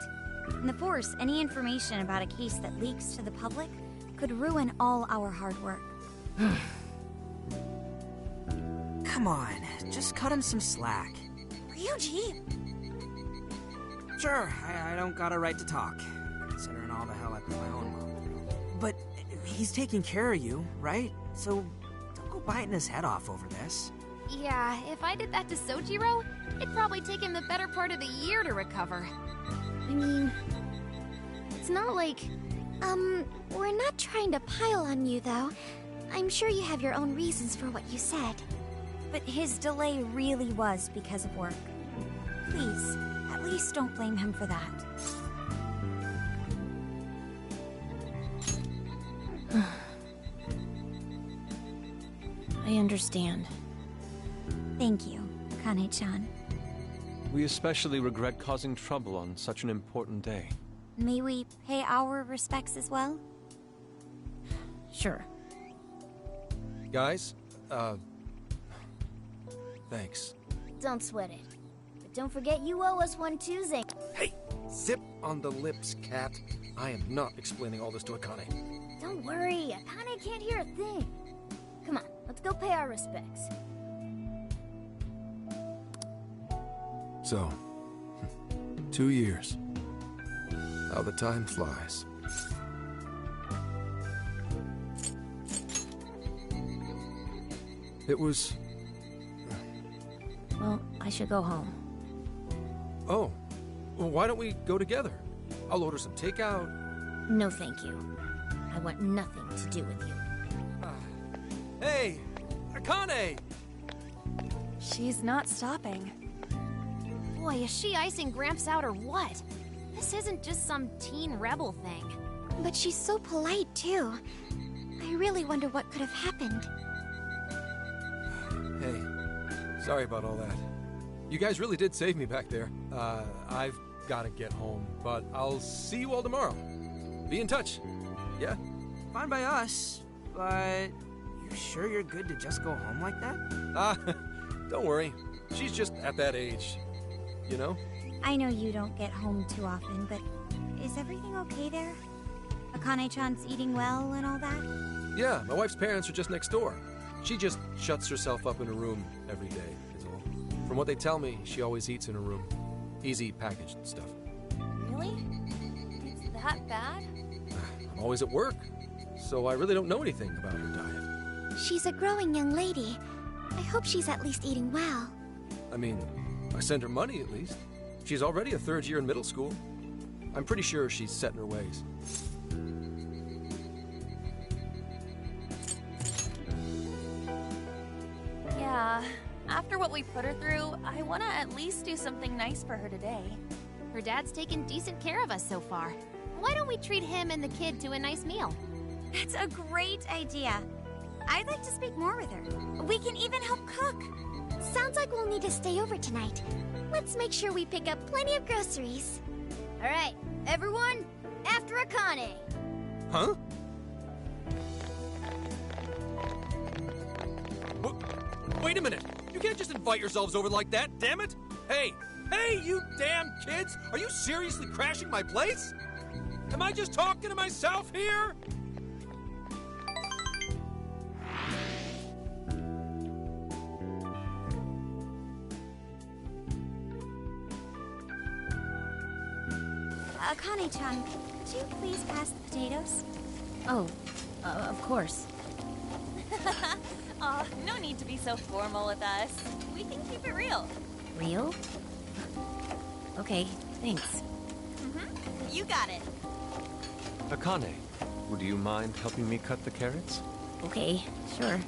In the Force, any information about a case that leaks to the public could ruin all our hard work. Come on, just cut him some slack. Ryuji! Sure, I don't got a right to talk, considering all the hell I put my own mom through. But he's taking care of you, right? So don't go biting his head off over this. Yeah, if I did that to Sojiro, it'd probably take him the better part of the year to recover. I mean, it's not like... we're not trying to pile on you, though. I'm sure you have your own reasons for what you said. But his delay really was because of work. Please, at least don't blame him for that. I understand. Thank you, Akane-chan. We especially regret causing trouble on such an important day. May we pay our respects as well? Sure. Guys, thanks. Don't sweat it. But don't forget you owe us one too, Zane. Hey, zip on the lips, cat. I am not explaining all this to Akane. Don't worry, Akane can't hear a thing. Come on, let's go pay our respects. So, 2 years. How the time flies. It was... Well, I should go home. Oh, well, why don't we go together? I'll order some takeout. No, thank you. I want nothing to do with you. Hey, Akane! She's not stopping. Boy, is she icing Gramps out or what? This isn't just some teen rebel thing. But she's so polite, too. I really wonder what could have happened. Hey, sorry about all that. You guys really did save me back there. I've got to get home, but I'll see you all tomorrow. Be in touch. Yeah? Fine by us, but you sure you're good to just go home like that? Don't worry. She's just at that age, you know? I know you don't get home too often, but is everything okay there? Akane-chan's eating well and all that? Yeah, my wife's parents are just next door. She just shuts herself up in her room every day, is all. From what they tell me, she always eats in her room. Easy packaged stuff. Really? It's that bad? I'm always at work, so I really don't know anything about her diet. She's a growing young lady. I hope she's at least eating well. I mean, I send her money at least. She's already a third year in middle school. I'm pretty sure she's set in her ways. Yeah, after what we put her through, I want to at least do something nice for her today. Her dad's taken decent care of us so far. Why don't we treat him and the kid to a nice meal? That's a great idea. I'd like to speak more with her. We can even help cook. Sounds like we'll need to stay over tonight. Let's make sure we pick up plenty of groceries. All right, everyone, after Akane. Huh? Wait a minute! You can't just invite yourselves over like that, damn it! Hey! Hey, you damn kids! Are you seriously crashing my place? Am I just talking to myself here? Akane-chan, could you please pass the potatoes? Oh, of course. Aw, no need to be so formal with us. We can keep it real. Real? Okay, thanks. You got it. Akane, would you mind helping me cut the carrots? Okay, sure.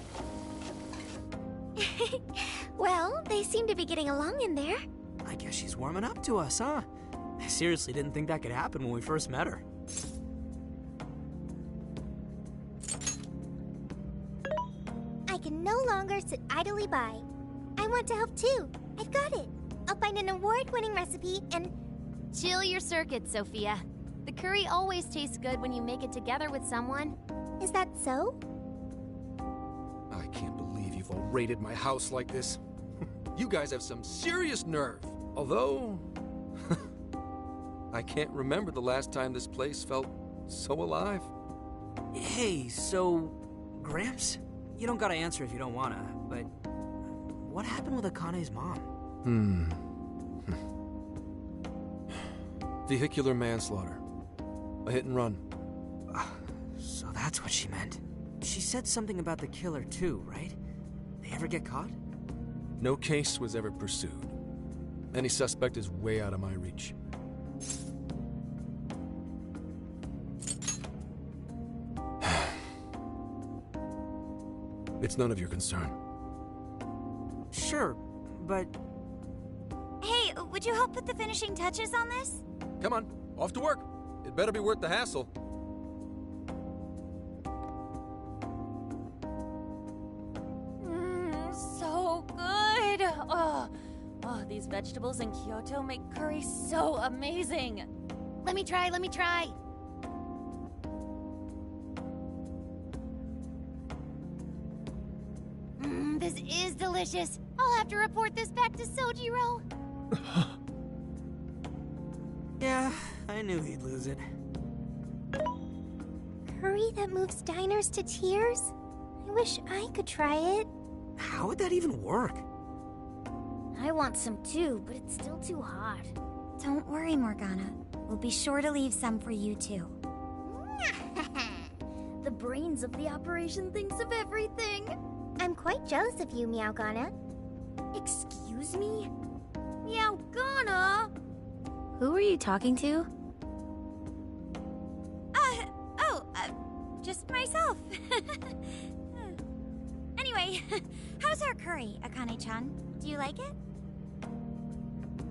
Well, they seem to be getting along in there. I guess she's warming up to us, huh? I seriously didn't think that could happen when we first met her. I can no longer sit idly by. I want to help too. I've got it. I'll find an award-winning recipe and... Chill your circuits, Sophia. The curry always tastes good when you make it together with someone. Is that so? I can't believe you've all raided my house like this. You guys have some serious nerve. Although... I can't remember the last time this place felt so alive. Hey, so... Gramps? You don't gotta answer if you don't wanna, but... What happened with Akane's mom? Vehicular manslaughter. A hit and run. So that's what she meant. She said something about the killer too, right? They ever get caught? No case was ever pursued. Any suspect is way out of my reach. It's none of your concern. Sure, but... Hey, would you help put the finishing touches on this? Come on, off to work. It better be worth the hassle. So good. Oh, these vegetables in Kyoto make curry so amazing. Let me try. This is delicious. I'll have to report this back to Sojiro. Yeah, I knew he'd lose it. Curry that moves diners to tears? I wish I could try it. How would that even work? I want some too, but it's still too hot. Don't worry, Morgana. We'll be sure to leave some for you too. The brains of the operation thinks of everything. I'm quite jealous of you, Meowgana. Excuse me? Meowgana? Who are you talking to? Just myself. Anyway, how's our curry, Akane-chan? Do you like it?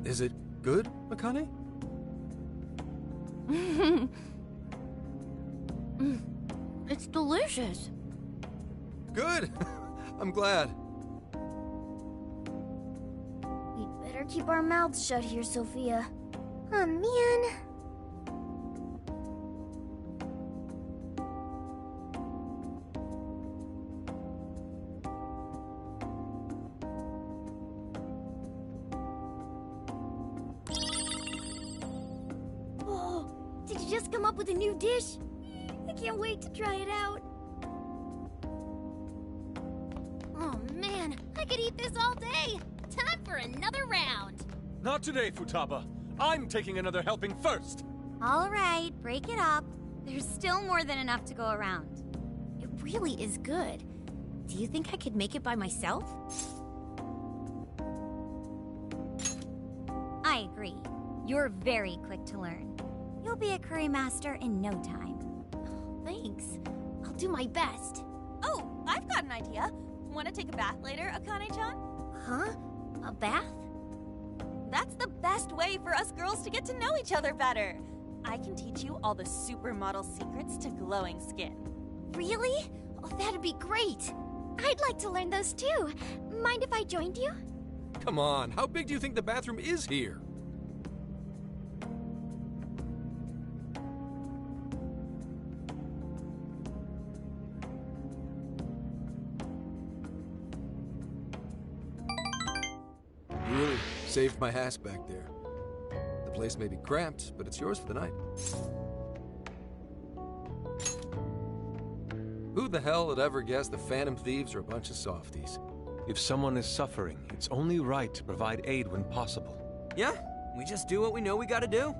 Is it good, Akane? It's delicious. Good! I'm glad. We'd better keep our mouths shut here, Sophia. Oh, man. Oh, did you just come up with a new dish? I can't wait to try it out. Oh man, I could eat this all day. Time for another round. Not today, Futaba. I'm taking another helping first. All right, break it up. There's still more than enough to go around. It really is good. Do you think I could make it by myself? I agree. You're very quick to learn. You'll be a curry master in no time. Thanks. I'll do my best. Oh, I've got an idea. Want to take a bath later, Akane-chan? Huh? A bath? That's the best way for us girls to get to know each other better. I can teach you all the supermodel secrets to glowing skin. Really? Oh, that'd be great. I'd like to learn those too. Mind if I joined you? Come on, how big do you think the bathroom is here? You really saved my ass back there. The place may be cramped, but it's yours for the night. Who the hell would ever guess the Phantom Thieves are a bunch of softies? If someone is suffering, it's only right to provide aid when possible. Yeah, we just do what we know we gotta do.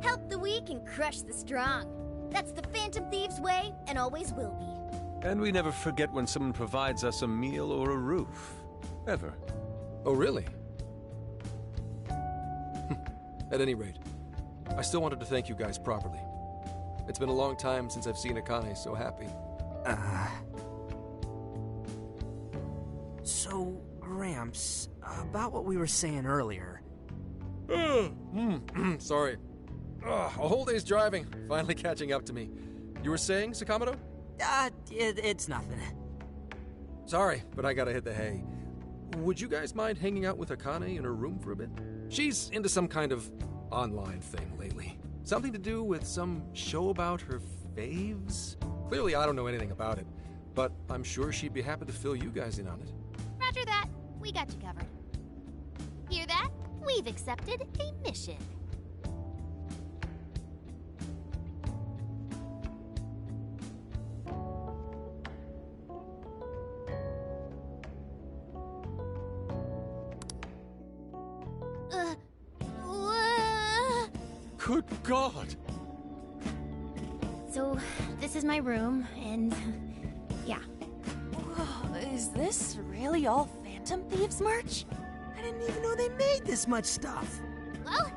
Help the weak and crush the strong. That's the Phantom Thieves' way, and always will be. And we never forget when someone provides us a meal or a roof. Ever. Oh, really? At any rate, I still wanted to thank you guys properly. It's been a long time since I've seen Akane so happy. So, Gramps, about what we were saying earlier. Sorry. A whole day's driving, finally catching up to me. You were saying, Sakamoto? It's nothing. Sorry, but I gotta hit the hay. Would you guys mind hanging out with Akane in her room for a bit? She's into some kind of online thing lately. Something to do with some show about her faves? Clearly, I don't know anything about it, but I'm sure she'd be happy to fill you guys in on it. Roger that. We got you covered. Hear that? We've accepted a mission. Good God! So, this is my room, and yeah. Whoa, is this really all Phantom Thieves merch? I didn't even know they made this much stuff. Well,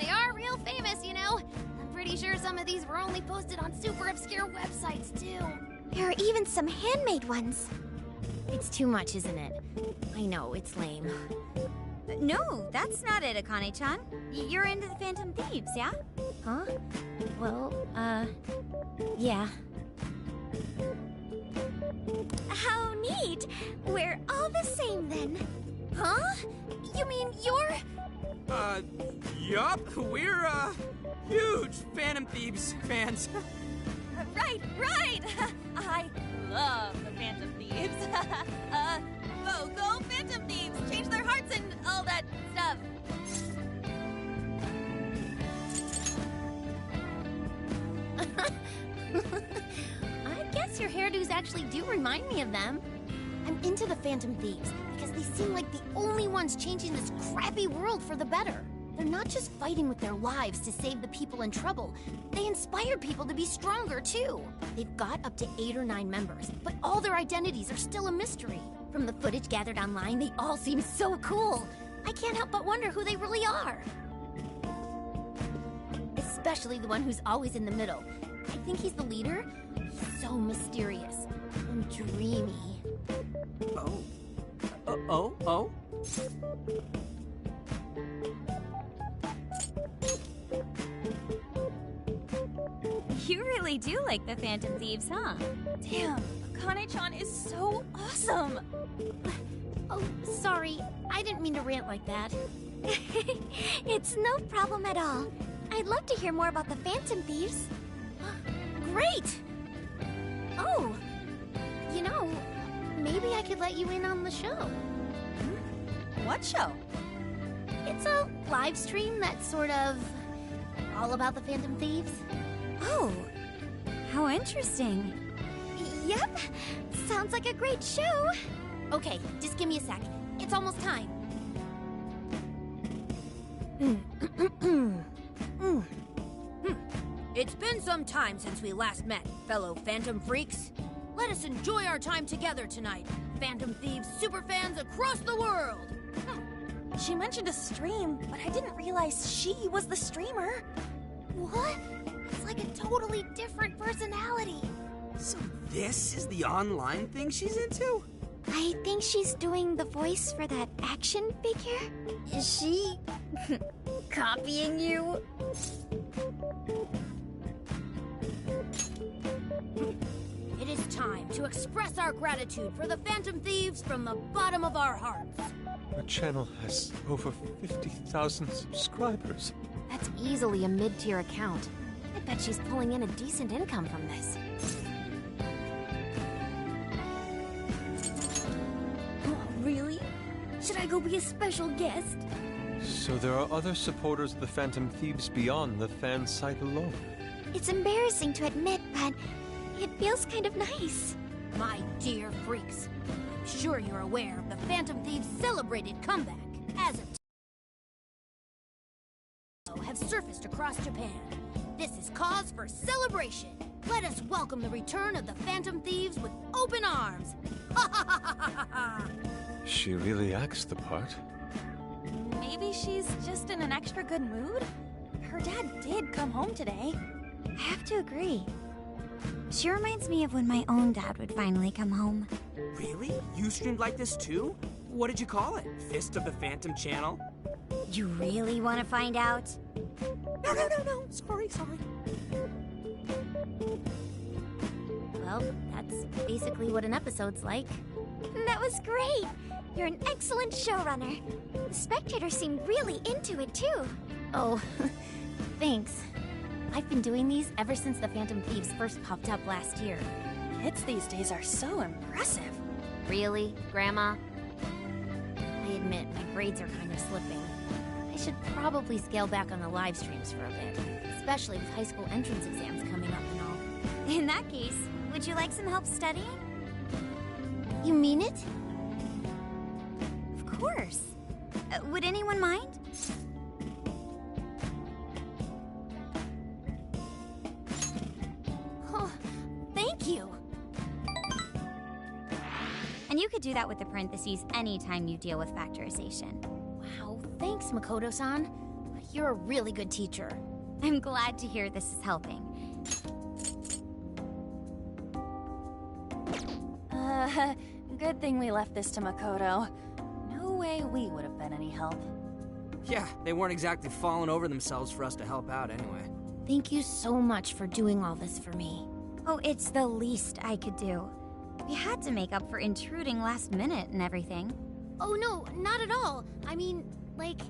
they are real famous, you know. I'm pretty sure some of these were only posted on super obscure websites, too. There are even some handmade ones. It's too much, isn't it? I know, it's lame. No, that's not it, Akane-chan. You're into the Phantom Thieves, yeah? Huh? Well, yeah. How neat! We're all the same then. Huh? You mean you're... Yup, we're, huge Phantom Thieves fans. Right! I love the Phantom Thieves. Go Phantom Thieves! Change their hearts and all that stuff. I guess your hairdos actually do remind me of them. I'm into the Phantom Thieves because they seem like the only ones changing this crappy world for the better. They're not just fighting with their lives to save the people in trouble. They inspire people to be stronger, too. They've got up to 8 or 9 members, but all their identities are still a mystery. From the footage gathered online, they all seem so cool. I can't help but wonder who they really are. Especially the one who's always in the middle. I think he's the leader. He's so mysterious and dreamy. Oh? You really do like the Phantom Thieves, huh? Damn, Akane-chan is so awesome. Oh, sorry. I didn't mean to rant like that. It's no problem at all. I'd love to hear more about the Phantom Thieves. Great! Oh, you know, maybe I could let you in on the show. What show? It's a live stream that's sort of all about the Phantom Thieves. Oh, how interesting. Yep, sounds like a great show. Okay, just give me a sec. It's almost time. It's been some time since we last met, fellow Phantom Freaks. Let us enjoy our time together tonight, Phantom Thieves superfans across the world. She mentioned a stream, but I didn't realize she was the streamer. What? It's like a totally different personality. So this is the online thing she's into? I think she's doing the voice for that action figure. Is she copying you? It is time to express our gratitude for the Phantom Thieves from the bottom of our hearts. Our channel has over 50,000 subscribers. That's easily a mid-tier account. I bet she's pulling in a decent income from this. Oh, really? Should I go be a special guest? So there are other supporters of the Phantom Thieves beyond the fan site alone. It's embarrassing to admit, but it feels kind of nice. My dear freaks, I'm sure you're aware of the Phantom Thieves' celebrated comeback. As of have surfaced across Japan. This is cause for celebration. Let us welcome the return of the Phantom Thieves with open arms. Ha ha ha ha ha ha! She really acts the part. Maybe she's just in an extra good mood? Her dad did come home today. I have to agree. She reminds me of when my own dad would finally come home. Really? You streamed like this too? What did you call it? Fist of the Phantom Channel? You really want to find out? No. Sorry. Well, that's basically what an episode's like. That was great! You're an excellent showrunner. The spectators seem really into it, too. Oh, thanks. I've been doing these ever since the Phantom Thieves first popped up last year. Hits these days are so impressive. Really, Grandma? I admit, my grades are kind of slipping. I should probably scale back on the live streams for a bit, especially with high school entrance exams coming up and all. In that case, would you like some help studying? You mean it? Of course. Would anyone mind? Oh, thank you. And you could do that with the parentheses anytime you deal with factorization. Wow, thanks, Makoto-san. You're a really good teacher. I'm glad to hear this is helping. Good thing we left this to Makoto. No way we would have been any help. Yeah, they weren't exactly falling over themselves for us to help out anyway. Thank you so much for doing all this for me. Oh, it's the least I could do. We had to make up for intruding last minute and everything. Oh no, not at all. I mean, like,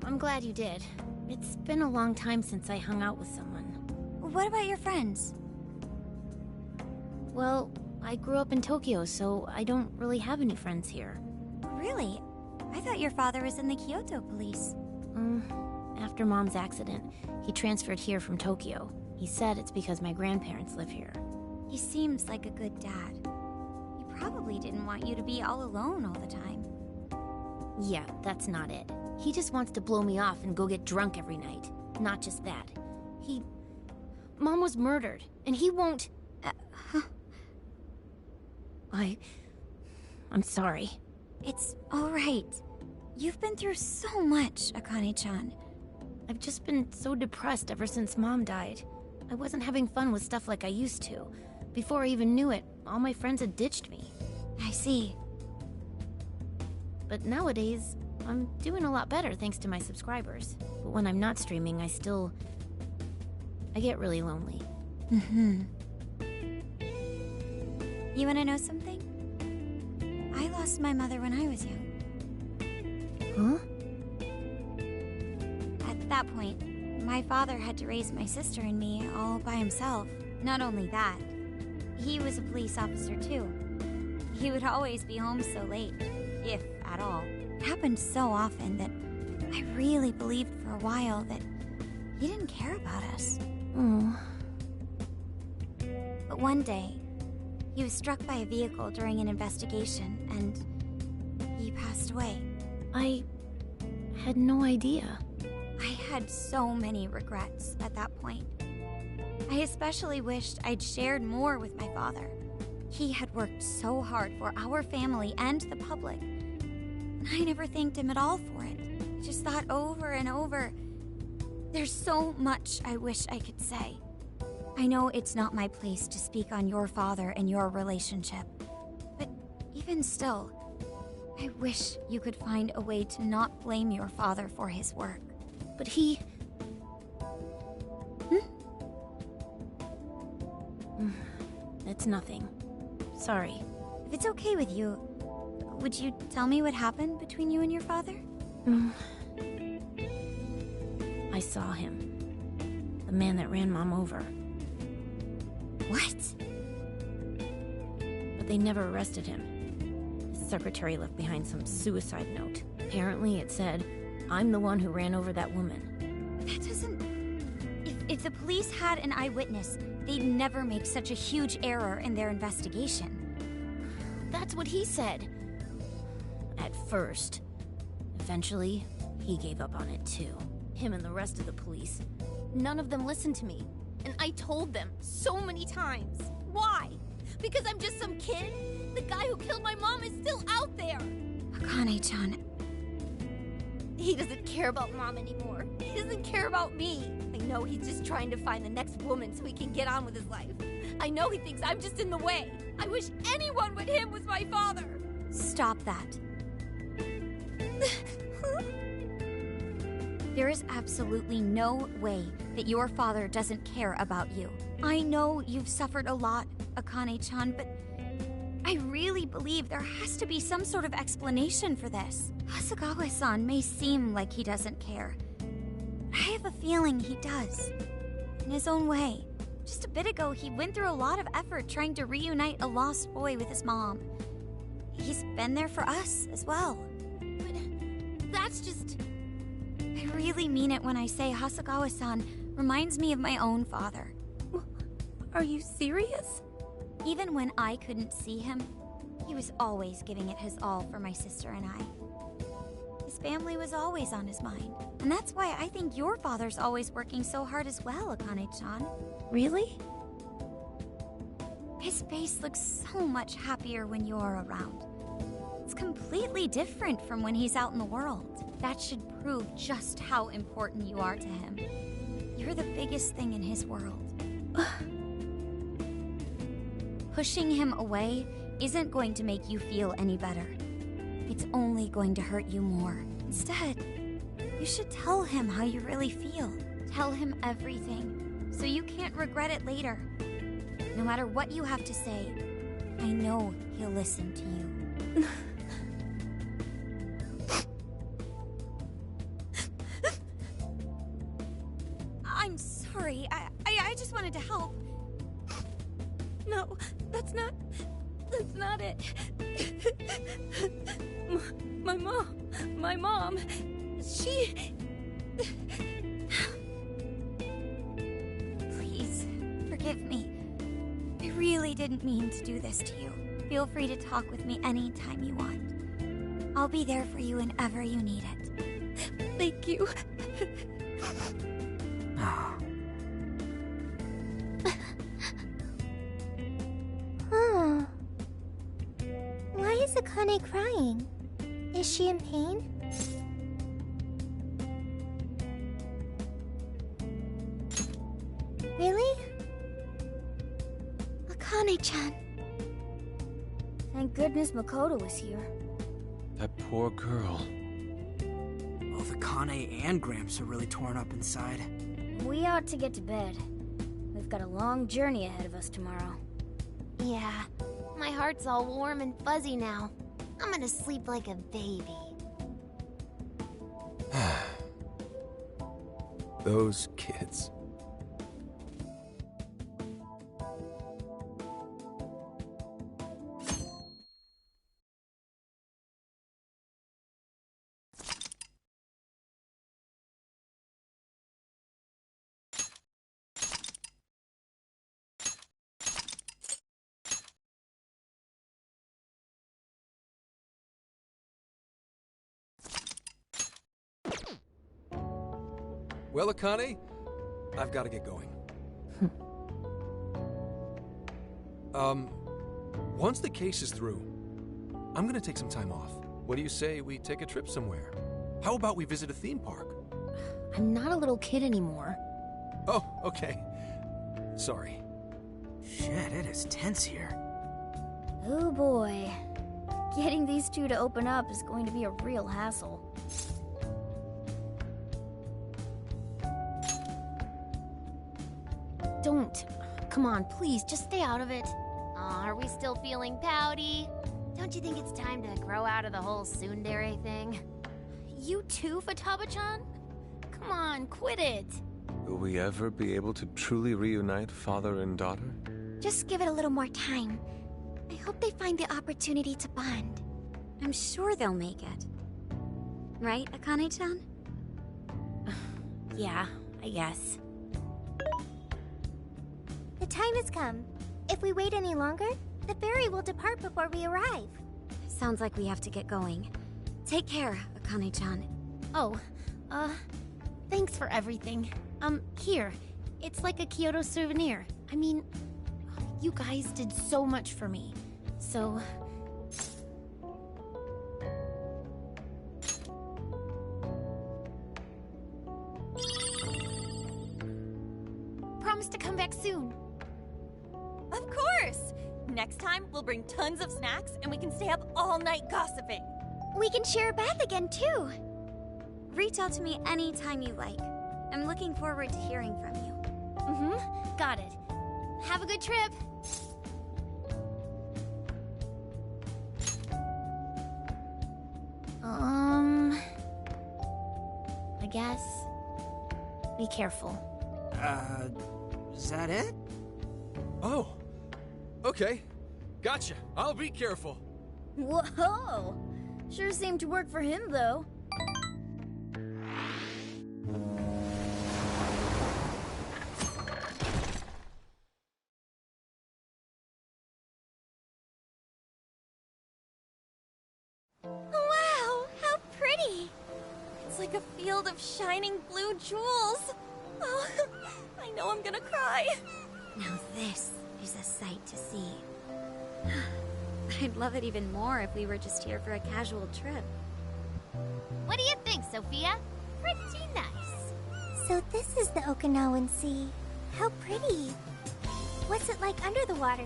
I'm glad you did. It's been a long time since I hung out with someone. What about your friends? Well, I grew up in Tokyo, so I don't really have any friends here. Really? I thought your father was in the Kyoto police. After Mom's accident, he transferred here from Tokyo. He said it's because my grandparents live here. He seems like a good dad. He probably didn't want you to be all alone all the time. Yeah, that's not it. He just wants to blow me off and go get drunk every night. Not just that. Mom was murdered, and he won't... I'm sorry. It's all right. You've been through so much, Akane-chan. I've just been so depressed ever since Mom died. I wasn't having fun with stuff like I used to. Before I even knew it, all my friends had ditched me. I see. But nowadays, I'm doing a lot better thanks to my subscribers. But when I'm not streaming, I get really lonely. You wanna know something? I lost my mother when I was young. Huh? At that point, my father had to raise my sister and me all by himself. Not only that, he was a police officer too. He would always be home so late, if at all. It happened so often that I really believed for a while that he didn't care about us. But one day, he was struck by a vehicle during an investigation, and he passed away. I had no idea. I had so many regrets at that point. I especially wished I'd shared more with my father. He had worked so hard for our family and the public. And I never thanked him at all for it. I just thought over and over, there's so much I wish I could say. I know it's not my place to speak on your father and your relationship, but even still, I wish you could find a way to not blame your father for his work. But he... it's nothing. Sorry. If it's okay with you, would you tell me what happened between you and your father? I saw him. The man that ran Mom over. What? But they never arrested him. His secretary left behind some suicide note. Apparently it said, "I'm the one who ran over that woman." That doesn't... If the police had an eyewitness, they'd never make such a huge error in their investigation. That's what he said. At first. Eventually, he gave up on it too. Him and the rest of the police. None of them listened to me. And I told them so many times. Why? Because I'm just some kid? The guy who killed my mom is still out there! Akane-chan... He doesn't care about Mom anymore. He doesn't care about me. I know he's just trying to find the next woman so he can get on with his life. I know he thinks I'm just in the way. I wish anyone but him was my father. Stop that. There is absolutely no way that your father doesn't care about you. I know you've suffered a lot, Akane-chan, but I really believe there has to be some sort of explanation for this. Hasegawa-san may seem like he doesn't care. I have a feeling he does. In his own way. Just a bit ago, he went through a lot of effort trying to reunite a lost boy with his mom. He's been there for us as well. But that's just... I really mean it when I say Hasegawa-san reminds me of my own father. Are you serious? Even when I couldn't see him, he was always giving it his all for my sister and I. His family was always on his mind. And that's why I think your father's always working so hard as well, Akane-chan. Really? His face looks so much happier when you're around. It's completely different from when he's out in the world. That should prove just how important you are to him. You're the biggest thing in his world. Pushing him away isn't going to make you feel any better. It's only going to hurt you more. Instead, you should tell him how you really feel. Tell him everything, so you can't regret it later. No matter what you have to say, I know he'll listen to you. I'm sorry. I just wanted to help. No, that's not it. My mom, she... Please, forgive me. I really didn't mean to do this to you. Feel free to talk with me anytime you want. I'll be there for you whenever you need it. Thank you. Huh. Why is Akane crying? Is she in pain? Really? Akane-chan. Thank goodness Makoto was here. That poor girl. Both Akane and Gramps are really torn up inside. We ought to get to bed. We've got a long journey ahead of us tomorrow. Yeah, my heart's all warm and fuzzy now. I'm gonna sleep like a baby. Those kids. Well, Akane, I've got to get going. Once the case is through, I'm gonna take some time off. What do you say we take a trip somewhere? How about we visit a theme park? I'm not a little kid anymore. Oh, okay. Sorry. Shit, it is tense here. Oh boy. Getting these two to open up is going to be a real hassle. Don't. Come on, please, just stay out of it. Aw, are we still feeling pouty? Don't you think it's time to grow out of the whole tsundere thing? You too, Futaba-chan? Come on, quit it. Will we ever be able to truly reunite father and daughter? Just give it a little more time. I hope they find the opportunity to bond. I'm sure they'll make it. Right, Akane-chan? Yeah, I guess. The time has come. If we wait any longer, the ferry will depart before we arrive. Sounds like we have to get going. Take care, Akane-chan. Oh, thanks for everything. Here. It's like a Kyoto souvenir. I mean, you guys did so much for me. So... Promise to come back soon. Of course! Next time, we'll bring tons of snacks and we can stay up all night gossiping. We can share a bath again, too. Reach out to me anytime you like. I'm looking forward to hearing from you. Mm-hmm. Got it. Have a good trip. I guess. Be careful. Is that it? Oh, okay. Gotcha. I'll be careful. Whoa! Sure seemed to work for him, though. Wow, how pretty! It's like a field of shining blue jewels. Oh, I know I'm gonna cry. Now this is a sight to see. I'd love it even more if we were just here for a casual trip. What do you think, Sophia? Pretty nice. So this is the Okinawan Sea. How pretty. What's it like under the water?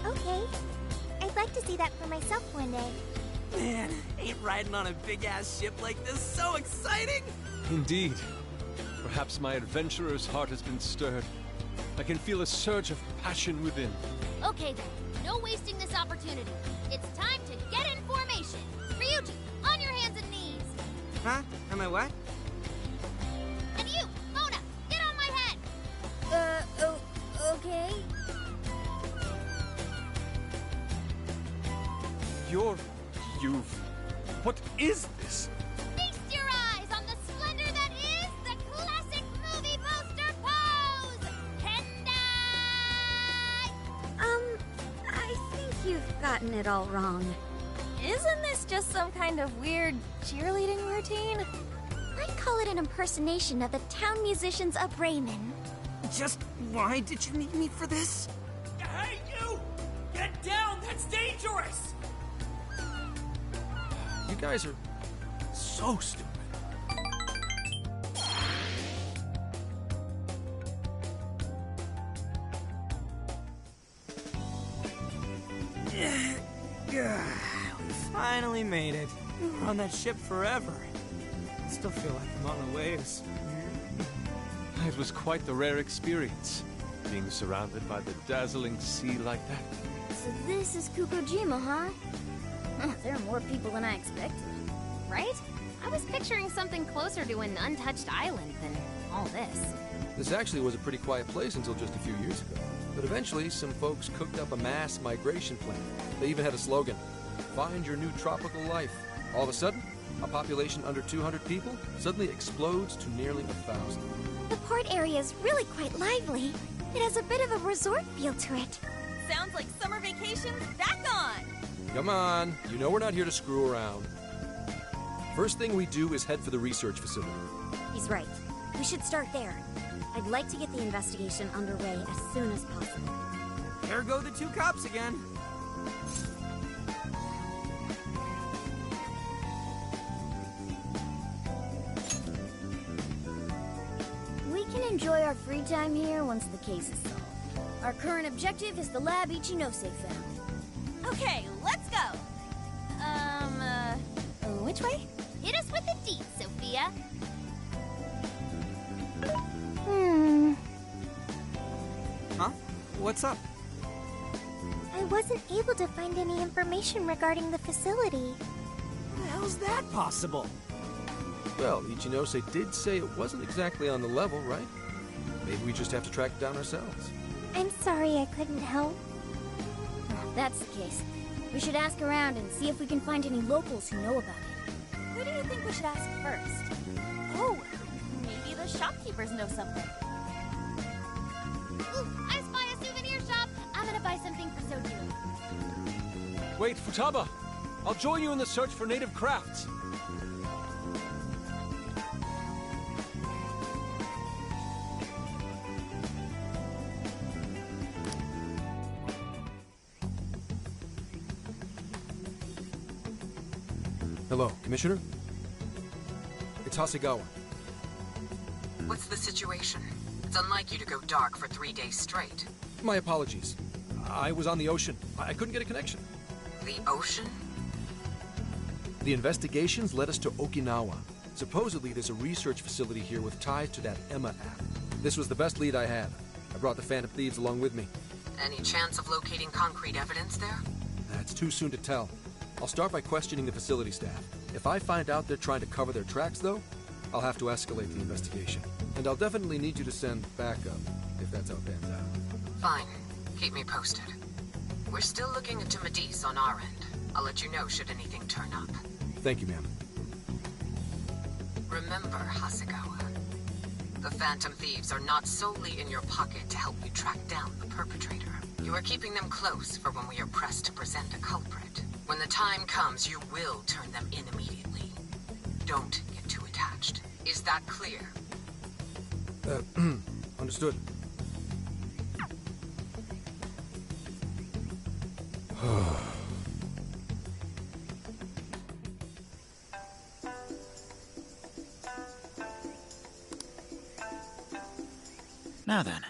Okay. I'd like to see that for myself one day. Man, ain't riding on a big-ass ship like this so exciting? Indeed. Perhaps my adventurer's heart has been stirred. I can feel a surge of passion within. Okay then, no wasting this opportunity. It's time to get in formation. Ryuji, on your hands and knees. Huh? Am I what? And you, Mona, get on my head. Okay. What is this? Feast your eyes on the splendor that is the classic movie poster pose! Tendai! I think you've gotten it all wrong. Isn't this just some kind of weird cheerleading routine? I'd call it an impersonation of the town musicians of Raymond. Just why did you need me for this? Hey, you! Get down! That's dangerous! You guys are so stupid. We finally made it. We were on that ship forever. I still feel like I'm on the waves. It was quite the rare experience, being surrounded by the dazzling sea like that. So this is Kukojima, huh? There are more people than I expected. Right? I was picturing something closer to an untouched island than all this. This actually was a pretty quiet place until just a few years ago. But eventually, some folks cooked up a mass migration plan. They even had a slogan, "Find your new tropical life." All of a sudden, a population under 200 people suddenly explodes to nearly 1,000. The port area is really quite lively. It has a bit of a resort feel to it. Sounds like summer vacation's back on! Come on, you know we're not here to screw around. First thing we do is head for the research facility. He's right. We should start there. I'd like to get the investigation underway as soon as possible. There go the two cops again. We can enjoy our free time here once the case is solved. Our current objective is the lab Ichinose found. Okay, let's go. Which way? Hit us with the deed, Sophia. Huh? What's up? I wasn't able to find any information regarding the facility. How the hell's that possible? Well, Ichinose did say it wasn't exactly on the level, right? Maybe we just have to track it down ourselves. I'm sorry I couldn't help. If that's the case, we should ask around and see if we can find any locals who know about it. Who do you think we should ask first? Oh, maybe the shopkeepers know something. Ooh, I spy a souvenir shop. I'm gonna buy something for Soju. Wait, Futaba! I'll join you in the search for native crafts. Hello, Commissioner? It's Hasegawa. What's the situation? It's unlike you to go dark for 3 days straight. My apologies. I was on the ocean. I couldn't get a connection. The ocean? The investigations led us to Okinawa. Supposedly, there's a research facility here with ties to that Emma app. This was the best lead I had. I brought the Phantom Thieves along with me. Any chance of locating concrete evidence there? It's too soon to tell. I'll start by questioning the facility staff. If I find out they're trying to cover their tracks, though, I'll have to escalate the investigation. And I'll definitely need you to send backup, if that's how it pans out. Fine. Keep me posted. We're still looking into Medice on our end. I'll let you know should anything turn up. Thank you, ma'am. Remember, Hasegawa, the Phantom Thieves are not solely in your pocket to help you track down the perpetrator. You are keeping them close for when we are pressed to present a culprit. When the time comes, you will turn them in immediately. Don't get too attached. Is that clear? Understood. Now then,